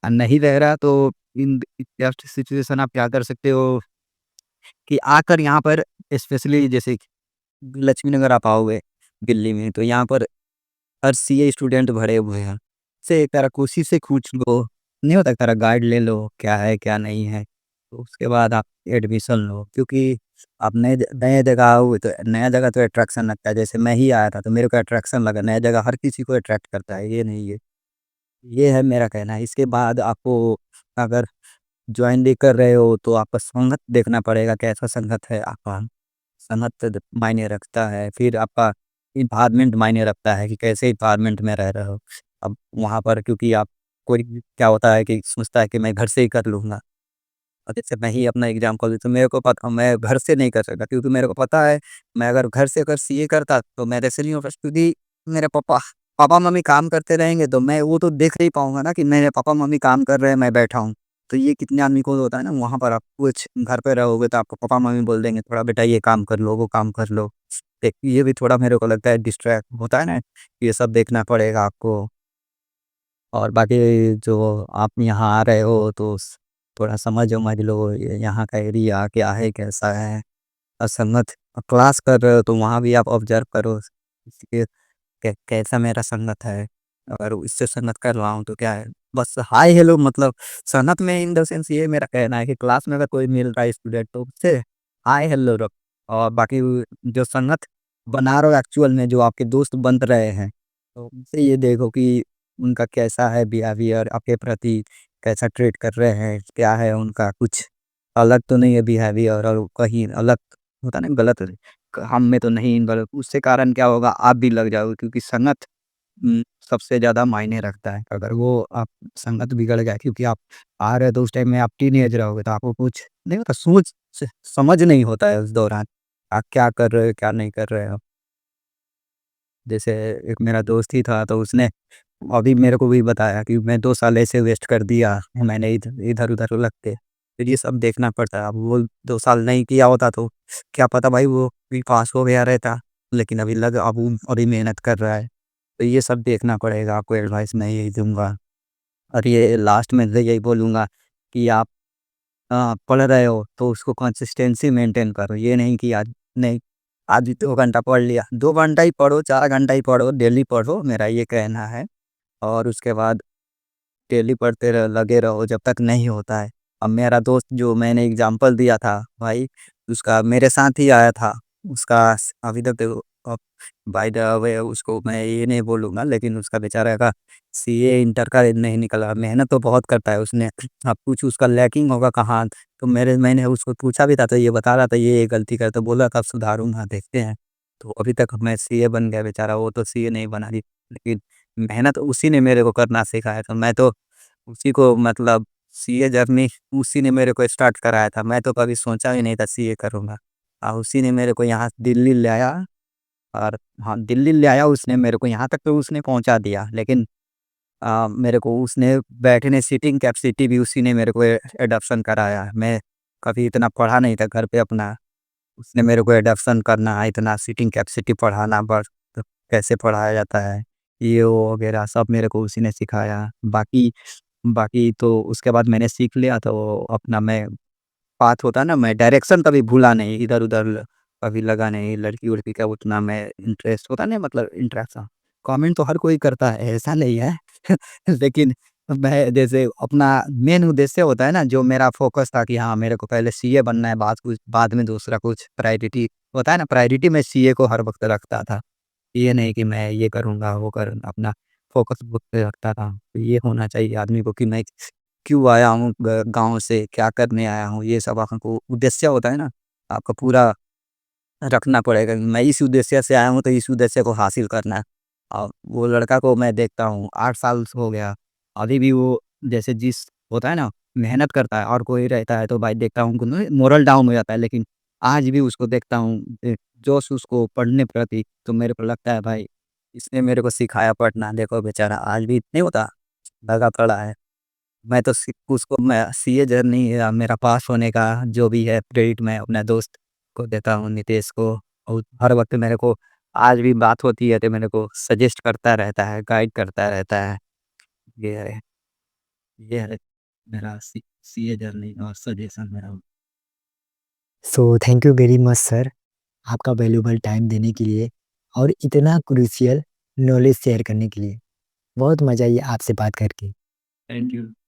नहीं रह रहा तो इन जस्ट सिचुएशन आप क्या कर सकते हो कि आकर यहाँ पर स्पेशली जैसे लक्ष्मी नगर आप आओगे दिल्ली में तो यहाँ पर हर सीए स्टूडेंट भरे हुए हैं। से एक तरह कोशिश से पूछ लो, नहीं होता एक तरह गाइड ले लो, क्या है क्या नहीं है। तो उसके बाद आप एडमिशन लो क्योंकि आप नए जगह आओगे तो नया जगह तो अट्रैक्शन लगता है। जैसे मैं ही आया था तो मेरे को अट्रैक्शन लगा, नया जगह हर किसी को अट्रैक्ट करता है, ये नहीं है। ये है मेरा कहना है। इसके बाद आपको अगर जॉइन भी कर रहे हो तो आपका संगत देखना पड़ेगा, कैसा संगत है आपका। संगत मायने रखता है, फिर आपका एनवायरनमेंट मायने रखता है कि कैसे एनवायरनमेंट में रह रहे हो। अब वहाँ पर क्योंकि आप कोई क्या होता है कि सोचता है कि मैं घर से ही कर लूँगा। अब जैसे मैं ही अपना एग्ज़ाम्पल दूँ तो मेरे को पता मैं घर से नहीं कर सकता क्योंकि मेरे को पता है मैं अगर घर से अगर सीए करता तो मेरे से नहीं हो पाता क्योंकि मेरे पापा-मम्मी काम करते रहेंगे तो मैं वो तो देख नहीं पाऊँगा ना कि मेरे पापा-मम्मी काम कर रहे हैं, मैं बैठा हूँ। तो ये कितने आदमी को होता है ना वहाँ पर आप कुछ घर पे रहोगे तो आपको पापा-मम्मी बोल देंगे थोड़ा बेटा ये काम कर लो, वो काम कर लो। एक ये भी थोड़ा मेरे को लगता है डिस्ट्रैक्ट होता है ना, ये सब देखना पड़ेगा आपको। और बाकी जो आप यहाँ आ रहे हो तो थोड़ा समझ-वमझ लो यहाँ का एरिया क्या है, कैसा है। संगत क्लास कर रहे हो तो वहाँ भी आप ऑब्ज़र्व करो कि कैसा मेरा संगत है। अगर इससे संगत कर रहा हूँ तो क्या है, बस हाय हेलो मतलब संगत में इन द सेंस ये मेरा कहना है कि क्लास में अगर कोई मिल रहा है स्टूडेंट तो उससे हाय हेलो रखो और बाकी जो संगत बना रहे हो एक्चुअल में जो आपके दोस्त बन रहे हैं, तो उनसे ये देखो कि उनका कैसा है बिहेवियर आपके प्रति, कैसा ट्रीट कर रहे हैं, क्या है उनका कुछ अलग तो नहीं है बिहेवियर और कहीं अलग होता है ना गलत हम में तो नहीं गलत उससे कारण क्या होगा आप भी लग जाओगे क्योंकि संगत सबसे ज़्यादा मायने रखता है। अगर वो आप संगत बिगड़ गया क्योंकि आप आ रहे हो तो उस टाइम में आप टीनेज रहोगे तो आपको कुछ नहीं होता सोच समझ नहीं होता है उस दौरान। आप क्या कर रहे हो, क्या नहीं कर रहे हो। जैसे एक मेरा दोस्त ही था तो उसने अभी मेरे को भी बताया कि मैं 2 साल ऐसे वेस्ट कर दिया, मैंने इधर-उधर लग के। फिर ये सब देखना पड़ता है। अब वो 2 साल नहीं किया होता तो क्या पता भाई वो भी पास हो गया रहता। लेकिन अब वो अभी मेहनत कर रहा है। तो ये सब देखना पड़ेगा आपको एडवाइस मैं यही दूँगा। और ये लास्ट में तो यही बोलूँगा कि आप पढ़ रहे हो तो उसको कंसिस्टेंसी मेंटेन करो। ये नहीं कि आज नहीं, आज 2 घंटा पढ़ लिया, 2 घंटा ही पढ़ो, 4 घंटा ही पढ़ो, डेली पढ़ो, मेरा ये कहना है। और उसके बाद डेली पढ़ते लगे रहो जब तक नहीं होता है। अब मेरा दोस्त जो मैंने एग्ज़ाम्पल दिया था भाई, उसका मेरे साथ ही आया था। उसका अभी तक देखो बाय द वे उसको मैं ये नहीं बोलूँगा, लेकिन उसका बेचारा का सीए इंटर का नहीं निकला। मेहनत तो बहुत करता है उसने। अब कुछ उसका लैकिंग होगा कहाँ, तो मैंने उसको पूछा भी था, तो ये बता रहा था ये गलती करता, बोला कब सुधारूँगा देखते हैं। तो अभी तक मैं सीए बन गया बेचारा, वो तो सीए नहीं बना। लेकिन मेहनत उसी ने मेरे को करना सिखाया था। मैं तो उसी को मतलब सीए जर्नी उसी ने मेरे को स्टार्ट कराया था। मैं तो कभी सोचा ही नहीं था सीए करूँगा। उसी ने मेरे को यहाँ दिल्ली ले आया। और हाँ, दिल्ली ले आया उसने मेरे को, यहाँ तक तो उसने पहुँचा दिया। लेकिन मेरे को उसने बैठने सीटिंग कैपेसिटी भी उसी ने मेरे को एडॉप्शन कराया। मैं कभी इतना पढ़ा नहीं था घर पे अपना। उसने मेरे को एडॉप्शन करना, इतना सीटिंग कैपेसिटी पढ़ाना, बस तो कैसे पढ़ाया जाता है, ये वो वगैरह सब मेरे को उसी ने सिखाया। बाकी बाकी तो उसके बाद मैंने सीख लिया, तो अपना मैं पाथ होता है ना, मैं डायरेक्शन कभी भूला नहीं, इधर-उधर कभी लगा नहीं। लड़की-वड़की का उतना मैं इंटरेस्ट होता नहीं, मतलब इंटरेक्शन, कमेंट तो हर कोई करता है, ऐसा नहीं है। लेकिन मैं जैसे अपना मेन उद्देश्य होता है ना, जो मेरा फ़ोकस था कि हाँ, मेरे को पहले सीए बनना है, बाद में दूसरा कुछ प्रायोरिटी होता है ना, प्रायोरिटी मैं सीए को हर वक़्त रखता था। ये नहीं कि मैं ये करूँगा, वो करूँगा, अपना फ़ोकस खुद पे रखता था। तो ये होना चाहिए आदमी को कि मैं क्यों आया हूँ गाँव से, क्या करने आया हूँ, ये सब आपको उद्देश्य होता है ना, आपको पूरा रखना पड़ेगा। मैं इस उद्देश्य से आया हूँ, तो इस उद्देश्य को हासिल करना है। और वो लड़का को मैं देखता हूँ 8 साल से हो गया, अभी भी वो जैसे जिस होता है ना, मेहनत करता है। और कोई रहता है तो भाई देखता हूँ कि मोरल डाउन हो जाता है, लेकिन आज भी उसको देखता हूँ जोश उसको पढ़ने प्रति, तो मेरे को लगता है भाई इसने मेरे को सिखाया पढ़ना। देखो बेचारा आज भी नहीं होता, लगा पड़ा है। मैं तो उसको मैं सीए जर्नी या मेरा पास होने का जो भी है क्रेडिट मैं अपने दोस्त को देता हूँ, नितेश को। और हर वक्त मेरे को आज भी बात होती है तो मेरे को सजेस्ट करता रहता है, गाइड करता रहता है। ये है ये है मेरा सीए जर्नी और सजेशन मेरा। So thank you very much sir, आपका वैल्यूएबल टाइम देने के लिए और इतना क्रूशियल नॉलेज शेयर करने के लिए। बहुत मज़ा आई आपसे बात करके। Thank you.